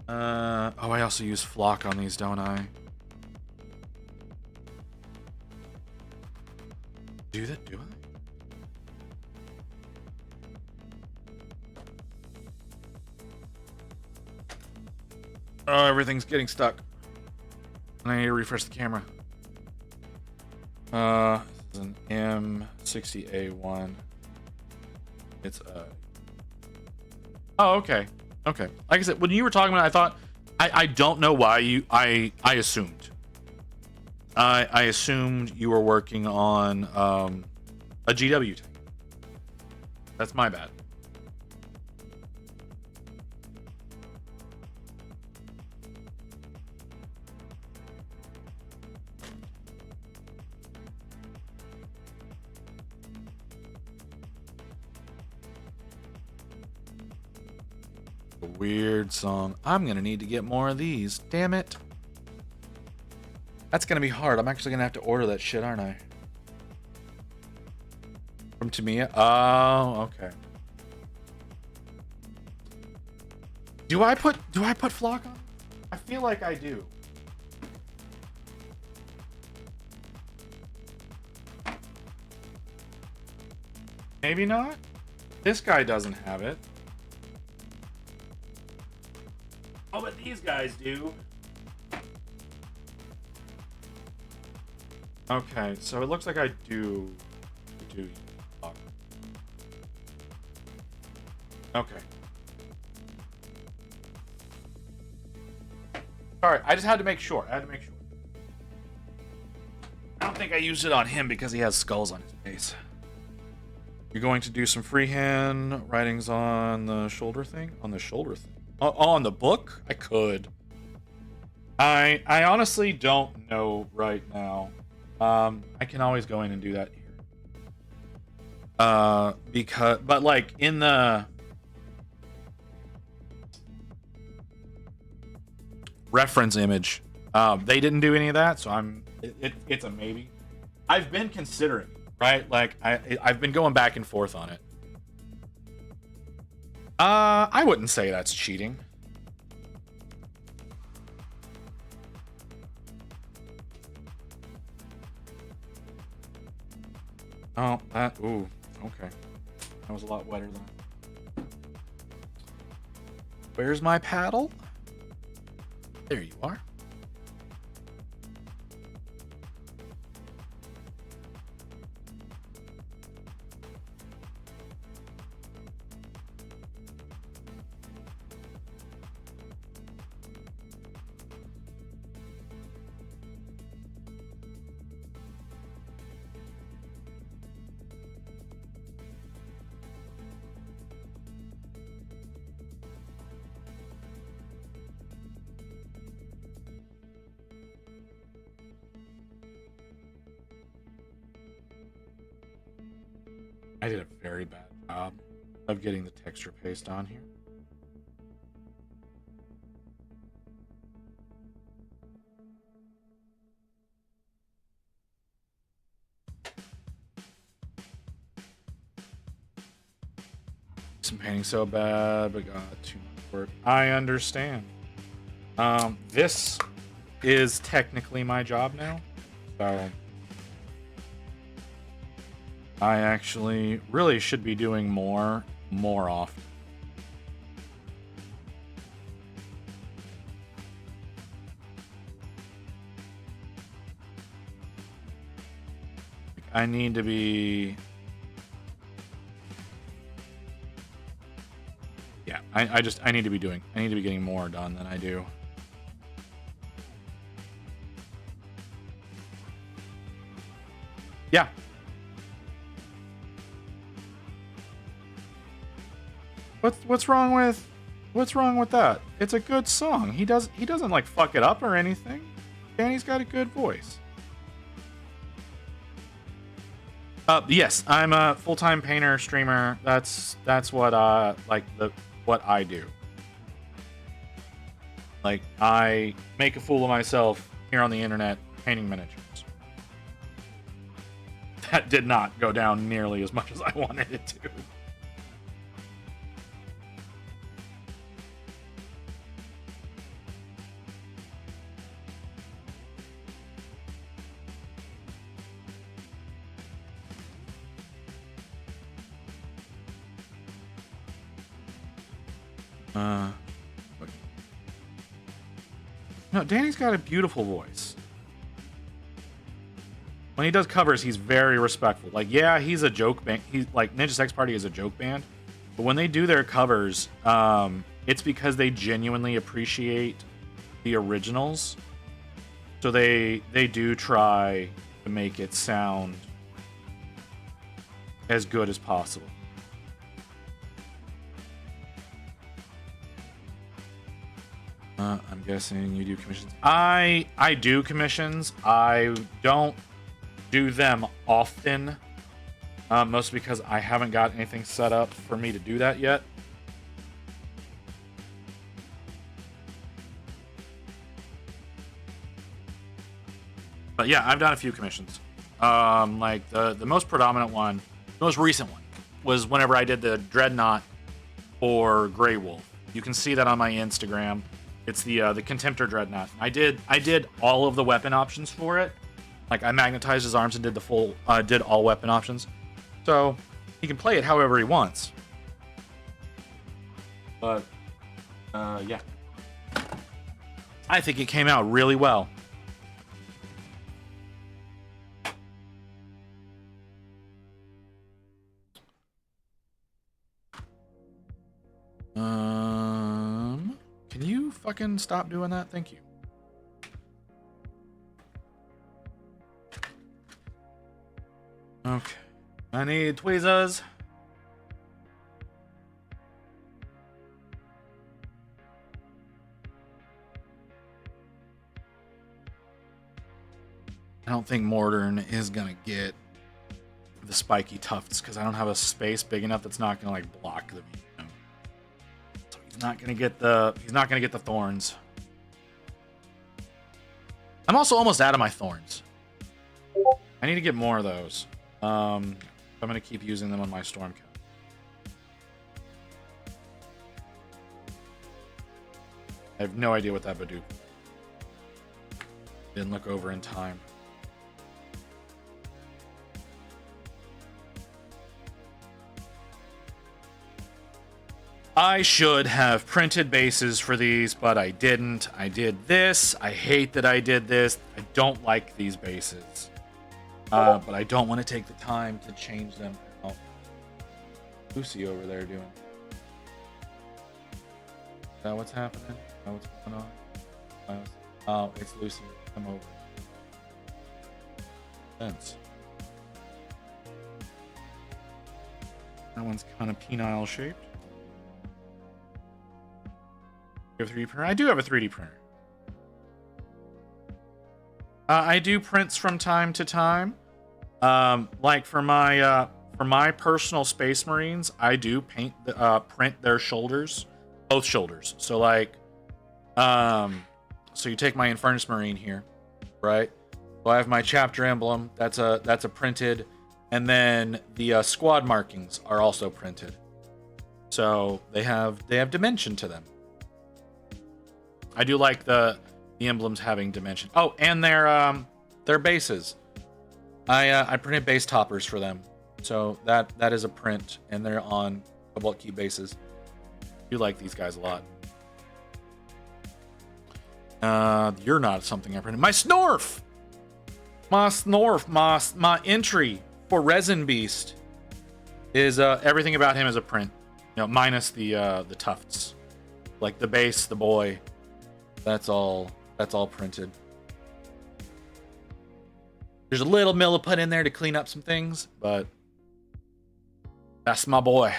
Oh, I also use flock on these, don't I? Do that? Do I? Oh, everything's getting stuck. I need to refresh the camera. This is an M60A1. It's Oh, okay. Okay. Like I said, when you were talking about it, I thought I don't know why I assumed. I assumed you were working on a GW tank. That's my bad. A weird song. I'm gonna need to get more of these. Damn it. That's gonna be hard. I'm actually gonna have to order that shit, aren't I? From Tamiya? Oh, okay. Do I put flock on? I feel like I do. Maybe not. This guy doesn't have it. Oh, but these guys do. Okay, so it looks like I do okay. Alright, I just had to make sure. I don't think I used it on him because he has skulls on his face. You're going to do some freehand writings on the shoulder thing? On the shoulder thing? Oh, on the book? I could. I honestly don't know right now. I can always go in and do that here. But like in the reference image, they didn't do any of that, so it's a maybe. I've been considering, right? Like I've been going back and forth on it. I wouldn't say that's cheating. Oh, ooh, okay. That was a lot wetter than. Where's my paddle? There you are. I did a very bad job of getting the texture paste on here. Some painting so bad, but got too much work. I understand. This is technically my job now, so I actually really should be doing more often. I need to be... Yeah, I need to be getting more done than I do. Yeah. What's wrong with that? It's a good song. He doesn't like fuck it up or anything. Danny's got a good voice. Yes, I'm a full-time painter, streamer. That's what what I do. Like, I make a fool of myself here on the internet painting miniatures. That did not go down nearly as much as I wanted it to. No, Danny's got a beautiful voice. When he does covers, he's very respectful. Like, yeah, he's a joke band. He's like Ninja Sex Party is a joke band, but when they do their covers, it's because they genuinely appreciate the originals. So they do try to make it sound as good as possible. I'm guessing you do commissions. I do commissions. I don't do them often, mostly because I haven't got anything set up for me to do that yet. But yeah, I've done a few commissions. Like the most predominant one, the most recent one, was whenever I did the Dreadnought for Grey Wolf. You can see that on my Instagram. It's the Contemptor Dreadnought. I did all of the weapon options for it. Like, I magnetized his arms and did all weapon options. So he can play it however he wants. But yeah, I think it came out really well. Can you fucking stop doing that? Thank you. Okay. I need tweezers. I don't think Mordern is gonna get the spiky tufts because I don't have a space big enough that's not gonna like block the video. So he's not gonna get the thorns. I'm also almost out of my thorns. I need to get more of those. I'm gonna keep using them on my Stormcat. I have no idea what that would do. Didn't look over in time. I should have printed bases for these, but I didn't. I did this. I hate that I did this. I don't like these bases. But I don't want to take the time to change them. Oh, Lucy over there doing. Is that what's happening? Is that what's going on? Oh, it's Lucy. Come over. Sense. That one's kind of penile shaped. You have a 3D printer? I do have a 3D printer. I do prints from time to time. Like for my for my personal Space Marines, I do print their shoulders, both shoulders. So like, so you take my Infernus Marine here, right? So I have my chapter emblem. That's a printed, and then the squad markings are also printed. So they have dimension to them. I do like the emblems having dimension. Oh, and their bases. I printed base toppers for them, so that is a print, and they're on Cobalt Key bases. You like these guys a lot. You're not something I printed. My Snorf, my entry for Resin Beast is everything about him is a print. You know, minus the tufts, like the base, the boy. That's all printed. There's a little milliput in there to clean up some things, but that's my boy.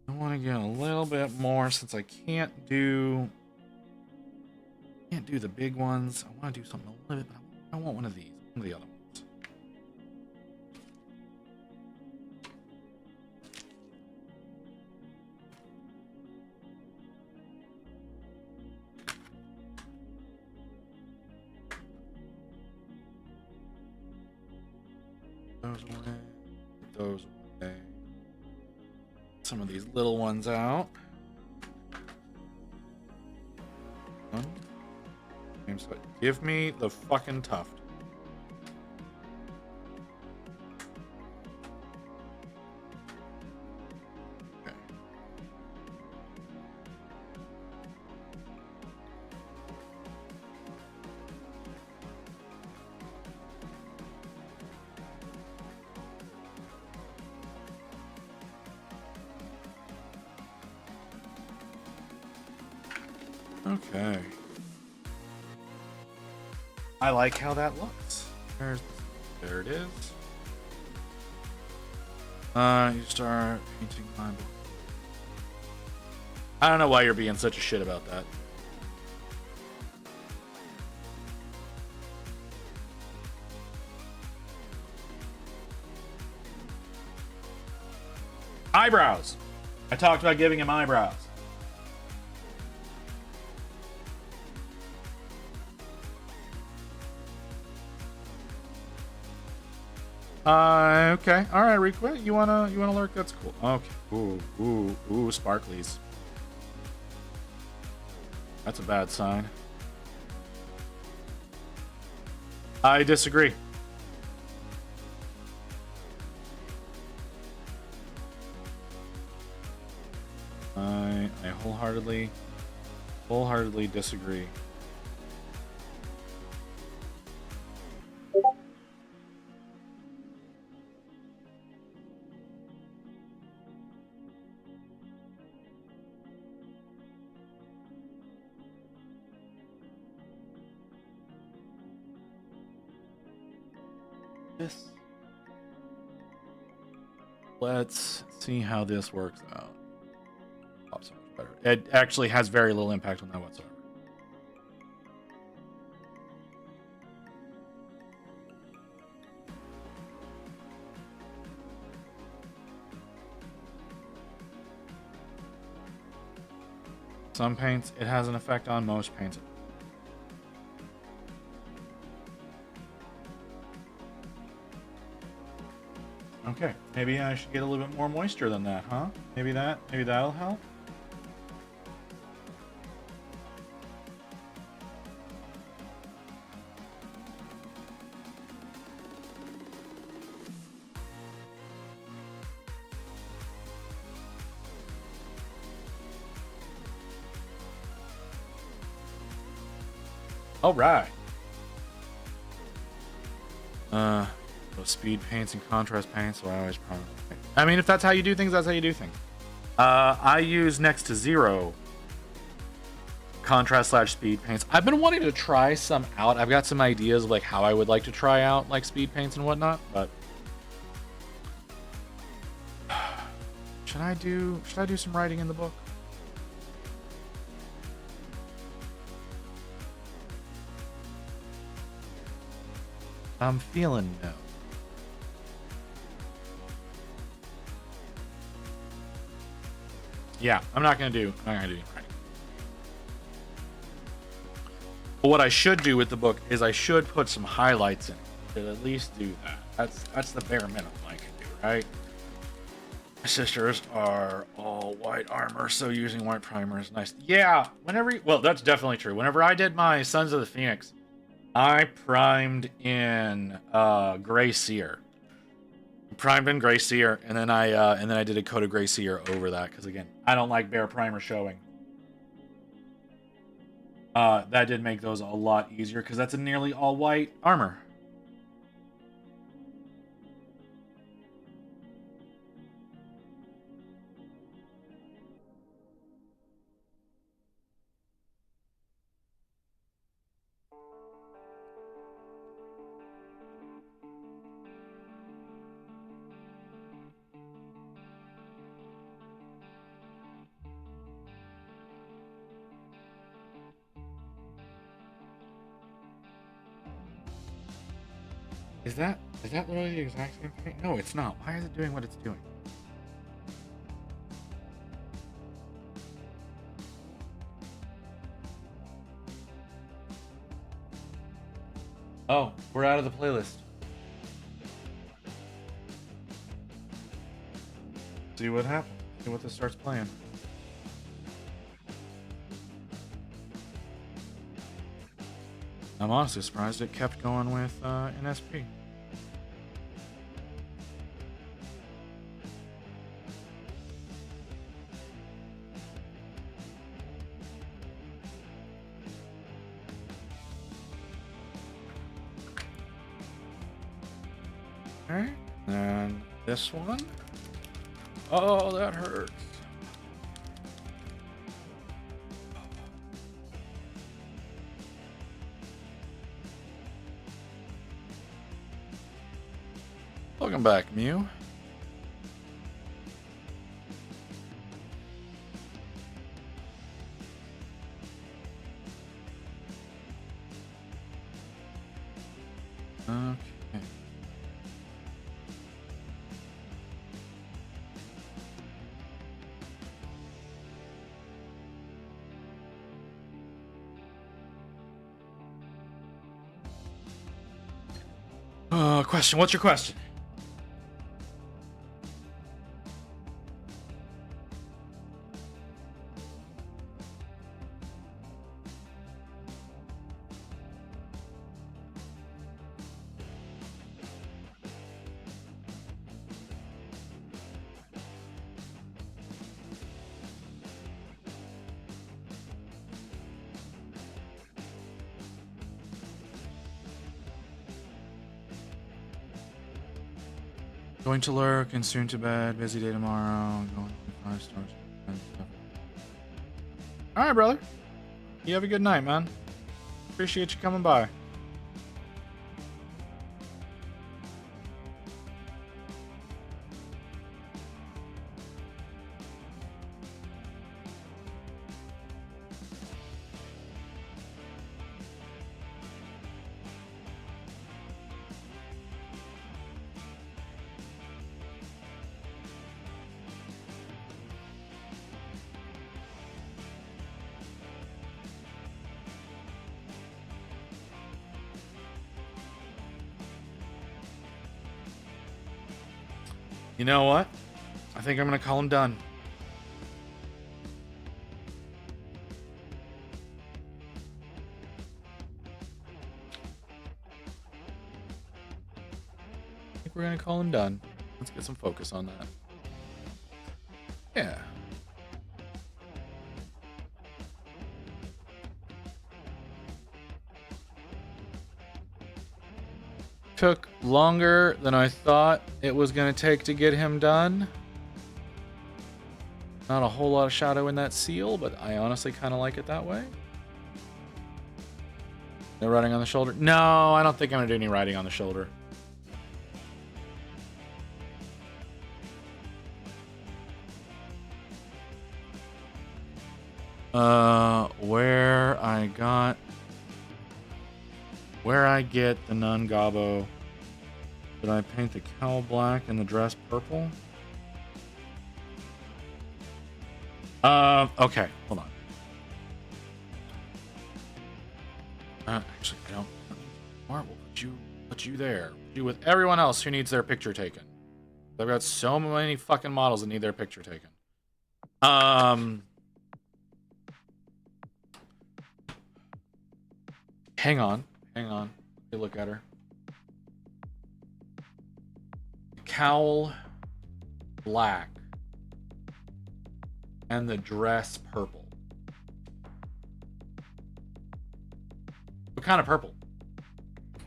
I want to get a little bit more since I can't do the big ones. I want to do something a little bit, but I want one of these, one of the other ones. Those away. Some of these little ones out. Give me the fucking tuft. Okay. I like how that looks. There it is. You start painting my book. I don't know why you're being such a shit about that. Eyebrows. I talked about giving him eyebrows. Okay. All right, requit. You wanna lurk? That's cool. Okay. Ooh, sparklies. That's a bad sign. I disagree. I wholeheartedly disagree. Let's see how this works out. Oh, so much better. It actually has very little impact on that whatsoever. Some paints it has an effect on, most paints. Okay, maybe I should get a little bit more moisture than that, huh? Maybe that'll help. All right. Speed paints and contrast paints, so I always probably. I mean, if that's how you do things, that's how you do things. I use next to zero contrast/speed paints. I've been wanting to try some out. I've got some ideas of like how I would like to try out like speed paints and whatnot, but should I do some writing in the book? I'm feeling no. Yeah, I'm not gonna do. Right. But what I should do with the book is I should put some highlights in it. Should at least do that. That's the bare minimum I can do, right? My sisters are all white armor, so using white primer is nice. Yeah, well, that's definitely true. Whenever I did my Sons of the Phoenix, I primed in Gray Seer. Primed in Gray Seer, and then I did a coat of Gray Seer over that because again, I don't like bare primer showing. That did make those a lot easier because that's a nearly all white armor. Is that literally the exact same thing? No, it's not. Why is it doing what it's doing? Oh, we're out of the playlist. See what happens. See what this starts playing. I'm honestly surprised it kept going with NSP. Okay, and this one. Oh, that hurts. Welcome back, Mew. Okay. Question. What's your question? Going to lurk and soon to bed. Busy day tomorrow. Going to 5 stars. All right, brother. You have a good night, man. Appreciate you coming by. You know what? I think I'm gonna call him done. I think we're gonna call him done. Let's get some focus on that. Yeah. Took longer than I thought it was going to take to get him done. Not a whole lot of shadow in that seal, but I honestly kind of like it that way. No riding on the shoulder? No, I don't think I'm going to do any riding on the shoulder. Where I got where I get the Nun Gobbo. Did I paint the cowl black and the dress purple? Okay, hold on. Actually, I don't. We'll put you there. Put you with everyone else who needs their picture taken. I've got so many fucking models that need their picture taken. Hang on. Let me look at her. Cowl black and the dress purple. What kind of purple?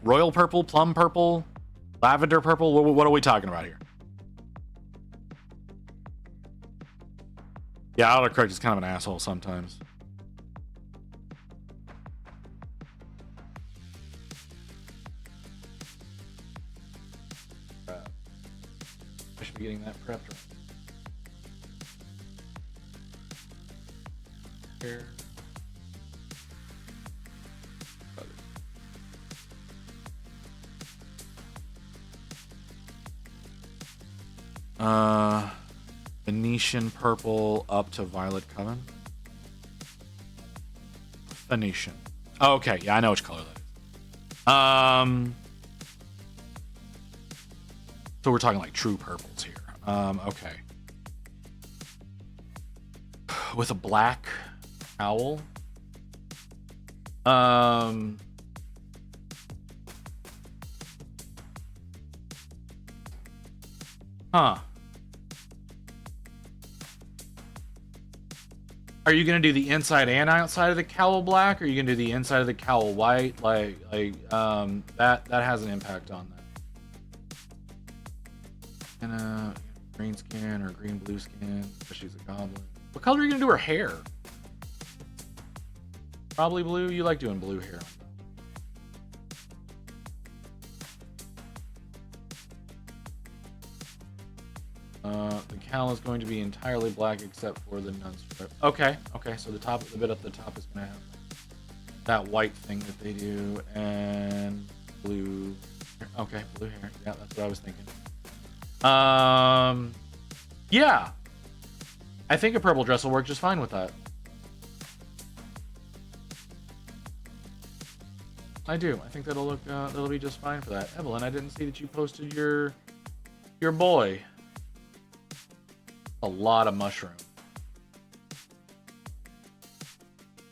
Royal purple, plum purple, lavender purple? What are we talking about here? Yeah, autocorrect is kind of an asshole sometimes. I should be getting that prepped right. Here. Venetian purple up to violet coven. Venetian. Oh, okay, yeah, I know which color that is. So we're talking like true purples here. Okay. With a black owl. Huh. Are you gonna do the inside and outside of the cowl black, or are you gonna do the inside of the cowl white? That has an impact on that. And green skin or green blue skin, but she's a goblin. What color are you gonna do her hair? Probably blue. You like doing blue hair. The cowl is going to be entirely black except for the nun strip. Okay, so the bit at the top is going to have that white thing that they do, and blue. Okay, blue hair. Yeah, that's what I was thinking. Yeah, I think a purple dress will work just fine with that. I do. I think that'll be just fine for that. Evelyn, I didn't see that you posted your boy. A lot of mushroom.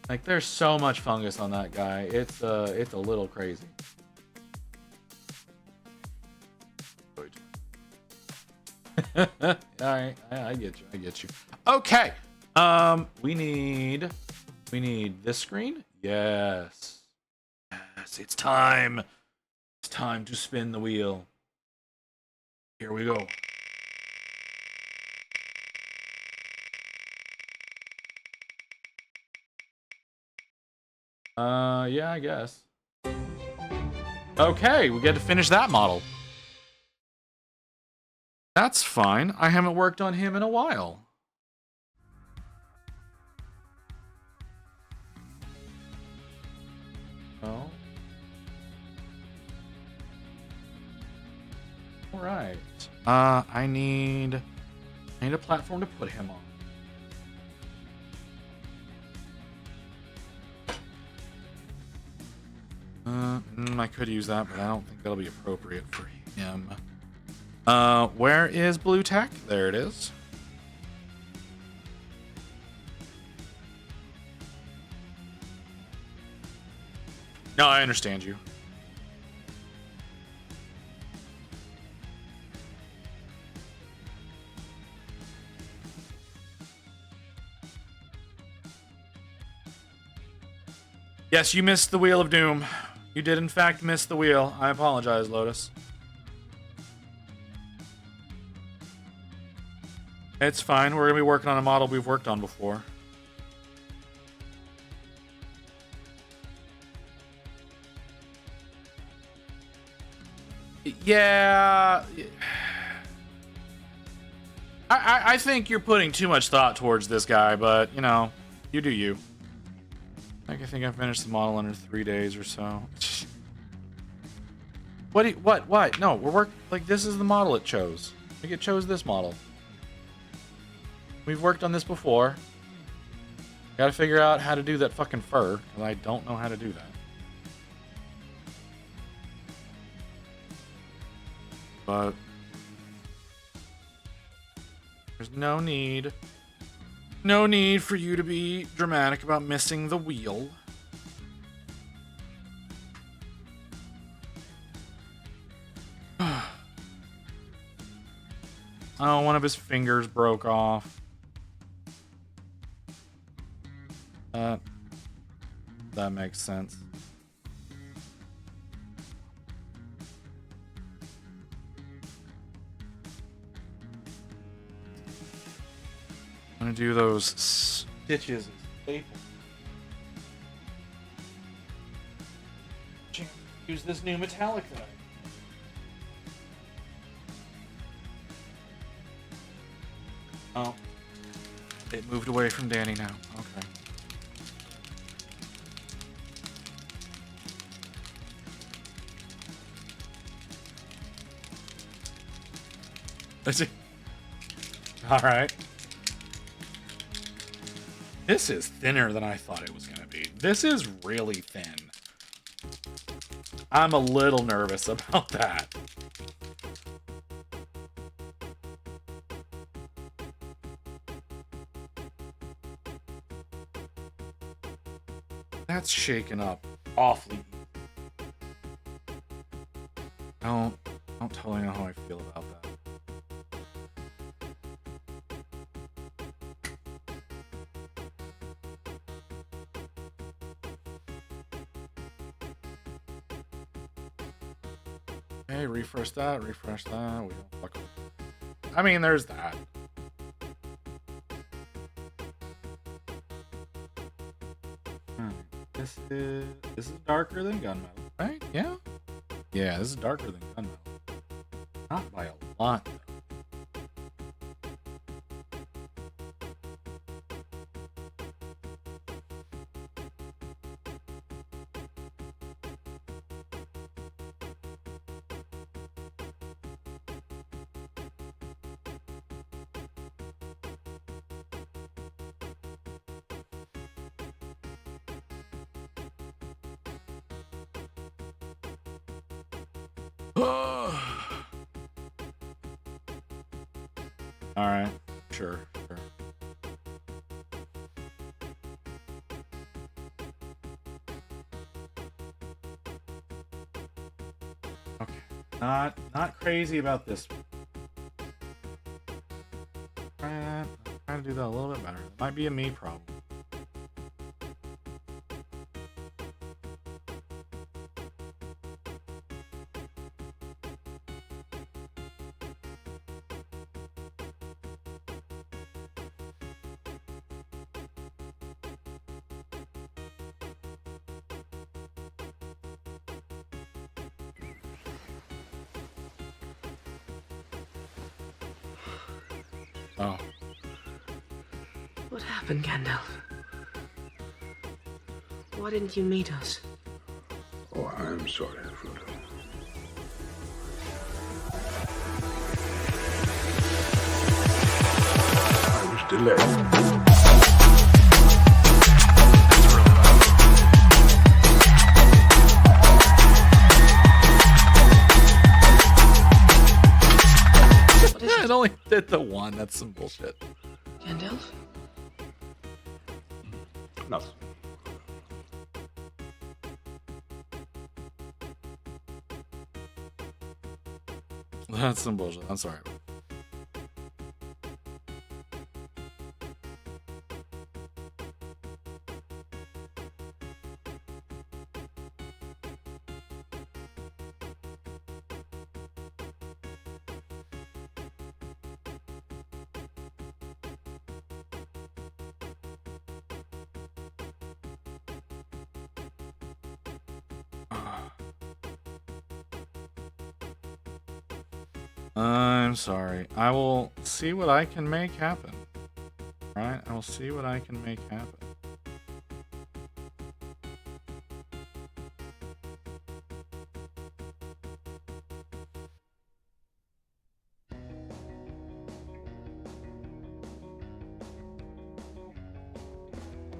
Like, there's so much fungus on that guy. It's a little crazy. All right, I get you. Okay. We need this screen. Yes, it's time. It's time to spin the wheel. Here we go. Yeah, I guess. Okay, we get to finish that model. That's fine. I haven't worked on him in a while. Oh. Alright. I need a platform to put him on. I could use that, but I don't think that'll be appropriate for him. Where is blue tack? There it is. No, I understand you. Yes, you missed the Wheel of Doom. You did, in fact, miss the wheel. I apologize, Lotus. It's fine. We're going to be working on a model we've worked on before. Yeah. I think you're putting too much thought towards this guy, but, you know, you do you. I think I finished the model under 3 days or so. What? No, like, this is the model it chose. Like, it chose this model. We've worked on this before. Gotta figure out how to do that fucking fur, because I don't know how to do that. But there's no need for you to be dramatic about missing the wheel. Oh, one of his fingers broke off. That makes sense. I'm gonna do those stitches and staples. Use this new metallic that Oh. It moved away from Danny now. Okay. Let's see. Alright. This is thinner than I thought it was going to be. This is really thin. I'm a little nervous about that. That's shaken up awfully. I don't totally know how I feel about that. Okay, refresh that. We don't fuck. I mean, there's that. This is darker than gunmetal, right? Yeah. Yeah, this is darker than gunmetal. Not by a lot, though. Alright, sure. Okay, not crazy about this one. Trying to do that a little bit better. It might be a me problem. Oh. What happened, Gandalf? Why didn't you meet us? Oh, I'm sorry, Frodo. I was delayed. It only did the one. That's some bullshit. Gandalf? Nothing. That's some bullshit. I'm sorry. I'm sorry. I will see what I can make happen. Right? I will see what I can make happen.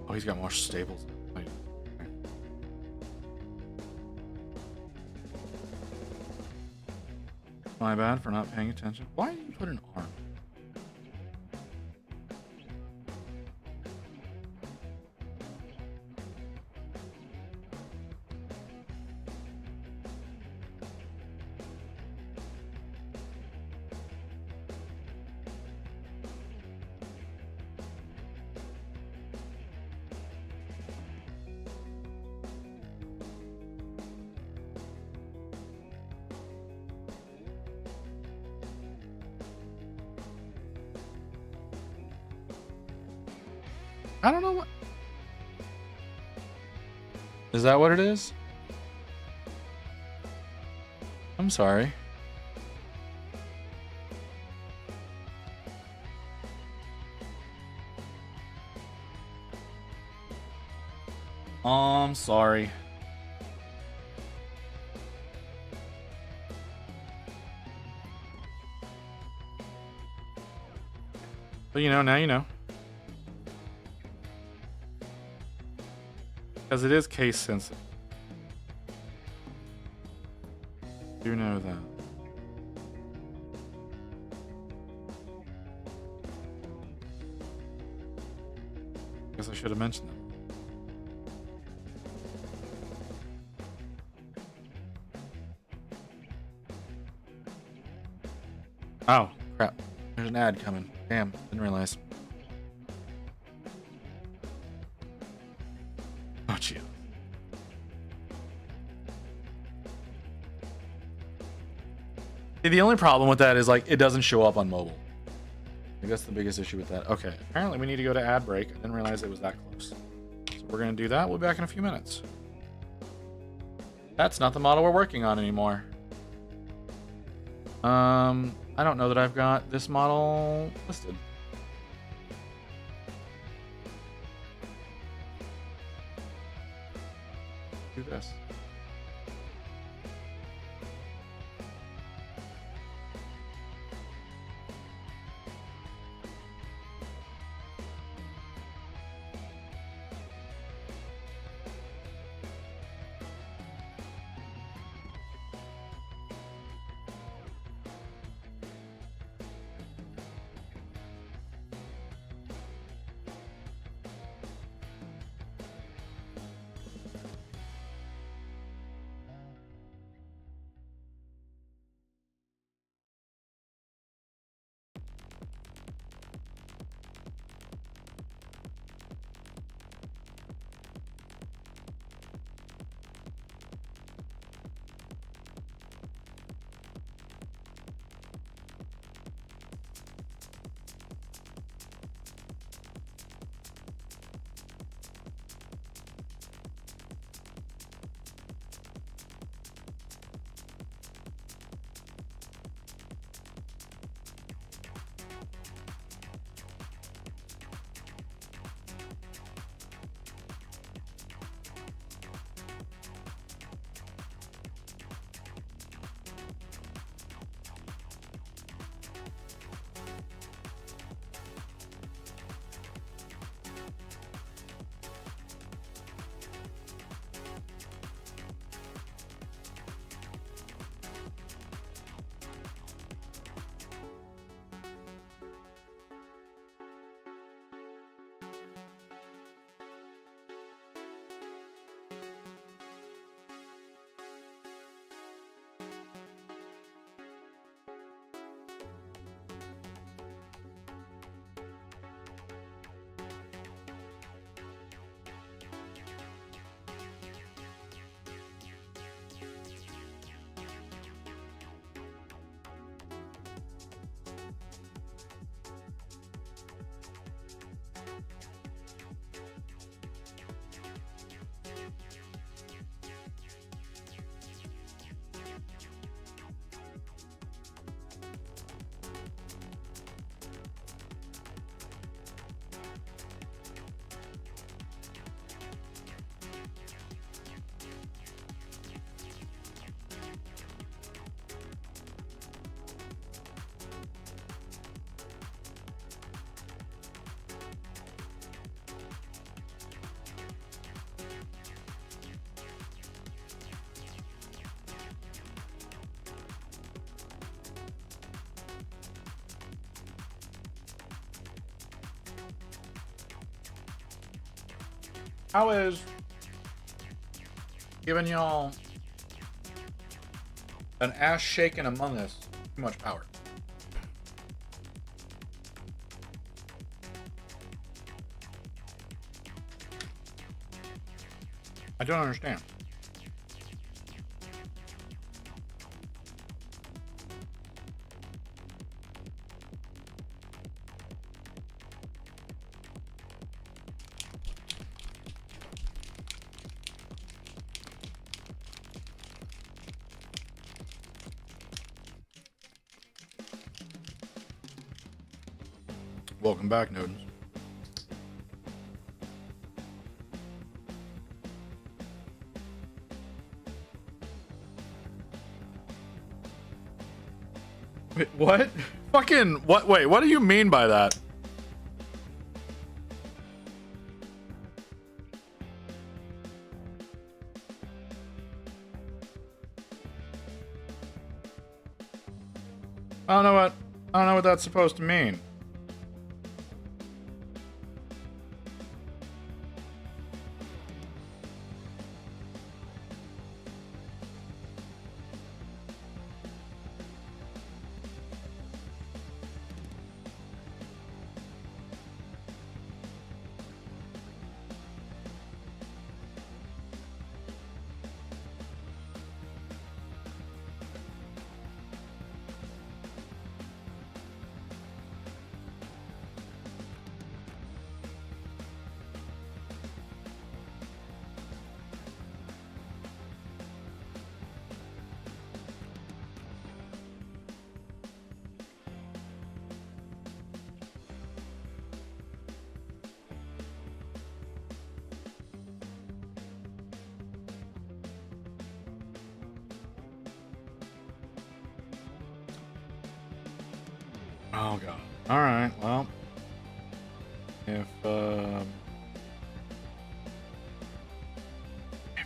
Oh, he's got more staples. Wait. My bad for not paying attention. Why did you put an arm? I don't know what. Is that what it is? I'm sorry. I'm sorry. But you know, now you know. Because it is case sensitive. Do know that. Guess I should have mentioned that. Oh, crap. There's an ad coming. Damn, didn't realize. Oh, gee. See, the only problem with that is, like, it doesn't show up on mobile. I guess the biggest issue with that. Okay, apparently we need to go to ad break. I didn't realize it was that close. So we're going to do that. We'll be back in a few minutes. That's not the model we're working on anymore. I don't know that I've got this model listed. Do this. How is giving y'all an ass shaking Among Us too much power? I don't understand. Welcome back, Nodens. Wait, what? Fucking what? Wait, what do you mean by that? I don't know what. I don't know what that's supposed to mean. Oh god. All right. Well, if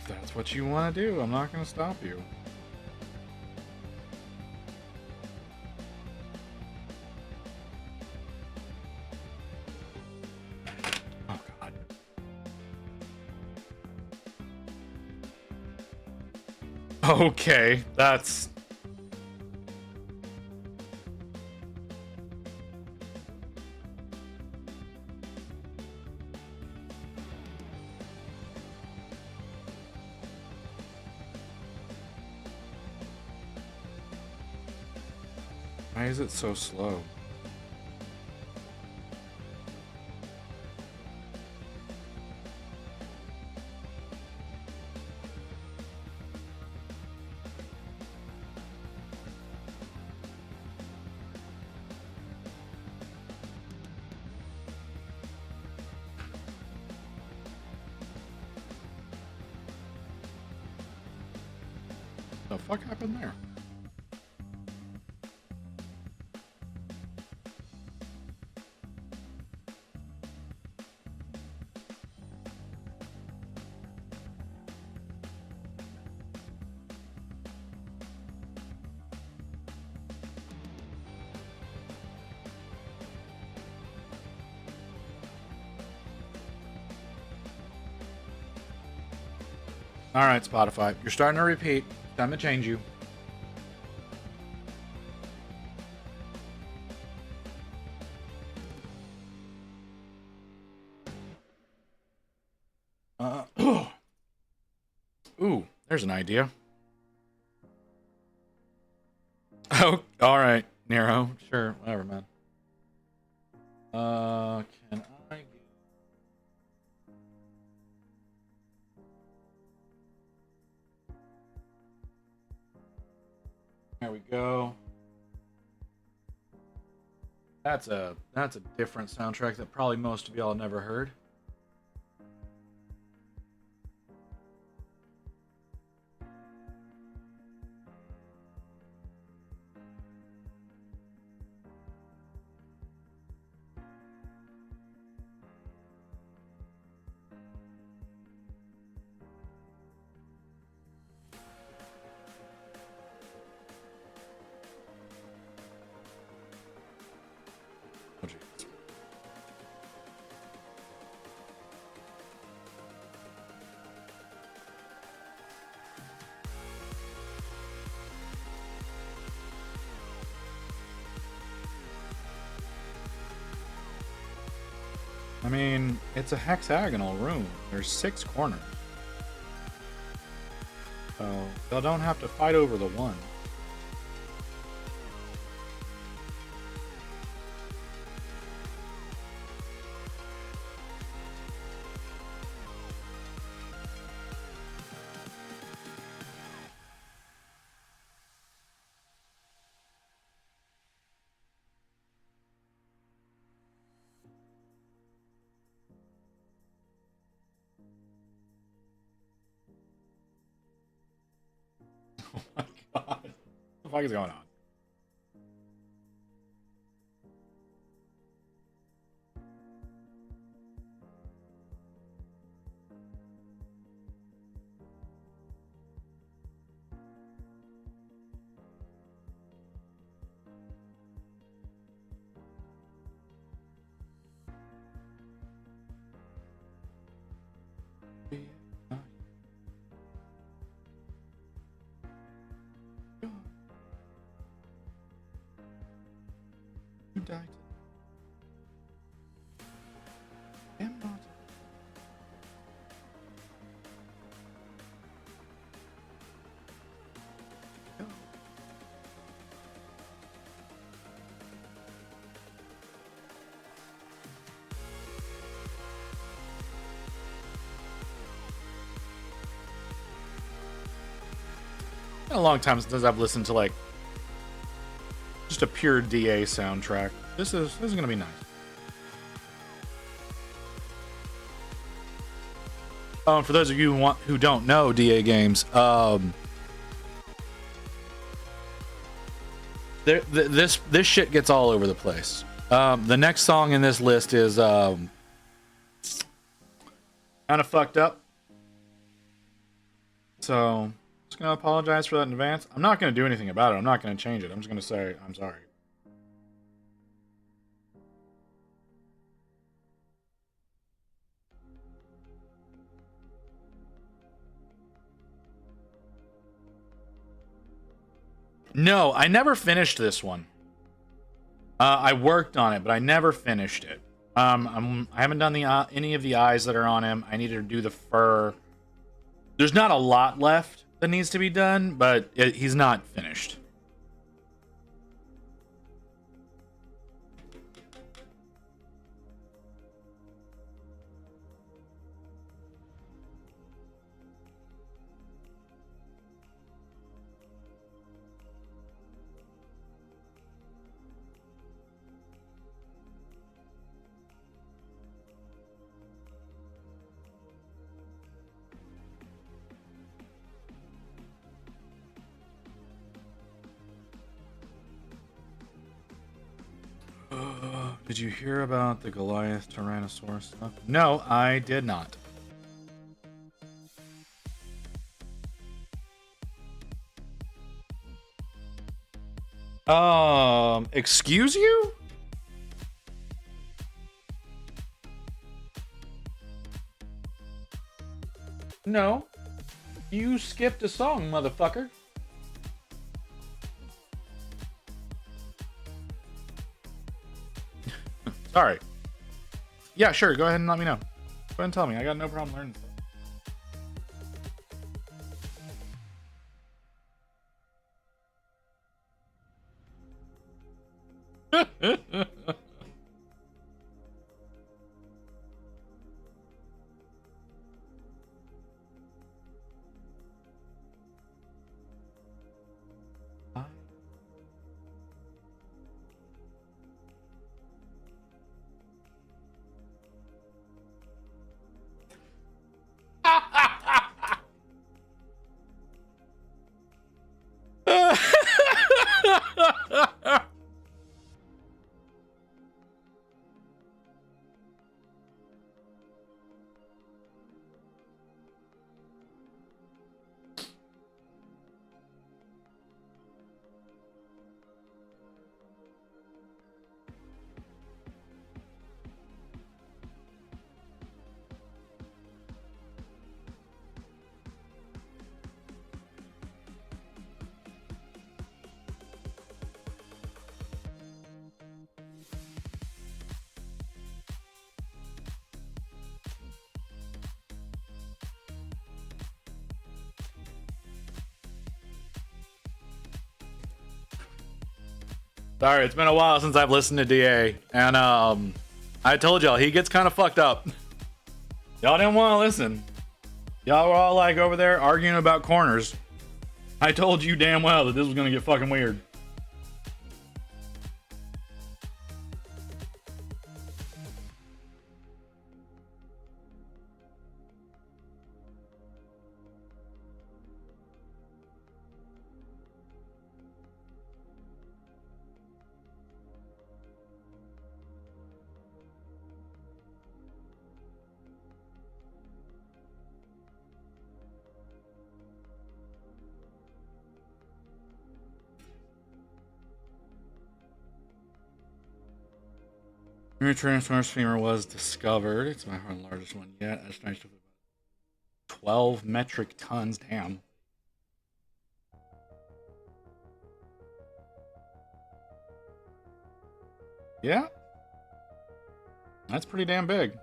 that's what you want to do, I'm not going to stop you. Oh god. Okay, that's why is it so slow? The fuck happened there? All right, Spotify, you're starting to repeat. Time to change you. Ooh, there's an idea. Oh, all right, Nero. Sure, whatever, man. Can I get... There we go. That's a different soundtrack that probably most of y'all have never heard. mean, it's a hexagonal room. There's 6 corners. So they don't have to fight over the one. Oh my god. What the fuck is going on? You died. Am not. Been a long time since I've listened to like just a pure DA soundtrack. This is gonna be nice. For those of you who don't know DA games, this shit gets all over the place. The next song in this list is kind of fucked up. So just gonna apologize for that in advance. I'm not gonna do anything about it. I'm not gonna change it. I'm just gonna say I'm sorry. No, I never finished this one. I worked on it, but I never finished it. I haven't done any of the eyes that are on him. I need to do the fur. There's not a lot left that needs to be done, but he's not finished. Did you hear about the Goliath Tyrannosaurus stuff? No, I did not. Excuse you? No. You skipped a song, motherfucker. Sorry. Yeah, sure. Go ahead and let me know. Go ahead and tell me. I got no problem learning stuff. Sorry, it's been a while since I've listened to DA, and I told y'all he gets kind of fucked up. Y'all didn't want to listen. Y'all were all like over there arguing about corners. I told you damn well that this was gonna get fucking weird. New Transformers femur was discovered. It's my largest one yet. Estimated to be 12 metric tons. Damn. Yeah. That's pretty damn big.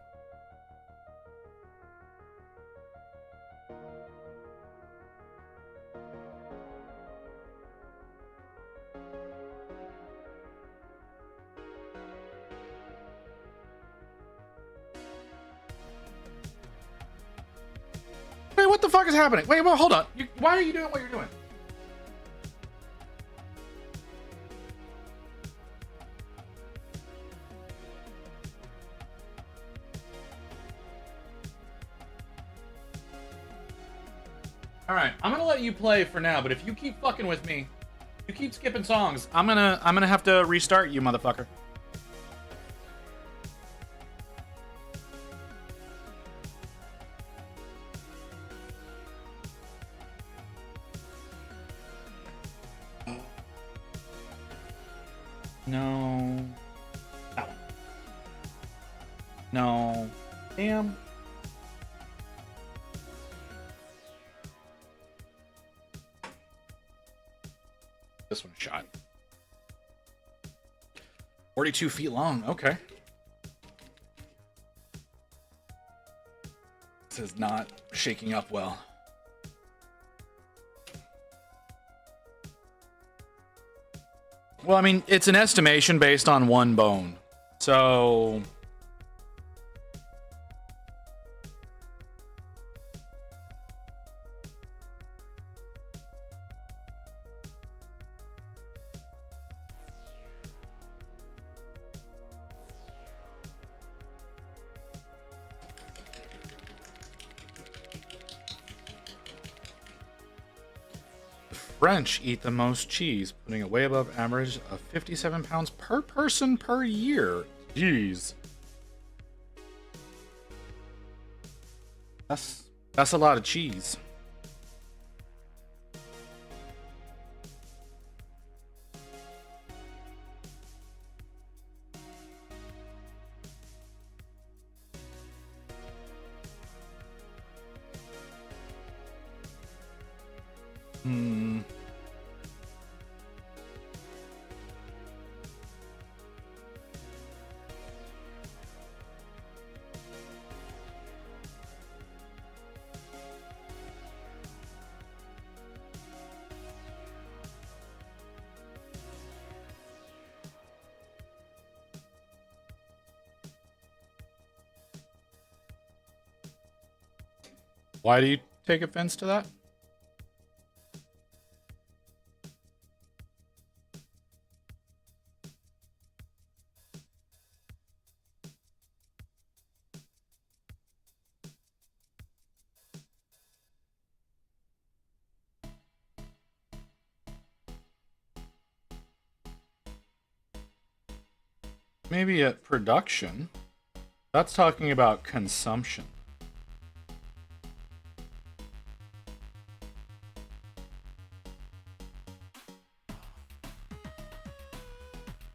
Wait, what the fuck is happening? Wait, well, hold on. Why are you doing what you're doing? Alright, I'm gonna let you play for now, but if you keep fucking with me, you keep skipping songs, I'm gonna have to restart you, motherfucker. No. That one. No. Damn. This one's shot. 42 feet long. Okay. This is not shaking up well. Well, I mean, it's an estimation based on one bone. So... French eat the most cheese, putting it way above average of 57 pounds per person per year. Jeez. That's a lot of cheese. Why do you take offense to that? Maybe at production. That's talking about consumption.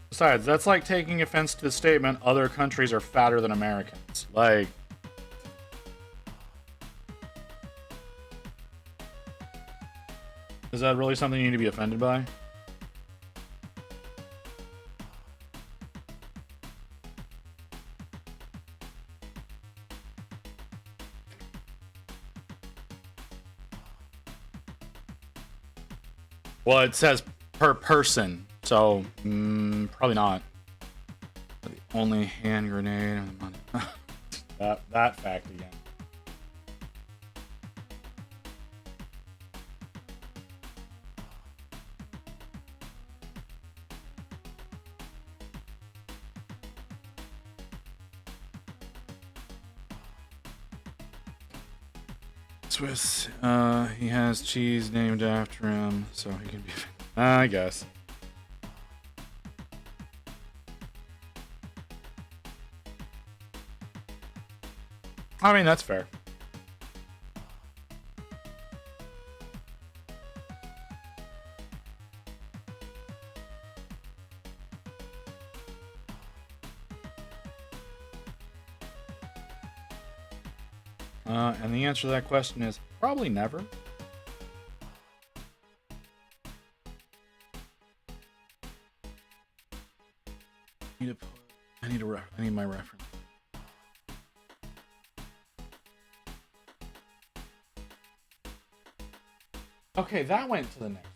Besides, that's like taking offense to the statement, other countries are fatter than Americans. Like... Is that really something you need to be offended by? Well, it says per person. So, probably not. The only hand grenade of the month. that fact again. Swiss, he has cheese named after him, so he can be. I guess. I mean, that's fair. And the answer to that question is probably never. I need my reference. Okay, that went to the next.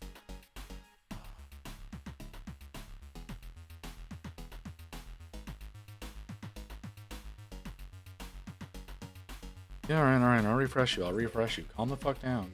Yeah, alright, I'll refresh you. Calm the fuck down.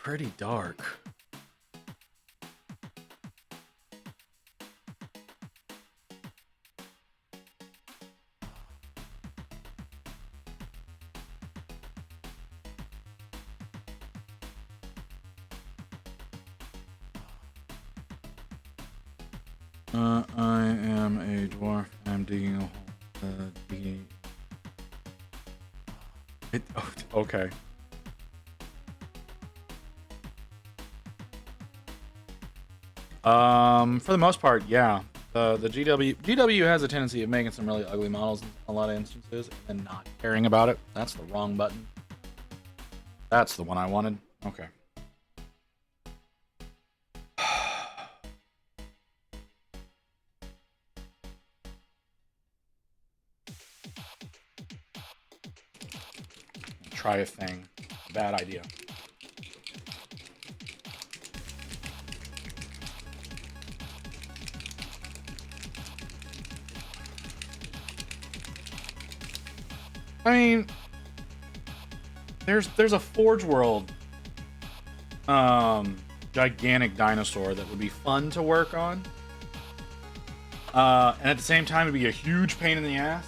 Pretty dark. I am a dwarf. I'm digging a hole. Digging. Okay. For the most part, yeah. The GW has a tendency of making some really ugly models in a lot of instances and then not caring about it. That's the wrong button. That's the one I wanted. Okay. Try a thing. Bad idea. I mean, there's a Forge World gigantic dinosaur that would be fun to work on. And at the same time it'd be a huge pain in the ass.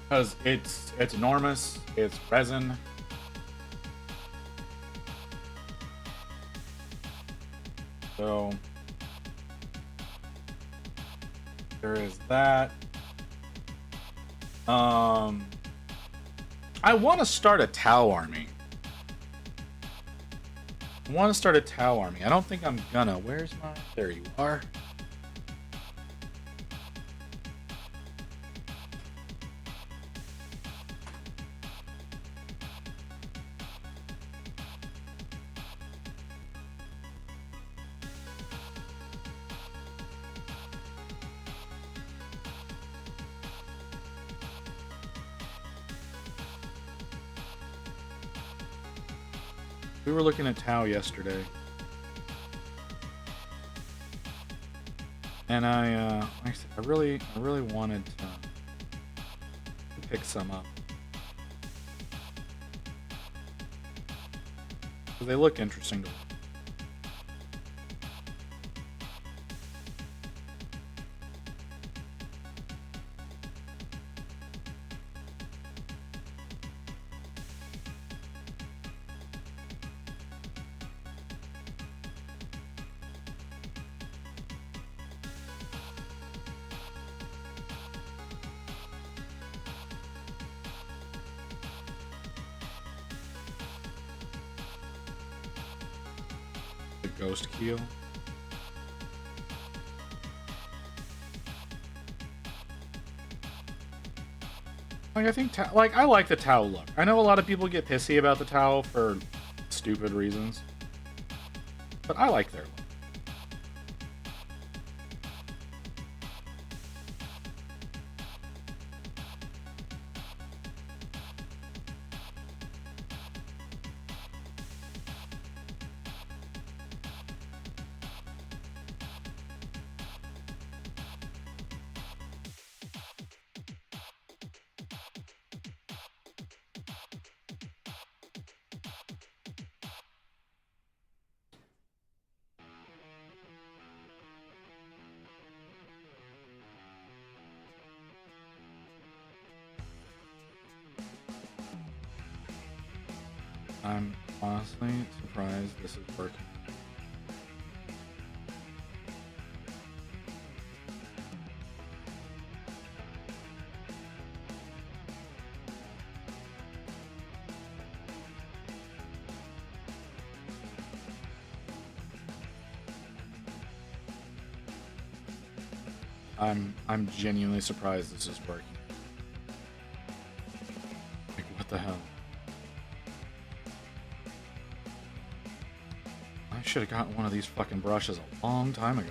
Because it's enormous, it's resin. So there is that. I want to start a Tau army. I don't think I'm gonna. Where's my... There you are. We were looking at Tau yesterday, and I really wanted to pick some up because they look interesting to me. ghost keel. Like, I think, like, I like the towel look. I know a lot of people get pissy about the towel for stupid reasons, but I like their look. I'm honestly surprised this is working. I'm genuinely surprised this is working. Like, what the hell? I should have gotten one of these fucking brushes a long time ago.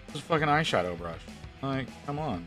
This is a fucking eyeshadow brush. Like, come on.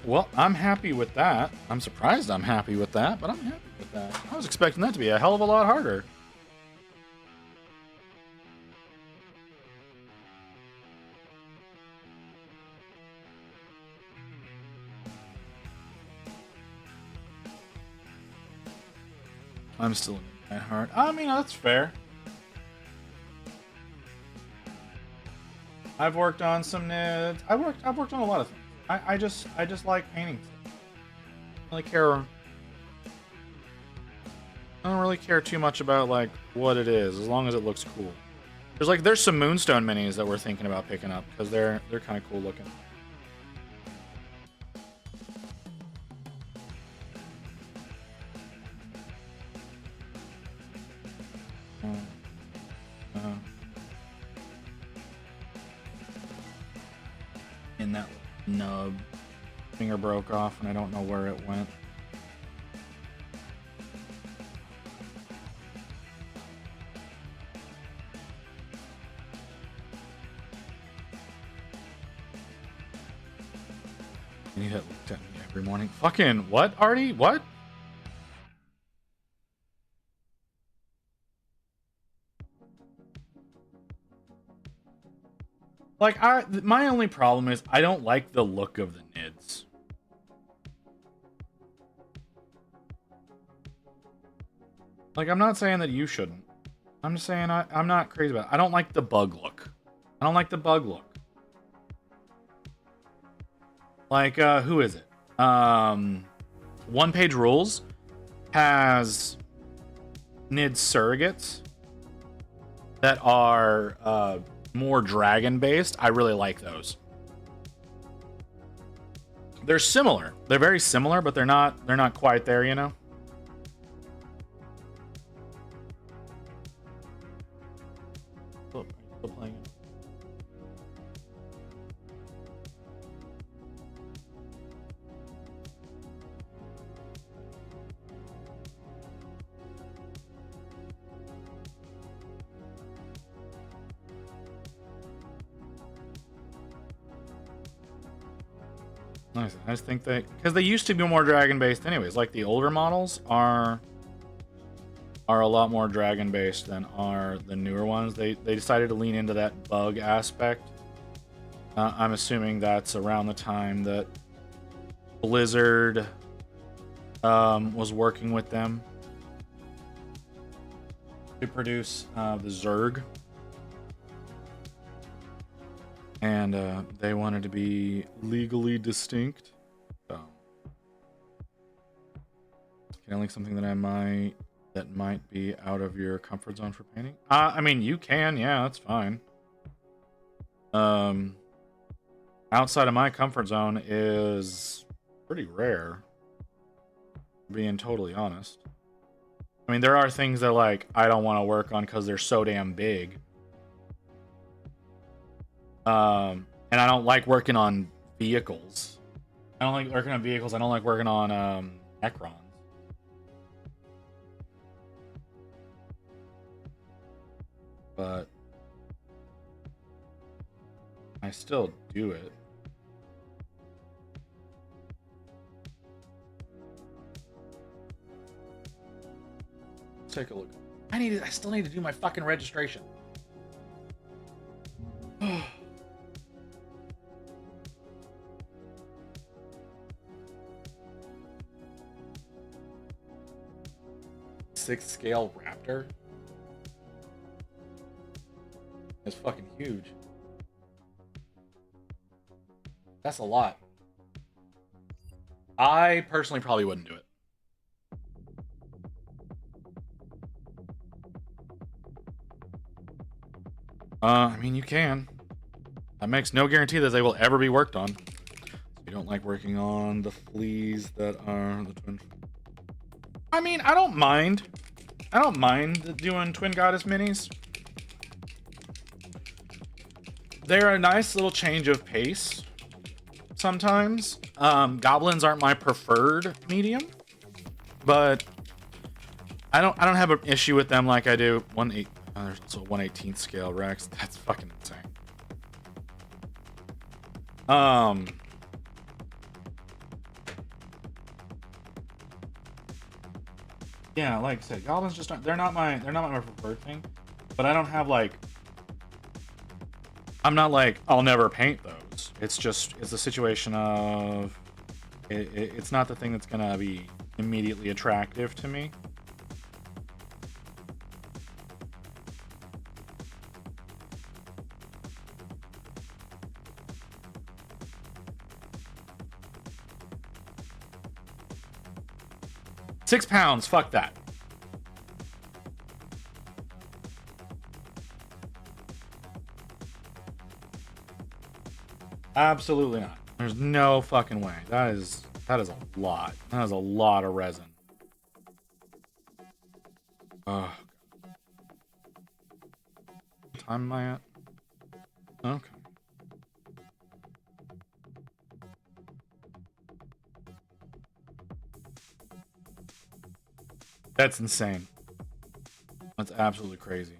Well, I'm happy with that. I'm surprised I'm happy with that, but I'm happy with that. I was expecting that to be a hell of a lot harder. I'm still in at heart. I mean, that's fair. I've worked on some nids. I've worked on a lot of things. I just like painting stuff. I don't really care. I don't really care too much about like what it is, as long as it looks cool. There's some Moonstone minis that we're thinking about picking up because they're kind of cool looking. In that nub, finger broke off and I don't know where it went. I need it looked at me every morning. Fucking what, Artie? What? Like, my only problem is I don't like the look of the nids. Like, I'm not saying that you shouldn't. I'm just saying I'm not crazy about it. I don't like the bug look. I don't like the bug look. Like, who is it? One Page Rules has nid surrogates that are more dragon based. I really like those. They're similar. They're very similar, but they're not quite there, you know? Still playing it. Nice. I just think because they used to be more dragon based, anyways. Like the older models are a lot more dragon based than are the newer ones. They decided to lean into that bug aspect. I'm assuming that's around the time that Blizzard was working with them to produce the Zerg. And they wanted to be legally distinct. So, kind of like something that might be out of your comfort zone for painting. I mean, you can, yeah, that's fine. Outside of my comfort zone is pretty rare, being totally honest. I mean, there are things that like I don't want to work on because they're so damn big. And I don't like working on vehicles. I don't like working on vehicles. I don't like working on Necrons. But I still do it. Let's take a look. I still need to do my fucking registration. Sixth scale raptor. It's fucking huge. That's a lot. I personally probably wouldn't do it. I mean, you can. That makes no guarantee that they will ever be worked on. So you don't like working on the fleas that are the twin. I mean, I don't mind. I don't mind doing Twin Goddess minis. They're a nice little change of pace sometimes. Goblins aren't my preferred medium, but I don't have an issue with them like I do 1/18th scale Rex. That's fucking insane. Yeah, like I said, goblins just aren't, they're not my preferred thing. But I don't have like, I'm not like I'll never paint those. It's a situation of it's not the thing that's gonna be immediately attractive to me. £6, fuck that. Absolutely not. There's no fucking way. That is a lot. That is a lot of resin. Oh. What time am I at? Okay. That's insane. That's absolutely crazy.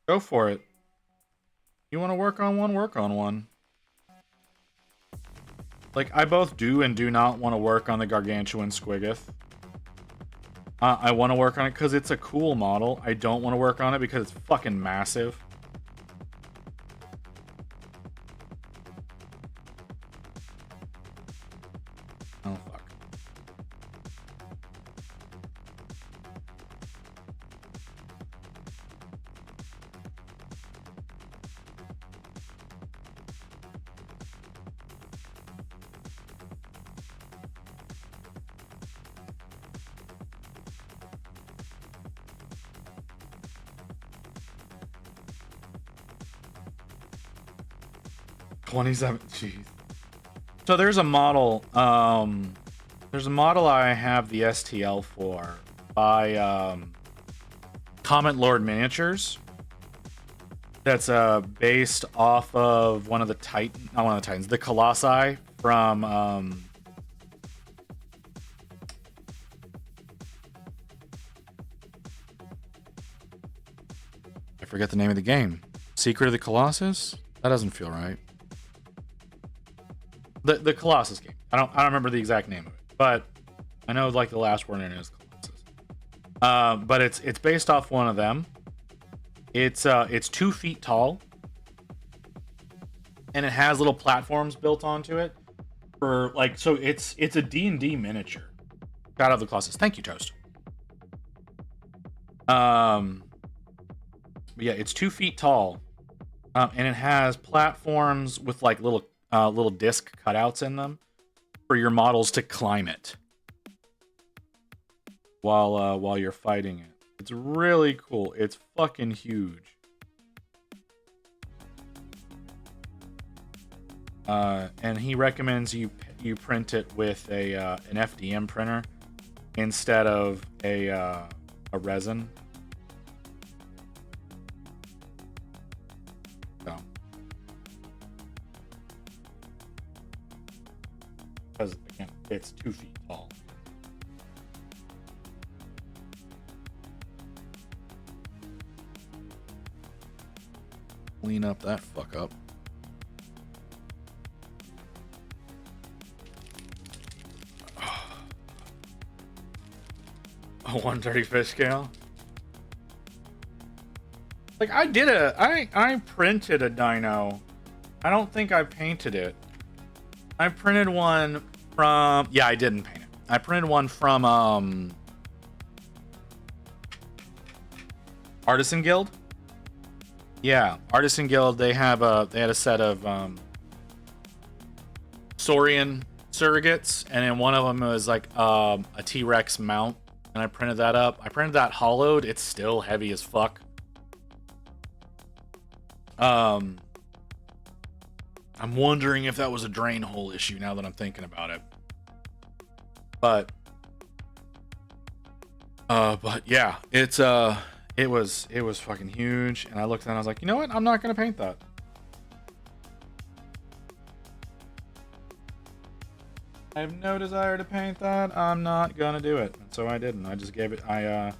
Go for it. You want to work on one? Work on one. Like, I both do and do not want to work on the Gargantuan Squiggoth. I want to work on it because it's a cool model. I don't want to work on it because it's fucking massive. Oh, fuck. $27. Jeez. So there's a model. There's a model I have the STL for by Comet Lord Miniatures. That's based off of one of the not one of the Titans, the Colossi from forget the name of the game. Secret of the Colossus? That doesn't feel right. The Colossus game. I don't remember the exact name of it, but I know like the last word in it is Colossus. But it's based off one of them. It's 2 feet tall, and it has little platforms built onto it for like, so it's a D&D miniature. Shadow of the Colossus. Thank you, Toast. But yeah, it's 2 feet tall, and it has platforms with like little disc cutouts in them for your models to climb it while you're fighting it. It's really cool. It's fucking huge. And he recommends you print it with an FDM printer instead of a resin. So, because again, it's 2 feet tall. Clean up that fuck up. A 130 fish scale. Like I printed a dino. I don't think I painted it. I printed one from, yeah, I didn't paint it. I printed one from Artisan Guild. Yeah, Artisan Guild, they had a set of Saurian surrogates, and then one of them was like a T-Rex mount, and I printed that up. I printed that hollowed. It's still heavy as fuck. I'm wondering if that was a drain hole issue now that I'm thinking about it. But yeah, it was fucking huge, and I looked at it and I was like, you know what? I'm not gonna paint that. I have no desire to paint that. I'm not gonna do it. And so I didn't. I just gave it. I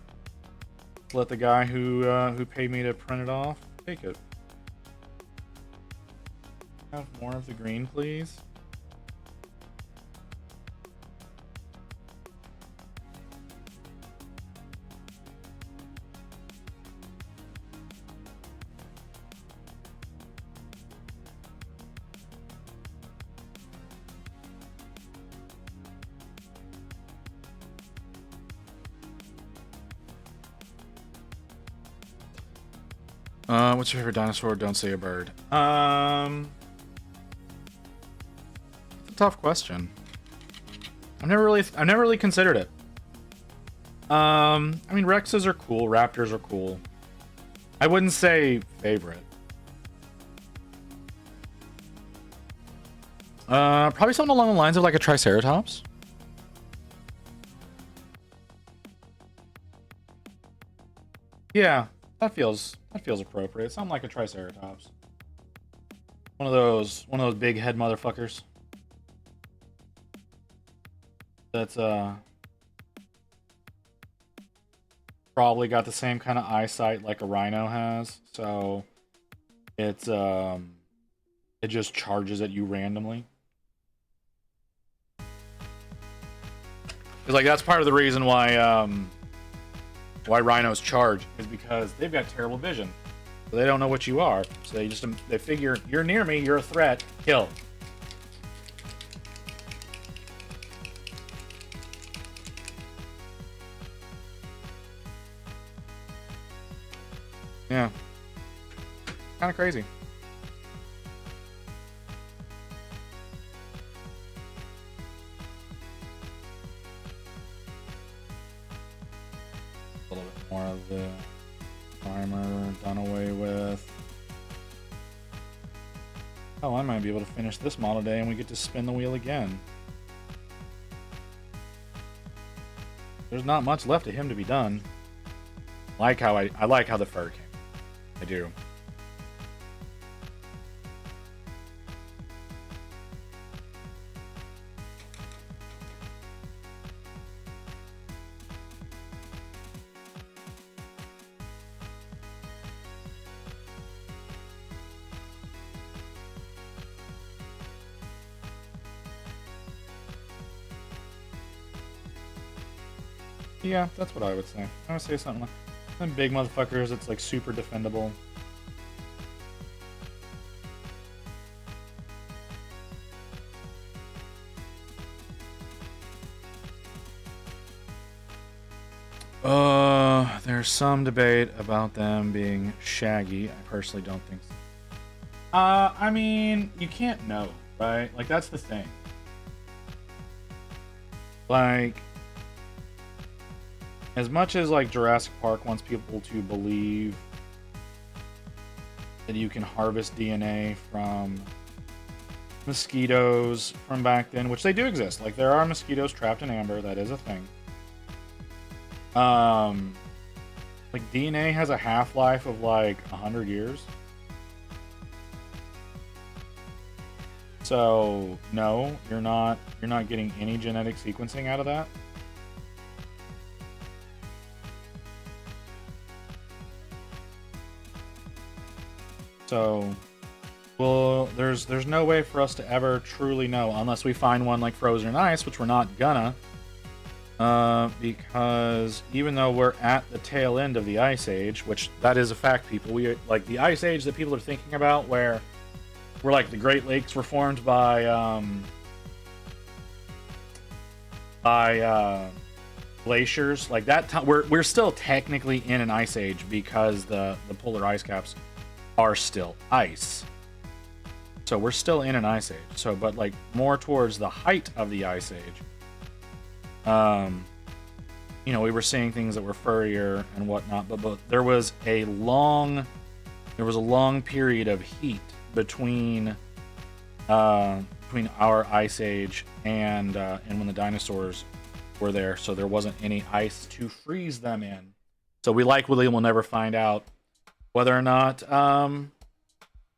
let the guy who paid me to print it off take it. Have more of the green, please. What's your favorite dinosaur? Don't say a bird. It's a tough question. I've never really considered it. I mean, Rexes are cool, Raptors are cool. I wouldn't say favorite. Probably something along the lines of like a Triceratops. Yeah, that feels appropriate. Something like a Triceratops. One of those big head motherfuckers. That's probably got the same kind of eyesight like a rhino has, so it's it just charges at you randomly. Because like that's part of the reason why rhinos charge, is because they've got terrible vision. So they don't know what you are. So they figure you're near me, you're a threat, kill. Yeah. Kind of crazy. A little bit more of the primer done away with. Oh, I might be able to finish this model day and we get to spin the wheel again. There's not much left of him to be done. I like how the fur came. I do. Yeah, that's what I would say. I would say something like them big motherfuckers. It's like super defendable. There's some debate about them being shaggy. I personally don't think so. I mean, you can't know, right? Like, that's the thing. Like, as much as, like, Jurassic Park wants people to believe that you can harvest DNA from mosquitoes from back then, which they do exist. Like, there are mosquitoes trapped in amber. That is a thing. Like, DNA has a half-life of, like, 100 years. So, no, you're not getting any genetic sequencing out of that. So, well, there's no way for us to ever truly know unless we find one like frozen in ice, which we're not gonna. Because even though we're at the tail end of the Ice Age, which that is a fact, people, we like the Ice Age that people are thinking about, where we're like the Great Lakes were formed by glaciers, like that. We're still technically in an Ice Age because the polar ice caps are still ice. So we're still in an Ice Age. So, but like more towards the height of the Ice Age. You know, we were seeing things that were furrier and whatnot, but there was a long period of heat between our Ice Age and when the dinosaurs were there, so there wasn't any ice to freeze them in. So we likely will never find out whether or not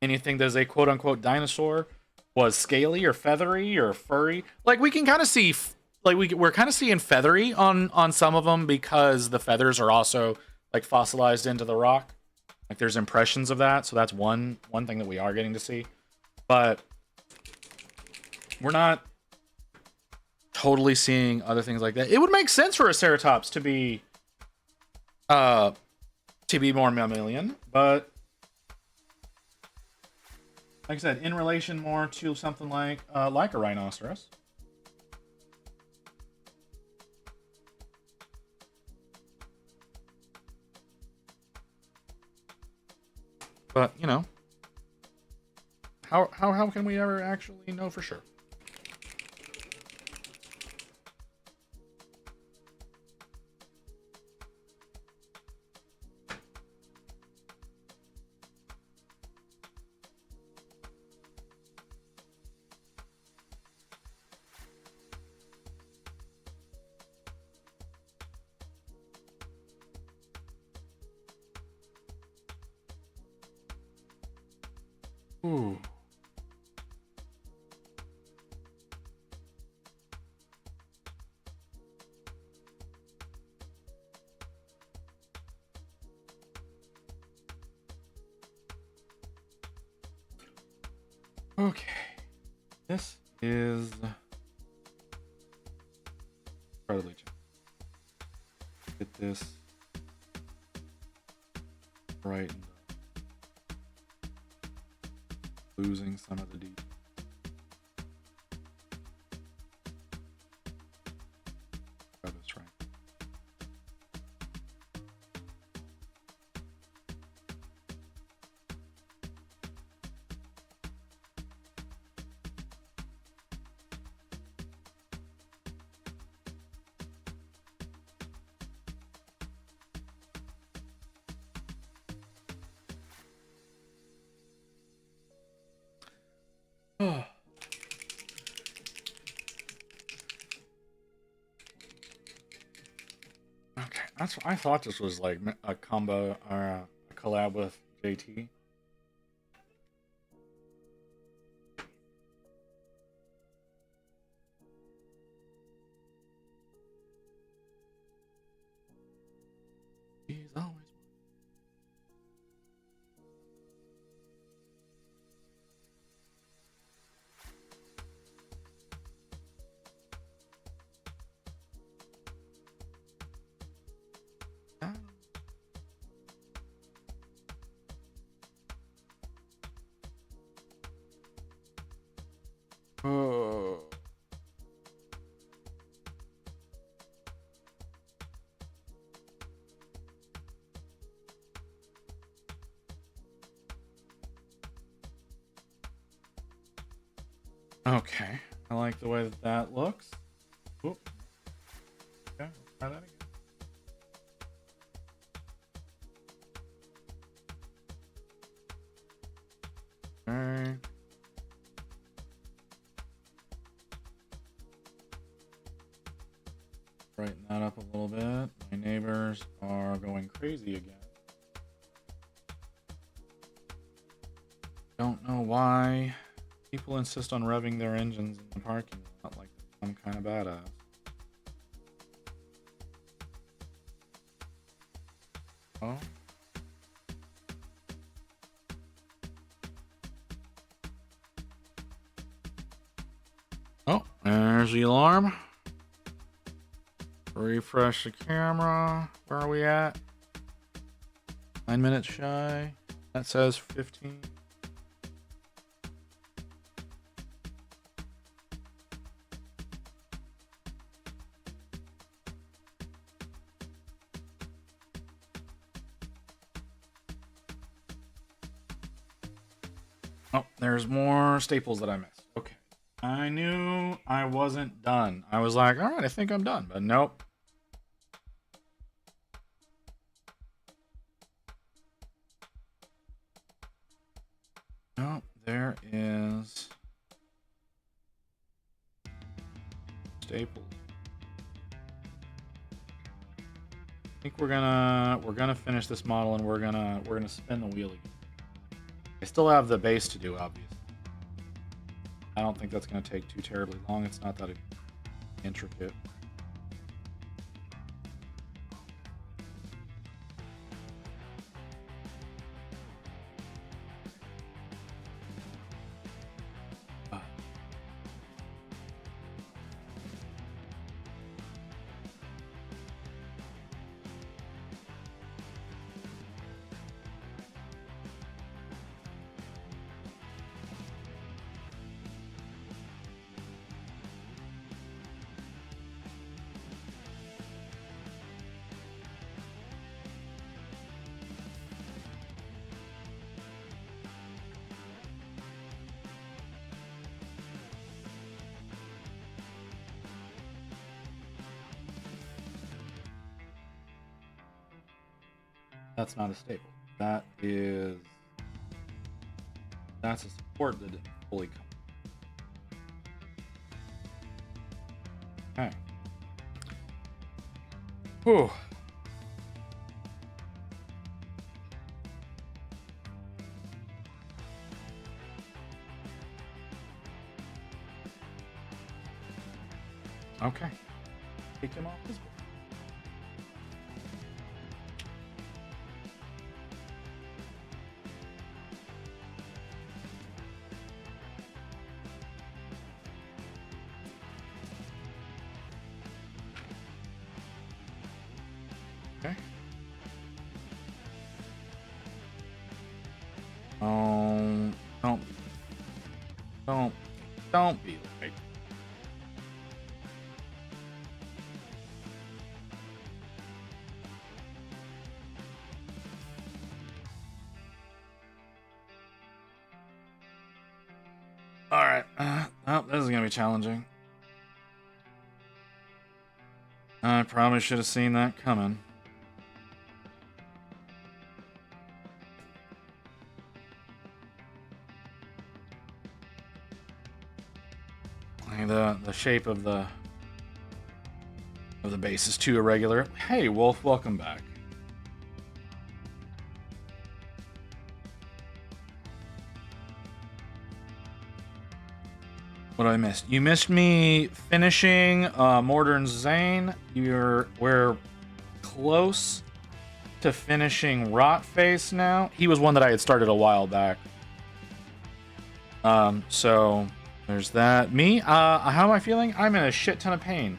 anything that is a quote unquote dinosaur was scaly or feathery or furry. Like we can kind of see. Like we're kind of seeing feathery on some of them because the feathers are also like fossilized into the rock. Like there's impressions of that, so that's one thing that we are getting to see. But we're not totally seeing other things like that. It would make sense for a Ceratops to be more mammalian, but like I said, in relation more to something like a rhinoceros. But, you know, how can we ever actually know for sure? Ooh. Okay. This is incredibly challenging. Get this right. Losing some of the details. Got this right. Okay, I thought this was like a combo or a collab with JT. He's always. Okay, I like the way that that looks. Oop. Okay, let's try that again. Okay. Brighten that up a little bit. My neighbors are going crazy again. Don't know why people insist on revving their engines in the parking lot like they're some kind of badass. Oh. Oh, there's the alarm. Refresh the camera. Where are we at? 9 minutes shy. That says 15. Oh, there's more staples that I missed. Okay. I knew I wasn't done. I was like, all right, I think I'm done, but nope. Nope, there is staples. I think we're gonna finish this model and we're gonna spin the wheel again. I still have the base to do, obviously. I don't think that's going to take too terribly long. It's not that intricate. That's not a staple. That's a support that didn't fully come. Okay. Whew. Okay. Take him off his board. Okay. Don't be like. All right. Oh, this is gonna be challenging. I probably should have seen that coming. The shape of the base is too irregular. Hey, Wolf, welcome back. What I missed? You missed me finishing Mordern Zane. We're close to finishing Rotface now. He was one that I had started a while back. So there's that. Me, how am I feeling? I'm in a shit ton of pain.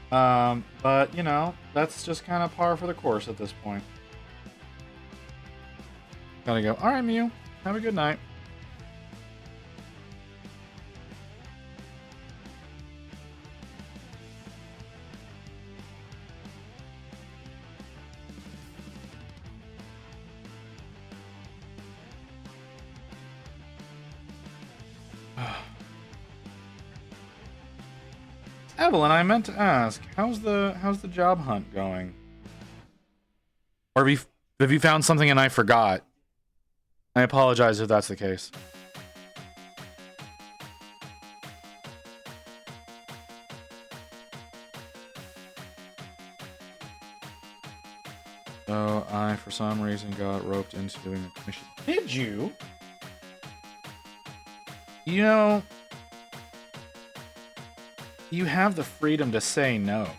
But you know, that's just kind of par for the course at this point. Gotta go. All right, Mew. Have a good night. Evelyn, I meant to ask, how's the job hunt going? Or have you found something and I forgot? I apologize if that's the case. So I, for some reason, got roped into doing a commission. Did you? You know, you have the freedom to say no.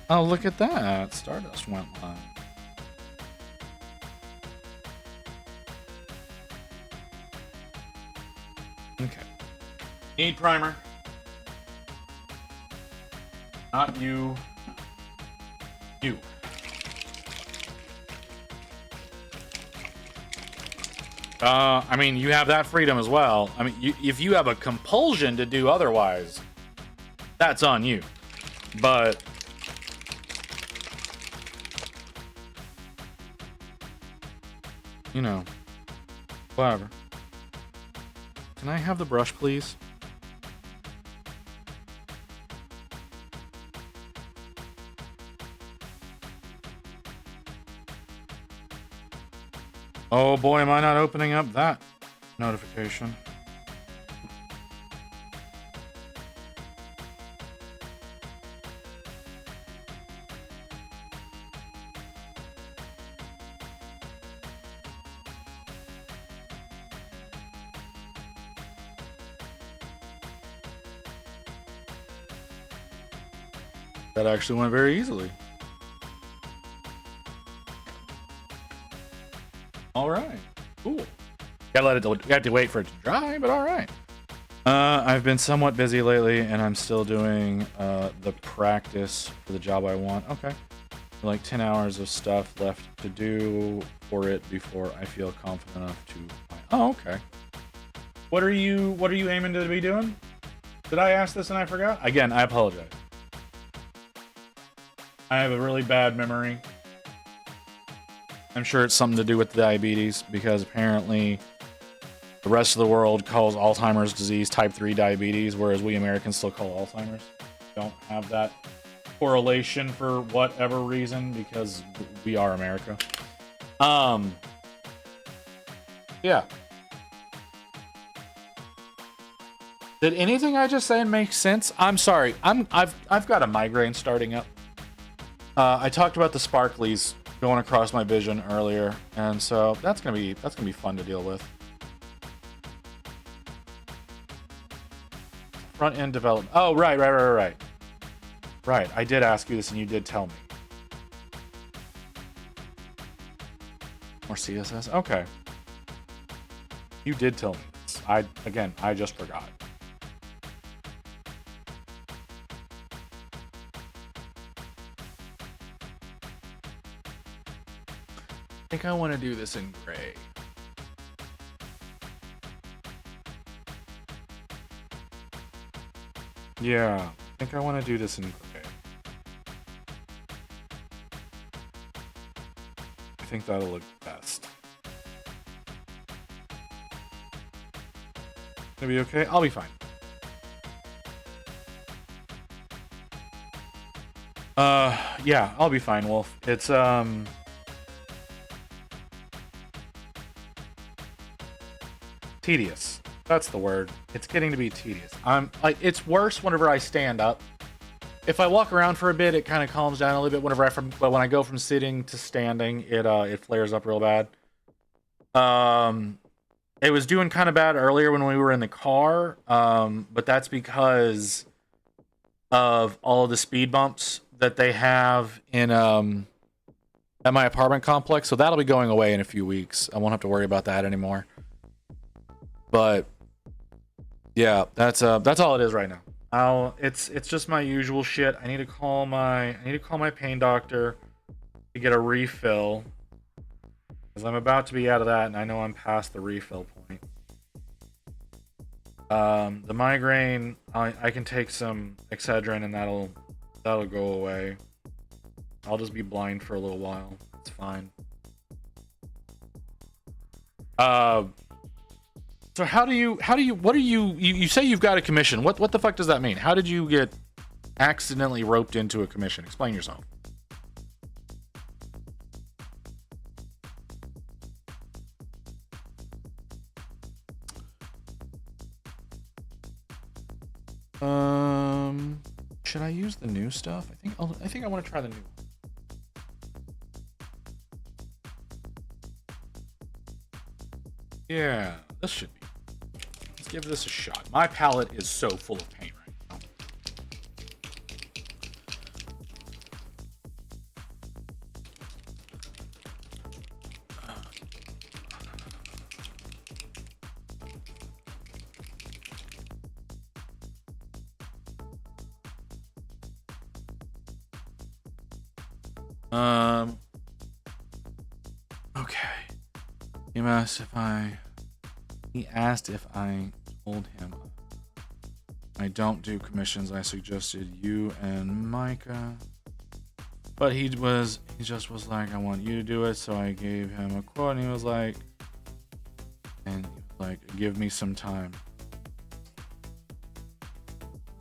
Oh, look at that. Stardust went live. Okay. Need primer. Not you. You. I mean, you have that freedom as well. I mean, if you have a compulsion to do otherwise, that's on you. But you know, whatever. Can I have the brush, please? Oh boy, am I not opening up that notification. That actually went very easily. All right, cool. Gotta let it. You have to wait for it to dry, but all right. I've been somewhat busy lately, and I'm still doing the practice for the job I want. Okay, like 10 hours of stuff left to do for it before I feel confident enough to. Oh, okay. What are you aiming to be doing? Did I ask this and I forgot? Again, I apologize. I have a really bad memory. I'm sure it's something to do with diabetes, because apparently the rest of the world calls Alzheimer's disease type 3 diabetes, whereas we Americans still call Alzheimer's. Don't have that correlation for whatever reason, because we are America. Yeah. Did anything I just say make sense? I'm sorry. I've got a migraine starting up. I talked about the sparklies going across my vision earlier, and so that's gonna be fun to deal with. Front end development. Oh, right. Right. I did ask you this, and you did tell me. More CSS. Okay. You did tell me this. I just forgot. I think I want to do this in gray. Yeah, I think I want to do this in gray. I think that'll look best. Gonna be okay? I'll be fine. Yeah, I'll be fine, Wolf. It's, tedious. That's the word. It's getting to be tedious. It's worse whenever I stand up. If I walk around for a bit, it kind of calms down a little bit. But when I go from sitting to standing, it flares up real bad. It was doing kind of bad earlier when we were in the car, but that's because of all of the speed bumps that they have in at my apartment complex. So that'll be going away in a few weeks. I won't have to worry about that anymore. But yeah, that's all it is right now. It's just my usual shit. I need to call my pain doctor to get a refill, because I'm about to be out of that, and I know I'm past the refill point. The migraine, I can take some Excedrin, and that'll go away. I'll just be blind for a little while. It's fine. So how do you what are you say you've got a commission? What the fuck does that mean? How did you get accidentally roped into a commission? Explain yourself. Should I use the new stuff? I think I want to try the new one. Yeah, this should be. Let's give this a shot. My palette is so full of paint right now. Okay. He asked if I told him I don't do commissions. I suggested you and Micah. But he just was like, I want you to do it. So I gave him a quote and he was like, give me some time.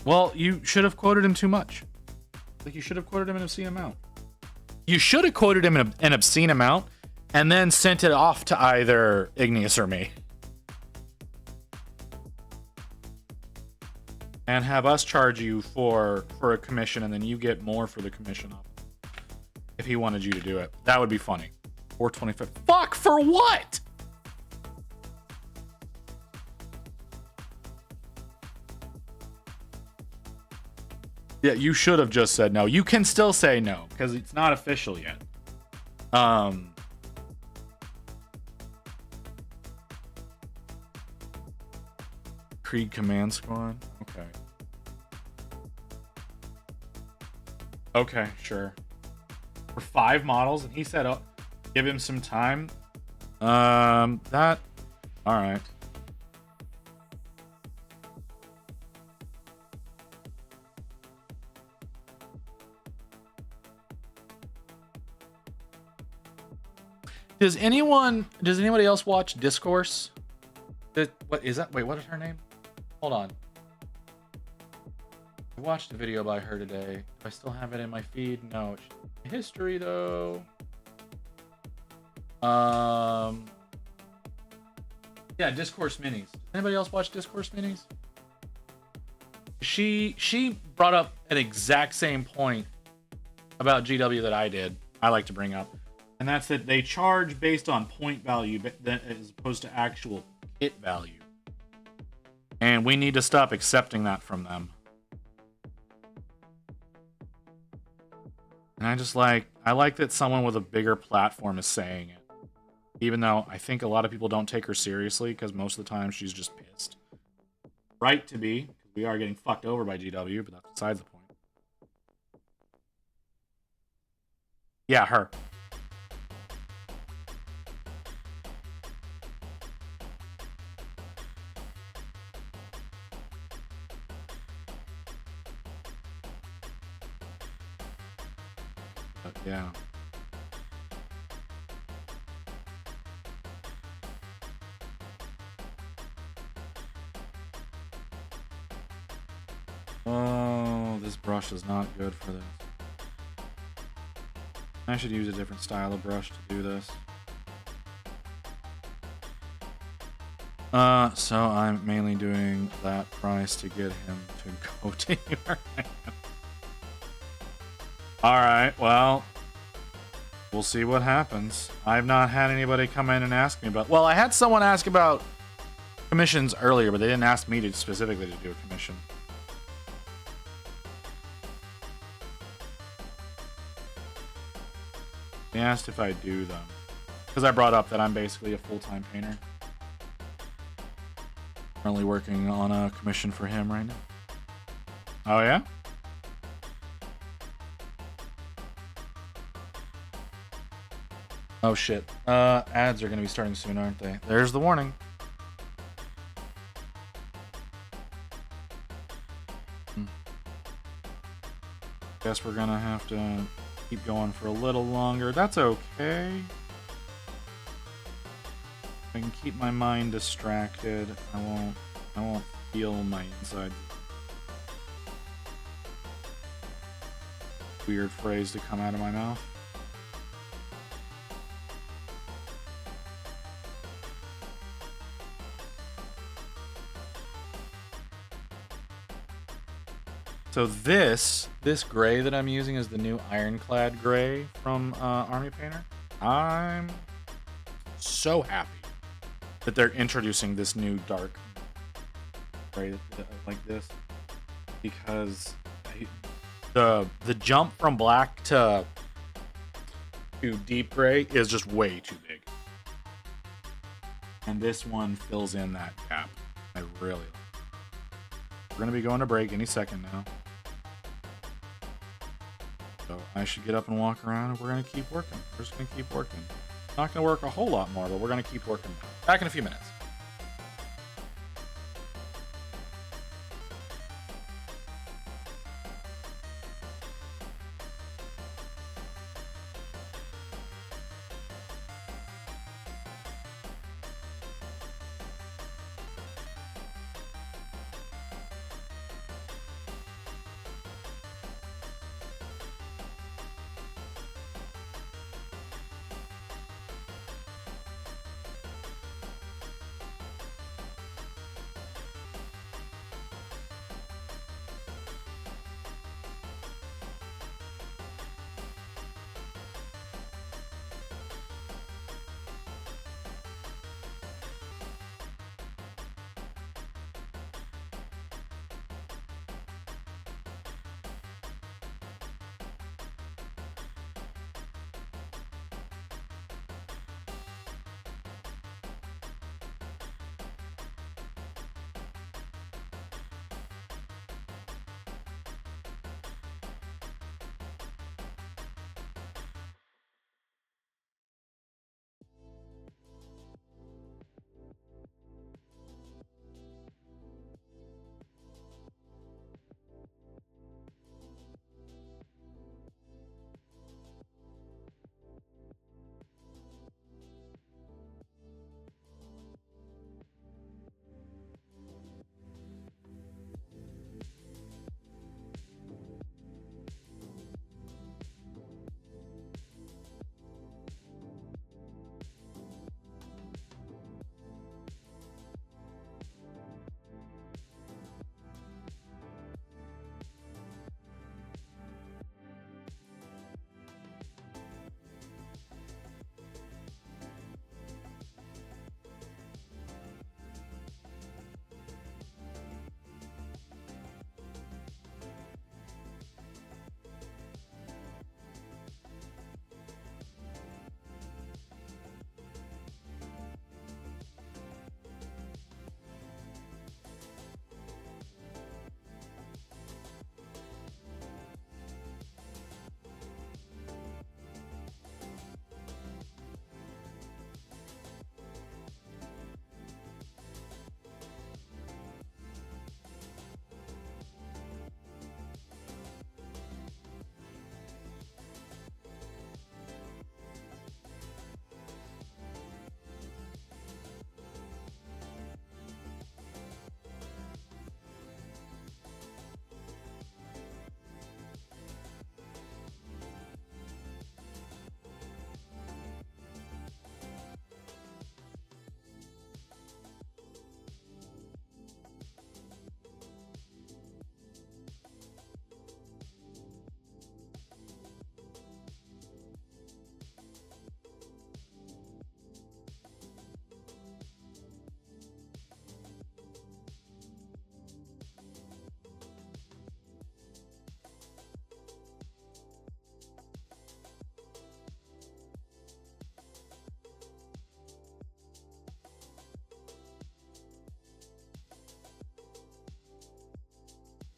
Well, you should have quoted him too much. Like, you should have quoted him an obscene amount. You should have quoted him an obscene amount and then sent it off to either Igneous or me. And have us charge you for a commission, and then you get more for the commission if he wanted you to do it. That would be funny. 425. Fuck, for what? Yeah, you should have just said no. You can still say no, because it's not official yet. Creed Command Squad? Okay. Okay, sure. For 5 models, and he said, oh, give him some time. Alright. Does anybody else watch Discourse? What is that? Wait, what is her name? Hold on. I watched a video by her today. Do I still have it in my feed? No. History though. Yeah, Discourse Minis. Anybody else watch Discourse Minis? She brought up an exact same point about GW that I did. I like to bring up. And that's that they charge based on point value as opposed to actual kit value. And we need to stop accepting that from them. And I like that someone with a bigger platform is saying it. Even though I think a lot of people don't take her seriously because most of the time she's just pissed. Right to be. We are getting fucked over by GW, but that's besides the point. Yeah, her. Yeah. Oh, this brush is not good for this. I should use a different style of brush to do this. So I'm mainly doing that price to get him to go to your Alright, well, we'll see what happens. I've not had anybody come in and ask me about... Well, I had someone ask about commissions earlier, but they didn't ask me to specifically to do a commission. They asked if I do them. Because I brought up that I'm basically a full-time painter. Currently working on a commission for him right now. Oh, yeah? Oh shit. Ads are gonna be starting soon, aren't they? There's the warning. Guess we're gonna have to keep going for a little longer. That's okay. I can keep my mind distracted, I won't feel my inside. Weird phrase to come out of my mouth. So this gray that I'm using is the new Ironclad gray from Army Painter. I'm so happy that they're introducing this new dark gray like this, because the jump from black to deep gray is just way too big, and this one fills in that gap. I really like it. We're gonna be going to break any second now, so I should get up and walk around, and we're gonna keep working. We're just gonna keep working. Not gonna work a whole lot more, but we're gonna keep working. Back in a few minutes.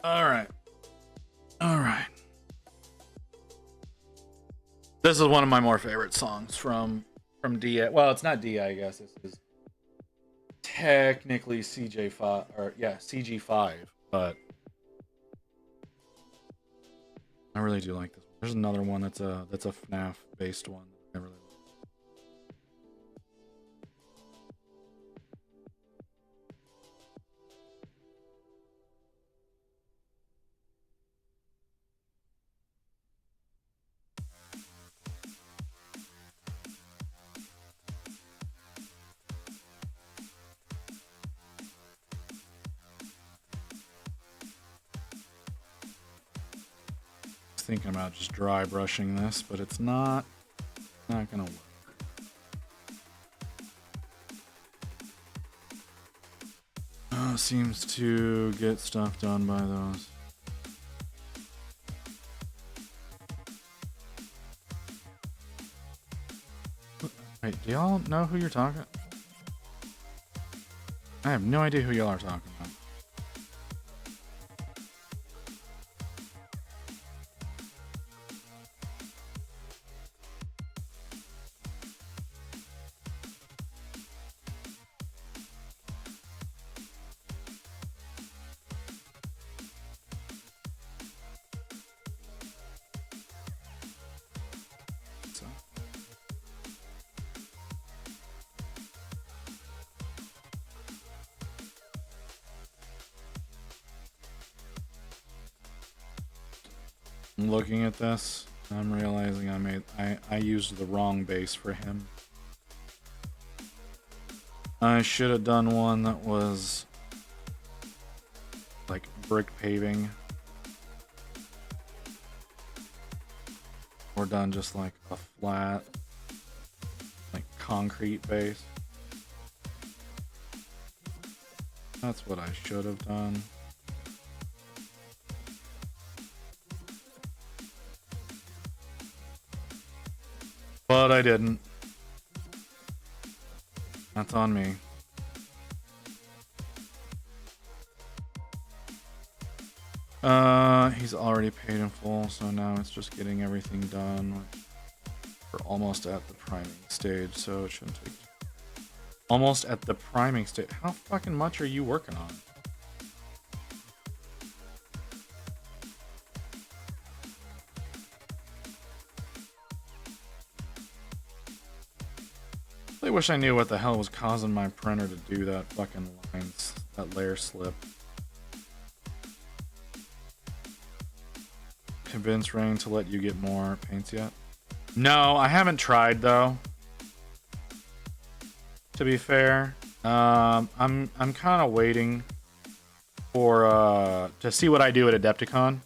All right. All right. This is one of my more favorite songs from DI. Well, it's not DI, I guess. This is technically CJ5 or yeah, CG5, but I really do like this one. There's another one that's a FNAF based one that I really like. was thinking about just dry brushing this, but it's not gonna work. Seems to get stuff done by those. Wait, do y'all know who you're talking? I have no idea who y'all are talking about. I'm looking at this, and I'm realizing I used the wrong base for him. I should have done one that was like brick paving, or done just like a flat, like concrete base. That's what I should have done. But I didn't. That's on me. He's already paid in full, so now it's just getting everything done. We're almost at the priming stage, so it shouldn't take... Almost at the priming stage. How fucking much are you working on? I wish I knew what the hell was causing my printer to do that fucking lines, that layer slip. Convince Rain to let you get more paints yet? No, I haven't tried though. To be fair, I'm kind of waiting for to see what I do at Adepticon.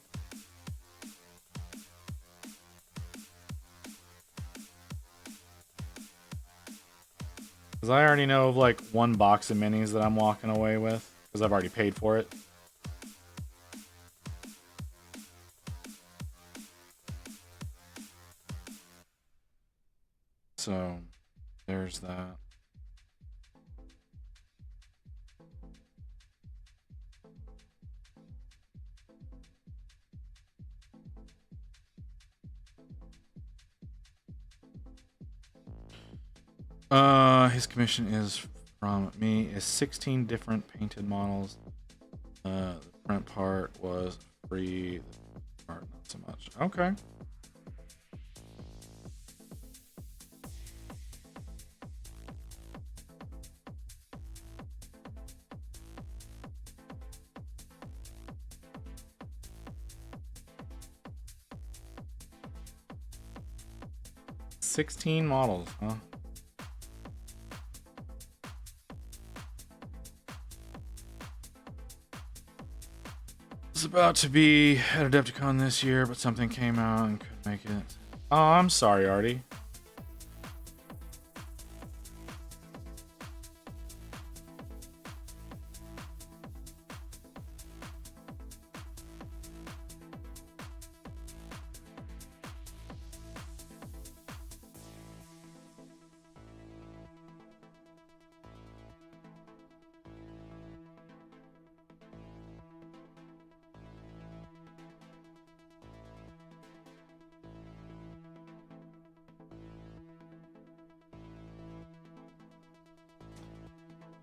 Because I already know of like one box of minis that I'm walking away with, because I've already paid for it. So, there's that. His commission is from me is 16 different painted models. The print part was free. The part not so much. Okay. $16 models, huh? I was about to be at Adepticon this year, but something came out and couldn't make it. Oh, I'm sorry, Artie.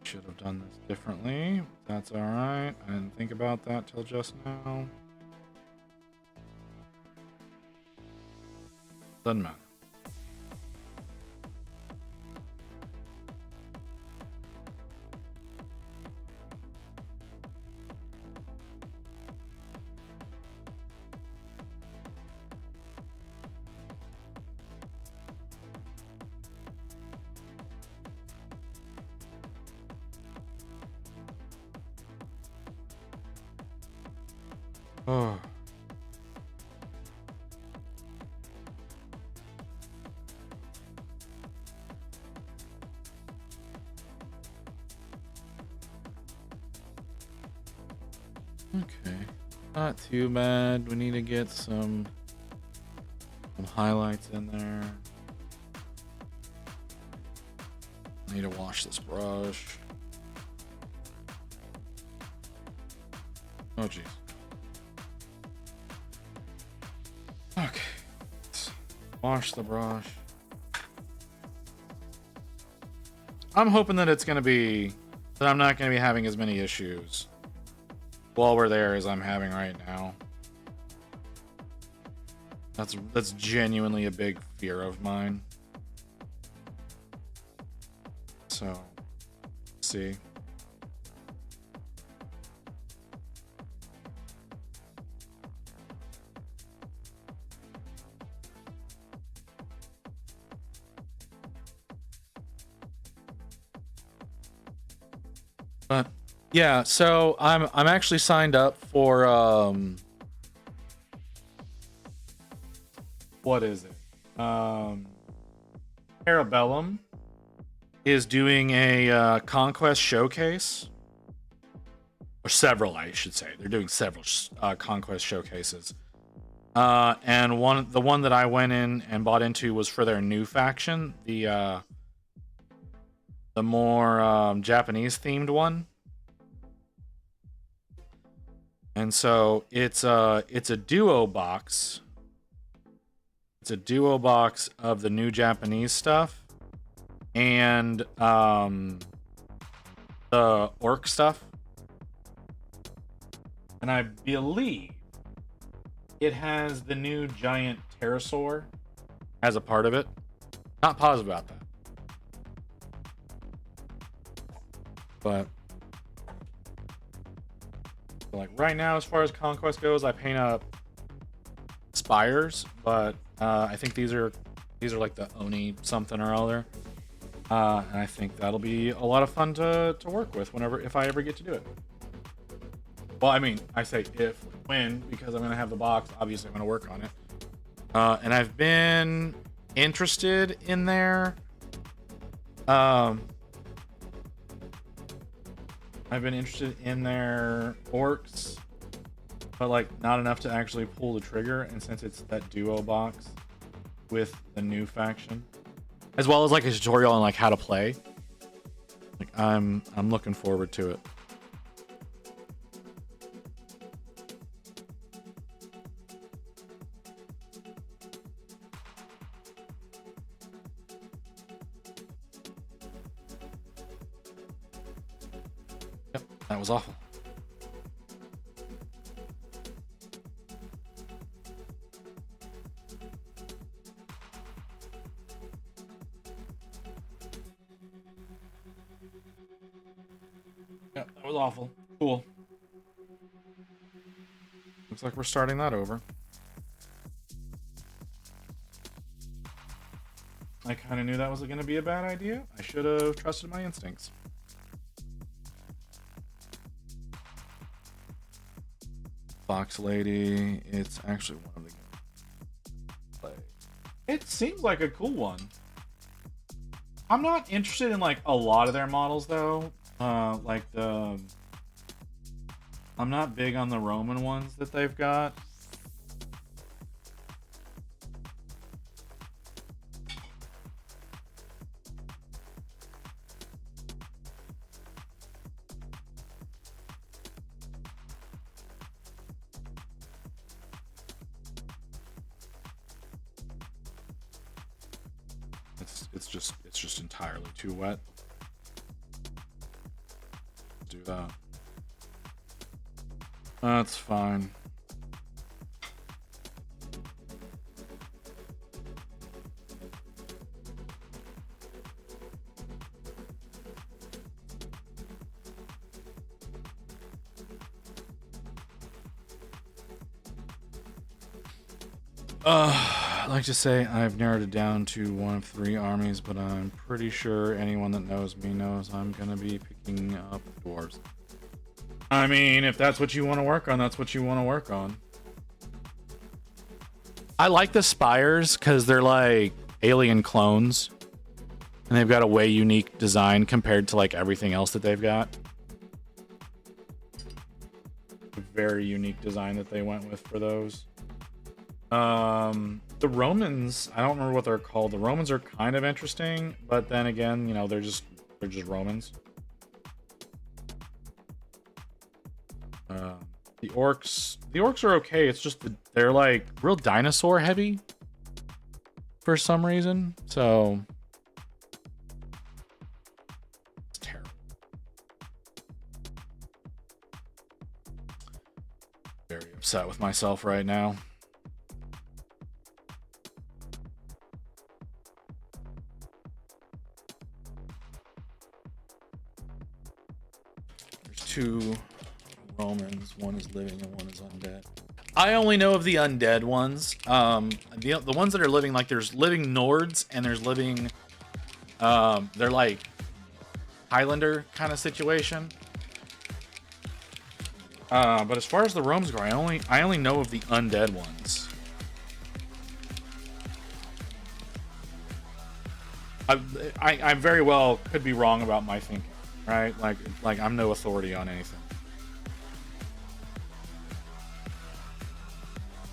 Should have done this differently. That's alright. I didn't think about that till just now. Doesn't matter. Oh. Okay. Not too bad. We need to get some highlights in there. I need to wash this brush. Oh, jeez. Okay. Let's wash the brush. I'm hoping that it's going to be... that I'm not going to be having as many issues while we're there as I'm having right now. That's genuinely a big fear of mine. So, see. But yeah, so I'm actually signed up for what is it? Parabellum is doing a Conquest showcase, or several, I should say. They're doing several Conquest showcases, and the one that I went in and bought into was for their new faction, the more Japanese themed one. And so it's a duo box. It's a duo box of the new Japanese stuff and the orc stuff. And I believe it has the new giant pterosaur as a part of it. Not positive about that. But like right now, as far as Conquest goes, I paint up spires, but I think these are like the Oni something or other, and I think that'll be a lot of fun to work with if I ever get to do it. Well, I mean, I say when, because I'm gonna have the box. Obviously, I'm gonna work on it, and I've been interested in their orcs, but like not enough to actually pull the trigger. And since it's that duo box with the new faction, as well as like a tutorial on like how to play, like I'm looking forward to it. Yep, that was awful. Yep, that was awful. Cool. Looks like we're starting that over. I kind of knew that was going to be a bad idea. I should have trusted my instincts. Fox Lady, it's actually one of the games. It seems like a cool one. I'm not interested in like a lot of their models though. I'm not big on the Roman ones that they've got. It's just entirely too wet. Do that. That's fine. I'd like to say I've narrowed it down to one of 3 armies, but I'm pretty sure anyone that knows me knows I'm gonna be picking up dwarves. I mean, if that's what you want to work on, that's what you want to work on. I like the spires because they're like alien clones, and they've got a way unique design compared to like everything else that they've got. very unique design that they went with for those. The Romans, I don't remember what they're called. The Romans are kind of interesting, but then again, you know, they're just Romans. The orcs are okay. It's just they're like real dinosaur heavy for some reason. So it's terrible. Very upset with myself right now. There's two Romans. One is living and one is undead. I only know of the undead ones. The ones that are living, like there's living Nords and there's living, they're like Highlander kind of situation. But as far as the Romans go, I only know of the undead ones. I very well could be wrong about my thinking, right? Like I'm no authority on anything.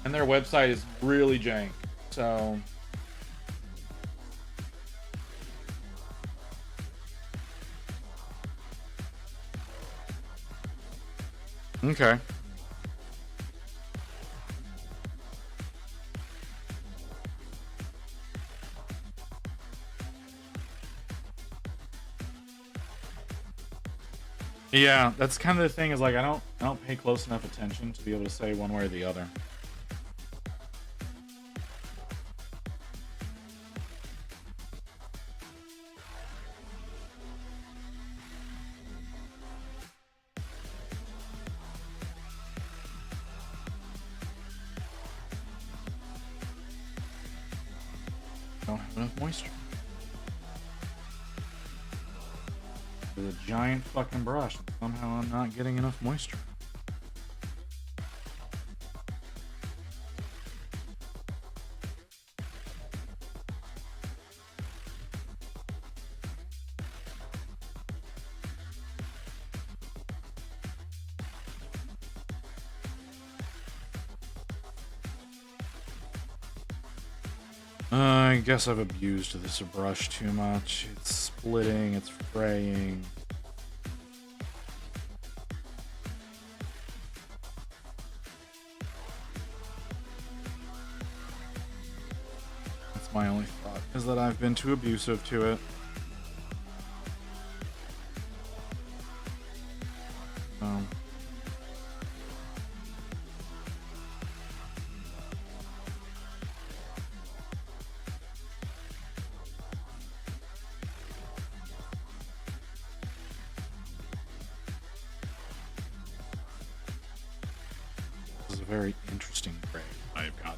And their website is really jank, so okay. Yeah, that's kind of the thing, is like I don't pay close enough attention to be able to say one way or the other. Don't have enough moisture. With a giant fucking brush, and somehow I'm not getting enough moisture. I guess I've abused this brush too much. It's splitting, it's fraying. That's my only thought, is that I've been too abusive to it. Very interesting grade I've got.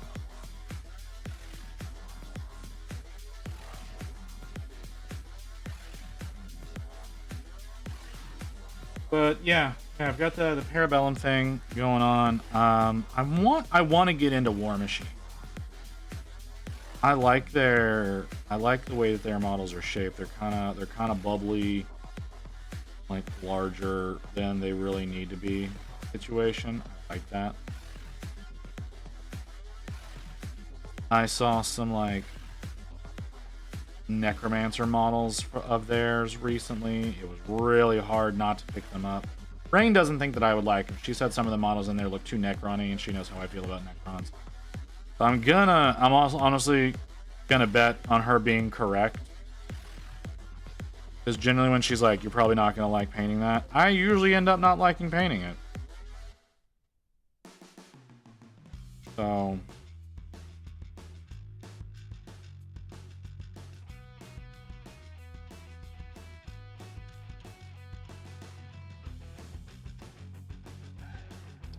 But yeah, I've got the Parabellum thing going on. I want to get into War Machine. I like the way that their models are shaped. They're kind of bubbly, like larger than they really need to be. Situation, I like that. I saw some like Necromancer models of theirs recently. It was really hard not to pick them up. Rain doesn't think that I would like them. She said some of the models in there look too Necron-y, and she knows how I feel about Necrons. So I'm also honestly gonna bet on her being correct. Because generally when she's like, you're probably not gonna like painting that, I usually end up not liking painting it. So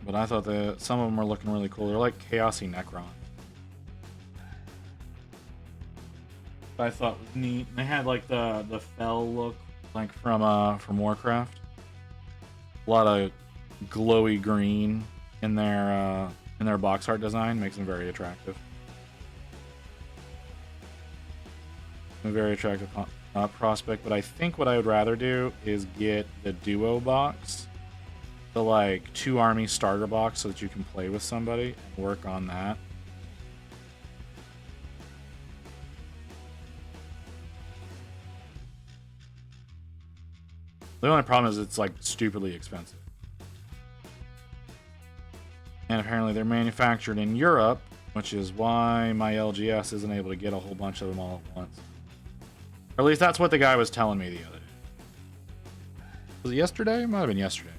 but I thought that some of them were looking really cool. They're like Chaosy Necron. I thought was neat. And they had like the fell look, like from Warcraft. A lot of glowy green in their box art design makes them very attractive. A very attractive prospect. But I think what I would rather do is get the duo box the like 2 army starter box so that you can play with somebody and work on that. The only problem is it's like stupidly expensive. And apparently they're manufactured in Europe, which is why my LGS isn't able to get a whole bunch of them all at once. Or at least that's what the guy was telling me the other day. Was it yesterday? It might have been yesterday.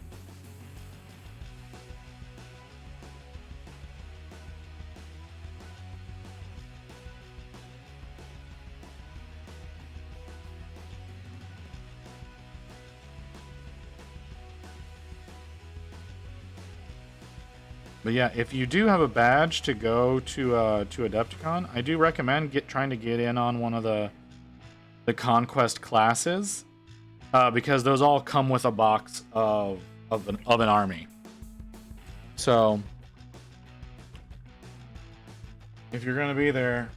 But yeah, if you do have a badge to go to Adepticon, I do recommend trying to get in on one of the conquest classes, because those all come with a box of an army. So if you're gonna be there,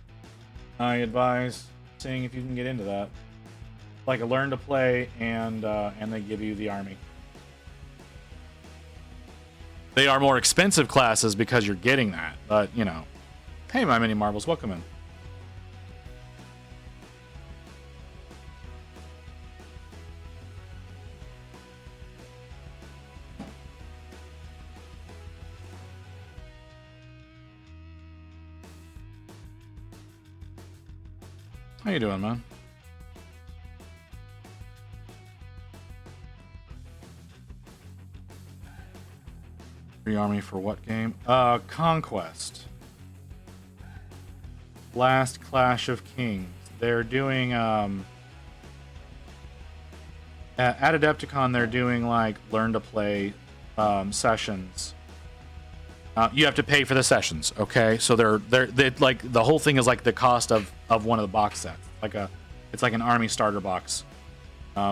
I advise seeing if you can get into that, like a learn to play, and they give you the army. They are more expensive classes because you're getting that, but you know. Hey, my mini marbles, welcome in. How you doing, man? Free army for what game? Conquest. Last Clash of Kings. They're doing at Adepticon, they're doing like learn to play sessions. You have to pay for the sessions, okay? So they're like, the whole thing is like the cost of one of the box sets. It's like an army starter box.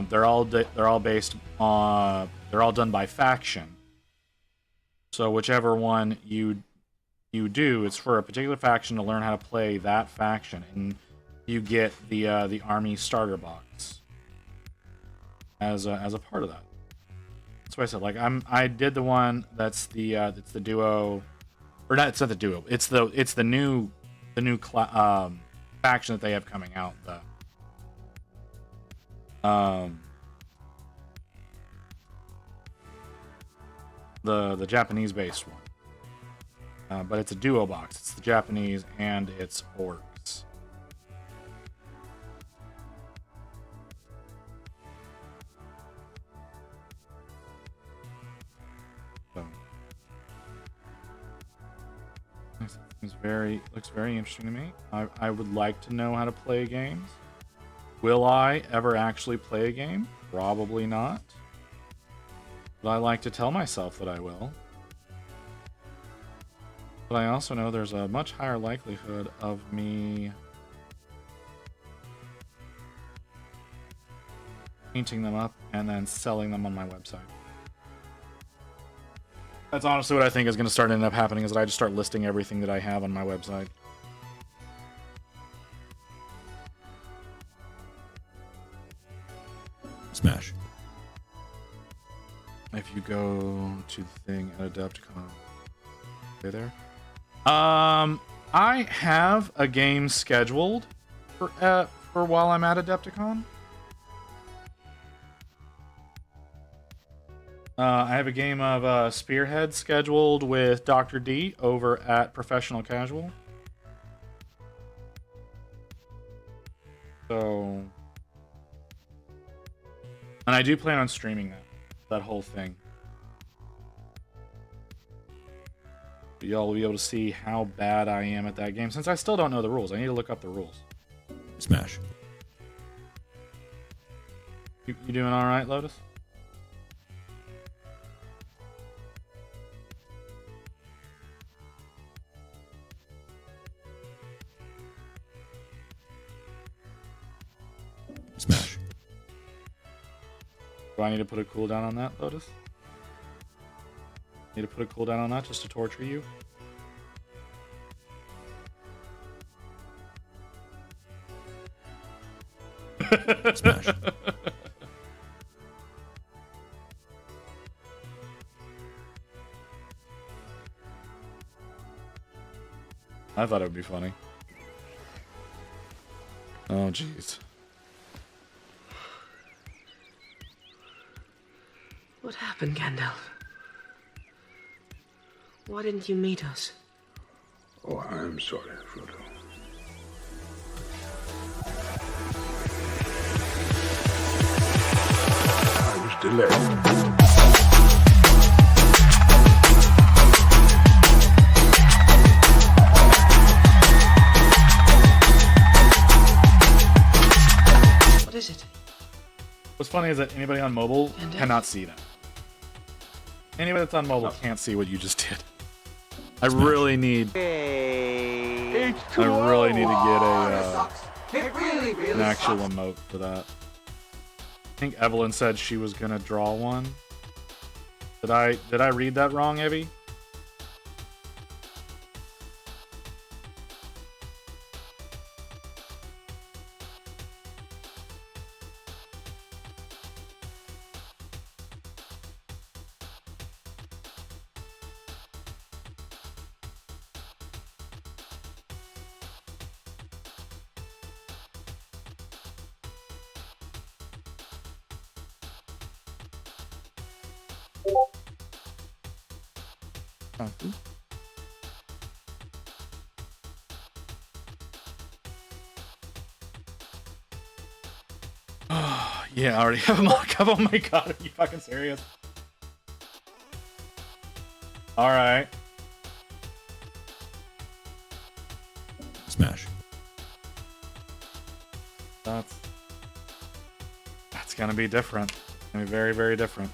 They're all based on, they're all done by faction. So whichever one you do, it's for a particular faction to learn how to play that faction, and you get the army starter box as a part of that. That's what I said. Like I did the one that's the duo, or not? It's not the duo. It's the new faction that they have coming out. The Japanese based one, but it's a duo box. It's the Japanese and it's orcs. So looks very interesting to me. I would like to know how to play games. Will I ever actually play a game? Probably not. But I like to tell myself that I will. But I also know there's a much higher likelihood of me painting them up and then selling them on my website. That's honestly what I think is going to start ending up happening, is that I just start listing everything that I have on my website. Smash. If you go to the thing at Adepticon, stay there. I have a game scheduled for while I'm at Adepticon. I have a game of Spearhead scheduled with Dr. D over at Professional Casual. So, and I do plan on streaming that whole thing. Y'all will be able to see how bad I am at that game, since I still don't know the rules. I need to look up the rules. Smash. You doing all right, Lotus? Smash. Do I need to put a cooldown on that, Lotus? Need to put a cooldown on that just to torture you? Smash. I thought it would be funny. Oh, jeez. What happened, Gandalf? Why didn't you meet us? Oh, I'm sorry, Frodo. I was delayed. What is it? What's funny is that anybody on mobile And, cannot see that. Anybody that's on mobile can't see what you just did. I really need. I really need to get an actual emote for that. I think Evelyn said she was gonna draw one. Did I read that wrong, Evie? Yeah, I already have a mock-up. Oh my god, are you fucking serious? Alright. Smash. That's gonna be different. It's gonna be very, very different.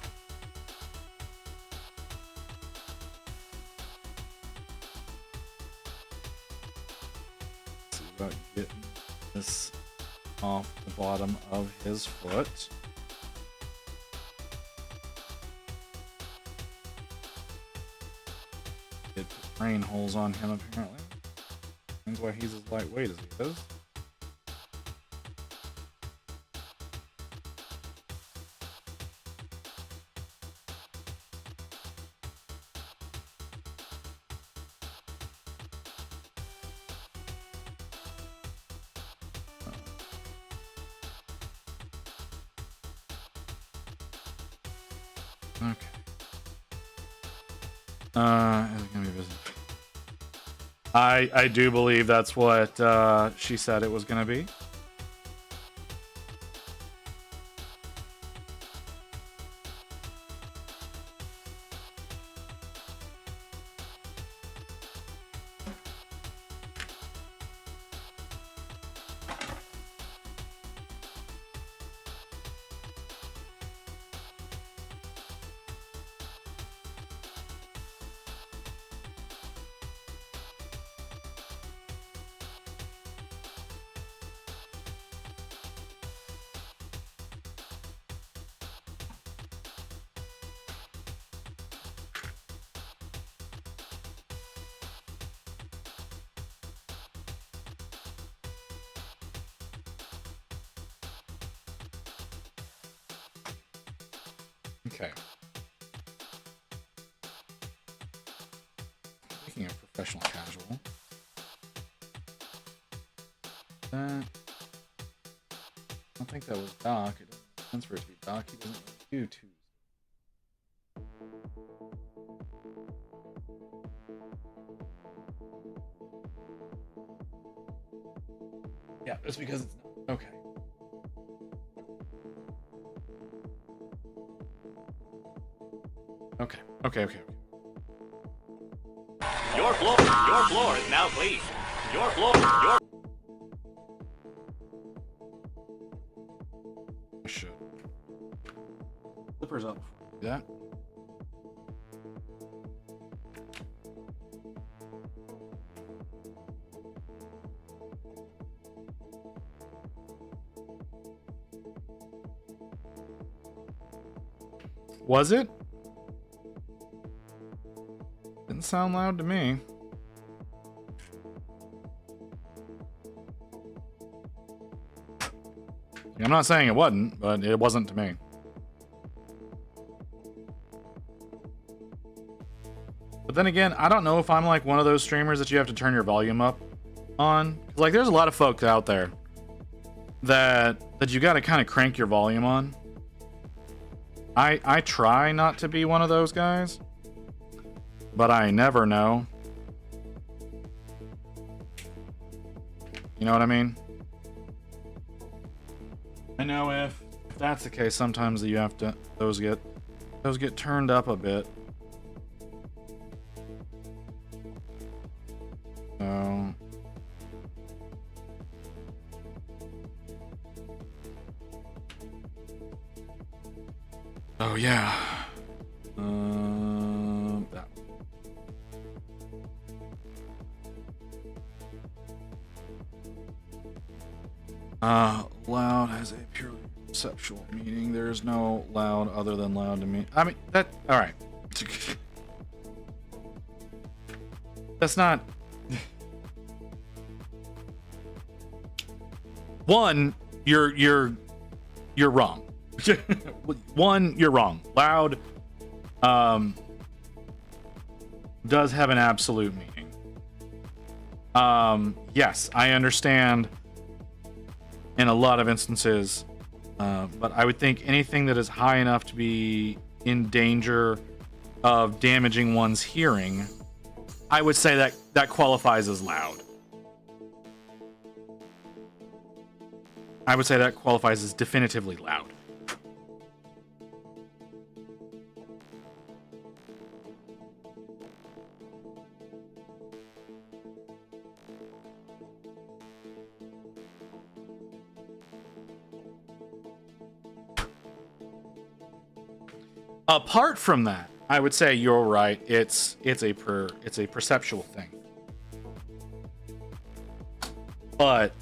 Let's see about getting this off the bottom of his foot. It put brain holes on him apparently. That's why he's as lightweight as he is. Okay. Is it gonna be busy? I do believe that's what she said it was gonna be. Okay. Speaking of professional casual, I don't think that was Doc. It doesn't make sense for it to be Doc. He doesn't really do two. Yeah, just because it's not. Okay. Okay. Your floor is now clean. Your floor. I should. Flippers up. Do that. Was it? Didn't sound loud to me. I'm not saying it wasn't, but it wasn't to me. But then again, I don't know if I'm like one of those streamers that you have to turn your volume up on. Like, there's a lot of folks out there that you got to kind of crank your volume on. I try not to be one of those guys, but I never know. You know what I mean? I know if that's the case, sometimes you have to those get turned up a bit. So oh yeah. That. Loud has a purely perceptual meaning. There is no loud other than loud to me. I mean, that, all right. That's not. One, you're wrong. One, you're wrong. Loud does have an absolute meaning. Yes, I understand in a lot of instances, but I would think anything that is high enough to be in danger of damaging one's hearing, I would say that qualifies as loud. I would say that qualifies as definitively loud. Apart from that, I would say you're right. It's a perceptual thing. But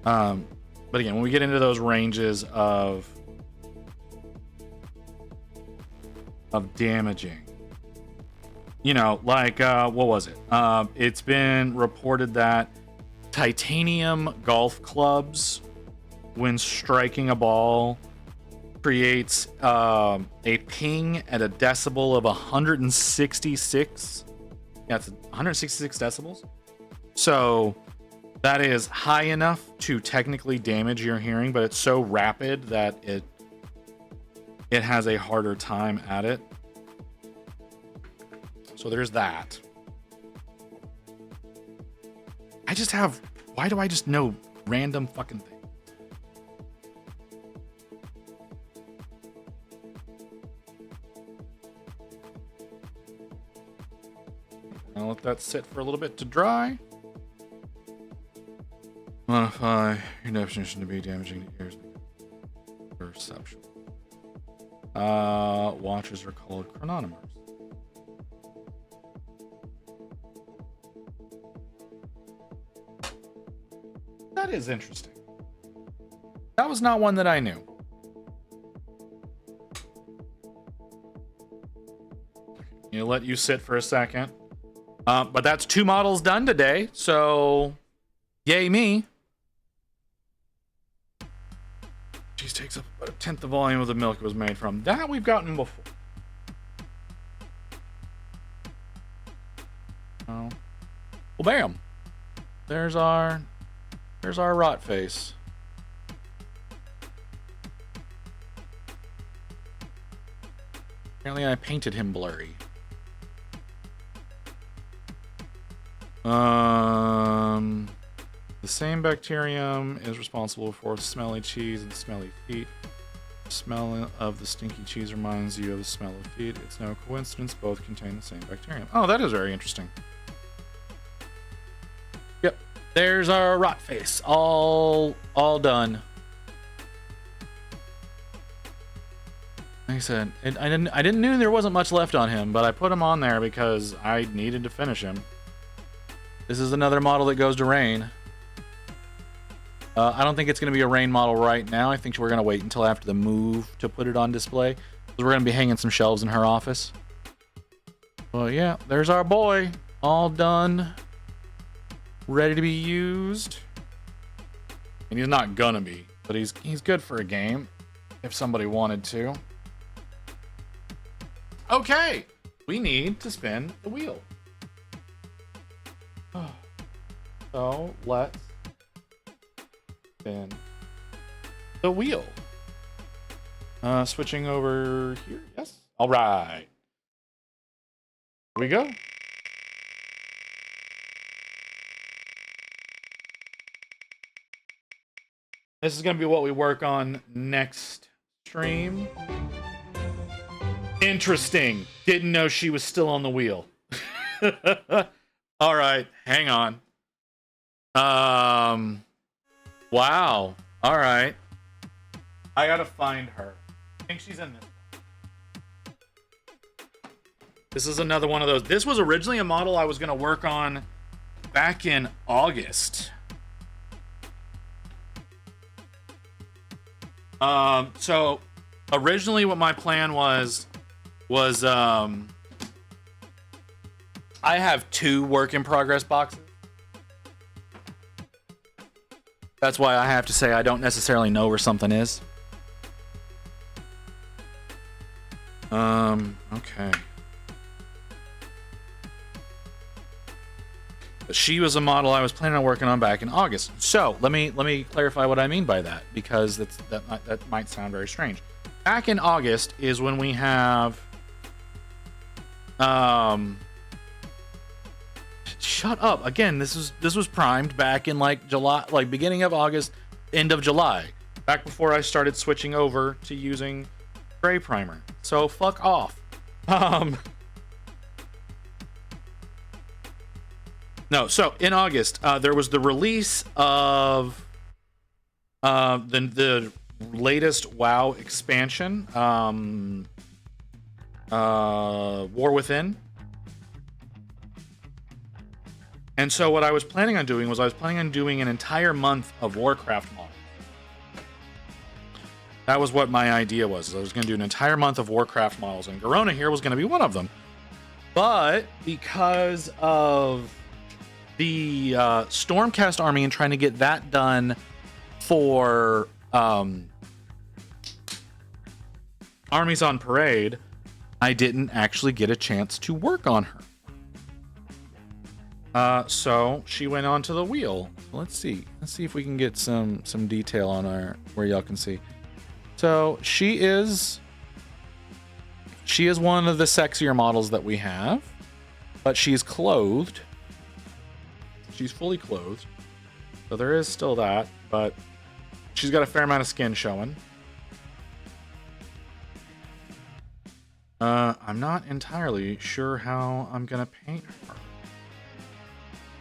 again, when we get into those ranges of damaging, you know, like what was it? It's been reported that titanium golf clubs, when striking a ball, creates a ping at a decibel of 166. Yeah, it's 166 decibels. So that is high enough to technically damage your hearing, but it's so rapid that it has a harder time at it. So there's that. Why do I just know random fucking things? I'll let that sit for a little bit to dry. Modify your definition to be damaging to ears. Perception. Watches are called chronometers. That is interesting. That was not one that I knew. I'll let you sit for a second. But that's 2 models done today, so yay me. Cheese takes up about 1/10 the volume of the milk it was made from. That we've gotten before. Oh. Well, bam. There's our rot face. Apparently I painted him blurry. The same bacterium is responsible for smelly cheese and smelly feet. The smell of the stinky cheese reminds you of the smell of feet. It's no coincidence both contain the same bacterium. Oh, that is very interesting. Yep, there's our rot face, all done. Like I said, I didn't know there wasn't much left on him, but I put him on there because I needed to finish him. This is another model that goes to Rain. I don't think it's going to be a Rain model right now. I think we're going to wait until after the move to put it on display. We're going to be hanging some shelves in her office. Well, yeah, there's our boy. All done. Ready to be used. And he's not gonna be, but he's good for a game if somebody wanted to. Okay, we need to spin the wheel. So let's spin the wheel. Switching over here. Yes. All right. Here we go. This is going to be what we work on next stream. Interesting. Didn't know she was still on the wheel. All right, hang on. Wow. All right. I got to find her. I think she's in this. This is another one of those. This was originally a model I was going to work on back in August. So originally what my plan was I have 2 work in progress boxes. That's why I have to say I don't necessarily know where something is. Okay. She was a model I was planning on working on back in August. So let me clarify what I mean by that, because that might sound very strange. Back in August is when we have shut up. Again, this was primed back in like July, like beginning of August, end of July. Back before I started switching over to using gray primer. So fuck off. No, so in August, there was the release of the latest WoW expansion, War Within. And so what I was planning on doing was an entire month of Warcraft models. That was what my idea was. I was going to do an entire month of Warcraft models, and Garona here was going to be one of them. But because of the Stormcast army and trying to get that done for Armies on Parade, I didn't actually get a chance to work on her. So she went onto the wheel. Let's see if we can get some detail on her where y'all can see. So she is one of the sexier models that we have, but she's clothed. She's fully clothed. So there is still that, but she's got a fair amount of skin showing. I'm not entirely sure how I'm gonna paint her.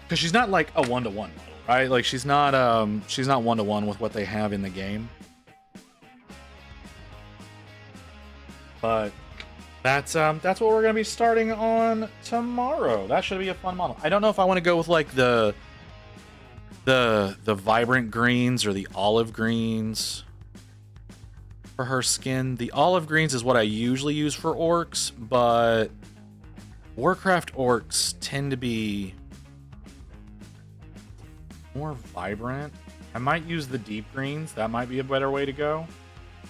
Because she's not like a one-to-one model, right? Like she's not one-to-one with what they have in the game. But that's what we're gonna be starting on tomorrow. That should be a fun model. I don't know if I want to go with like the vibrant greens or the olive greens for her skin. The olive greens is what I usually use for orcs, but Warcraft orcs tend to be more vibrant. I might use the deep greens. That might be a better way to go.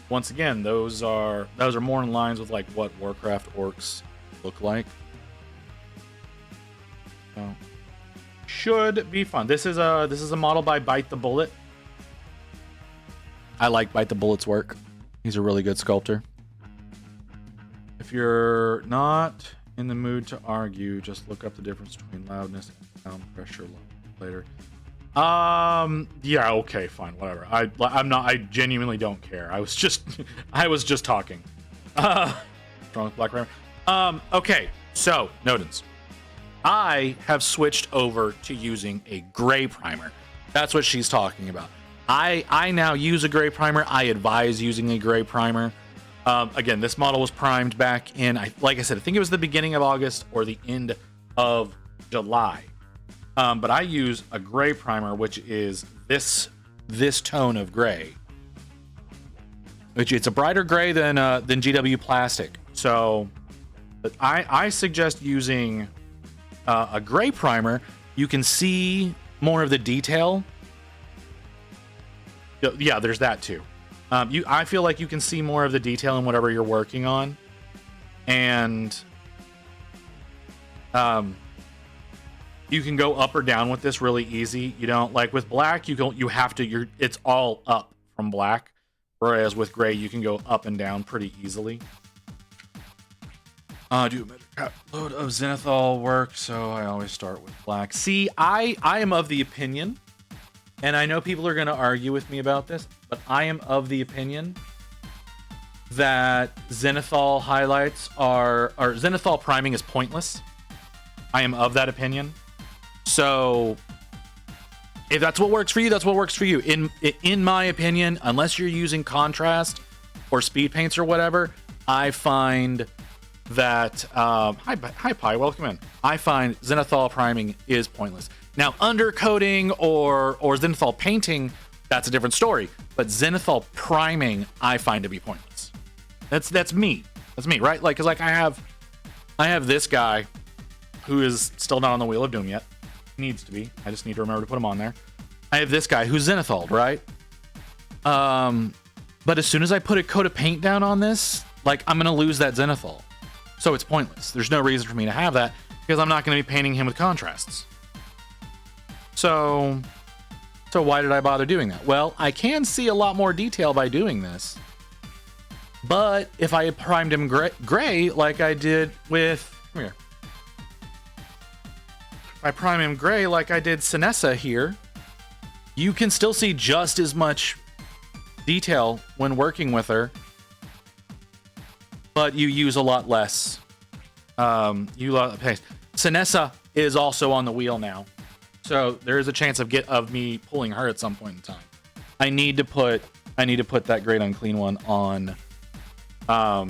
Once again, those are more in lines with like what Warcraft orcs look like. So should be fun. This is a model by Bite the Bullet. I like Bite the Bullet's work. He's a really good sculptor. If you're not in the mood to argue, just look up the difference between loudness and sound pressure later. Yeah, okay, fine, whatever. I genuinely don't care. I was just talking. Strong black primer. Okay, so, Nodens. I have switched over to using a gray primer. That's what she's talking about. I now use a gray primer. I advise using a gray primer. Again, this model was primed back in, like I said, I think it was the beginning of August or the end of July. But I use a gray primer, which is this tone of gray. Which it's a brighter gray than GW plastic. So I suggest using a gray primer. You can see more of the detail. Yeah, there's that too. I feel like you can see more of the detail in whatever you're working on, and You can go up or down with this really easy. You don't like with black, you have to, it's all up from black. Whereas with gray, you can go up and down pretty easily. Do a measure load of zenithal work, so I always start with black. See, I am of the opinion, and I know people are going to argue with me about this, but I am of the opinion that zenithal highlights or zenithal priming is pointless. I am of that opinion. So if that's what works for you, that's what works for you. In my opinion, unless you're using contrast or speed paints or whatever, I find that hi Pi, welcome in. I find zenithal priming is pointless. Now undercoating or zenithal painting, that's a different story. But zenithal priming, I find to be pointless. That's me. That's me, right? Like, cause like I have this guy who is still not on the Wheel of Doom yet. Needs to be. I just need to remember to put him on there. I have this guy who's zenithal, right? But as soon as I put a coat of paint down on this, like I'm gonna lose that zenithal. So it's pointless. There's no reason for me to have that because I'm not gonna be painting him with contrasts. So why did I bother doing that? Well, I can see a lot more detail by doing this. But if I had primed him gray like I did with, come here. If I prime him gray like I did Sinessa here, you can still see just as much detail when working with her, but you use a lot less. Sinessa is also on the wheel now, so there is a chance of me pulling her at some point in time. I need to put that Great Unclean One on. I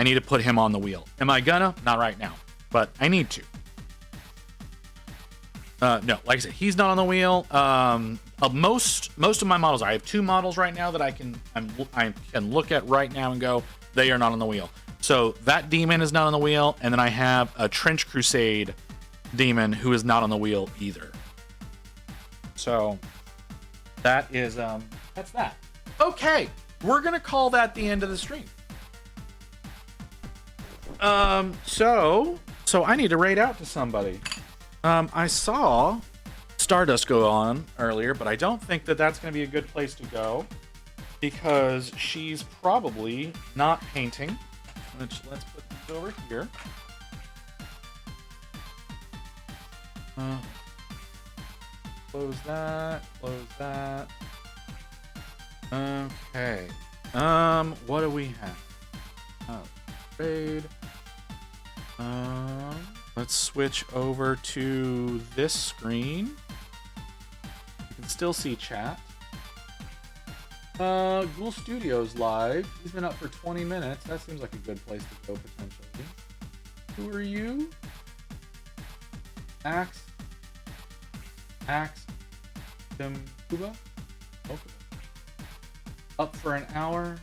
need to put him on the wheel. Am I gonna? Not right now, but I need to. No, like I said, he's not on the wheel. Most of my models, I have 2 models right now that I can look at right now and go, they are not on the wheel. So that demon is not on the wheel, and then I have a Trench Crusade demon who is not on the wheel either. So that is that's that. Okay, we're gonna call that the end of the stream. So I need to raid out to somebody. I saw Stardust go on earlier, but I don't think that that's going to be a good place to go because she's probably not painting. Let's put this over here. Close that. Close that. Okay. What do we have? Raid. Let's switch over to this screen. You can still see chat. Ghoul Studios live. He's been up for 20 minutes. That seems like a good place to go potentially. Who are you? Axe Demkuba? Okay. Up for an hour.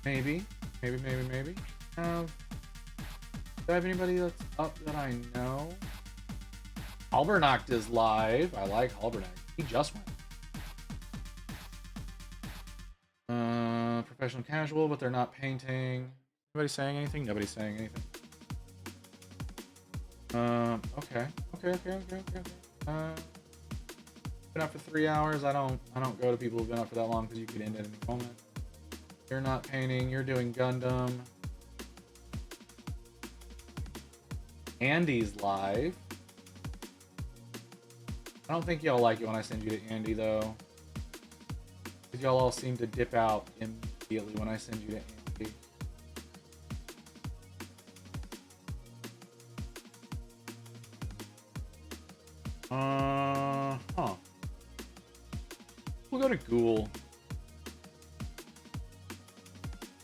Maybe. Do I have anybody that's up that I know? Halbernacht is live. I like Halbernacht. He just went. Professional casual, but they're not painting. Anybody saying anything? Nobody's saying anything. Okay. Been up for 3 hours. I don't go to people who've been up for that long because you could end at any moment. You're not painting, you're doing Gundam. Andy's live. I don't think y'all like it when I send you to Andy though. Because y'all all seem to dip out immediately when I send you to Andy. We'll go to Ghoul.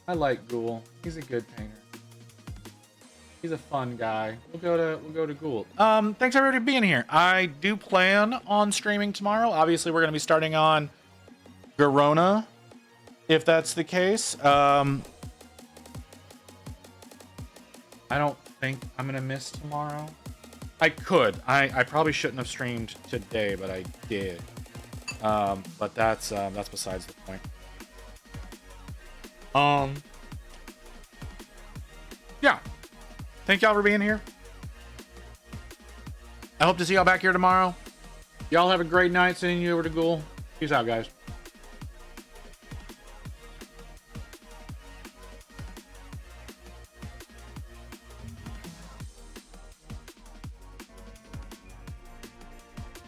I like Ghoul. He's a good painter. He's a fun guy. We'll go to Ghoul. Thanks everybody for being here. I do plan on streaming tomorrow. Obviously, we're gonna be starting on Garona, if that's the case. I don't think I'm gonna miss tomorrow. I could. I probably shouldn't have streamed today, but I did. But that's besides the point. yeah. Thank y'all for being here. I hope to see y'all back here tomorrow. Y'all have a great night. Sending you over to Ghoul. Peace out, guys.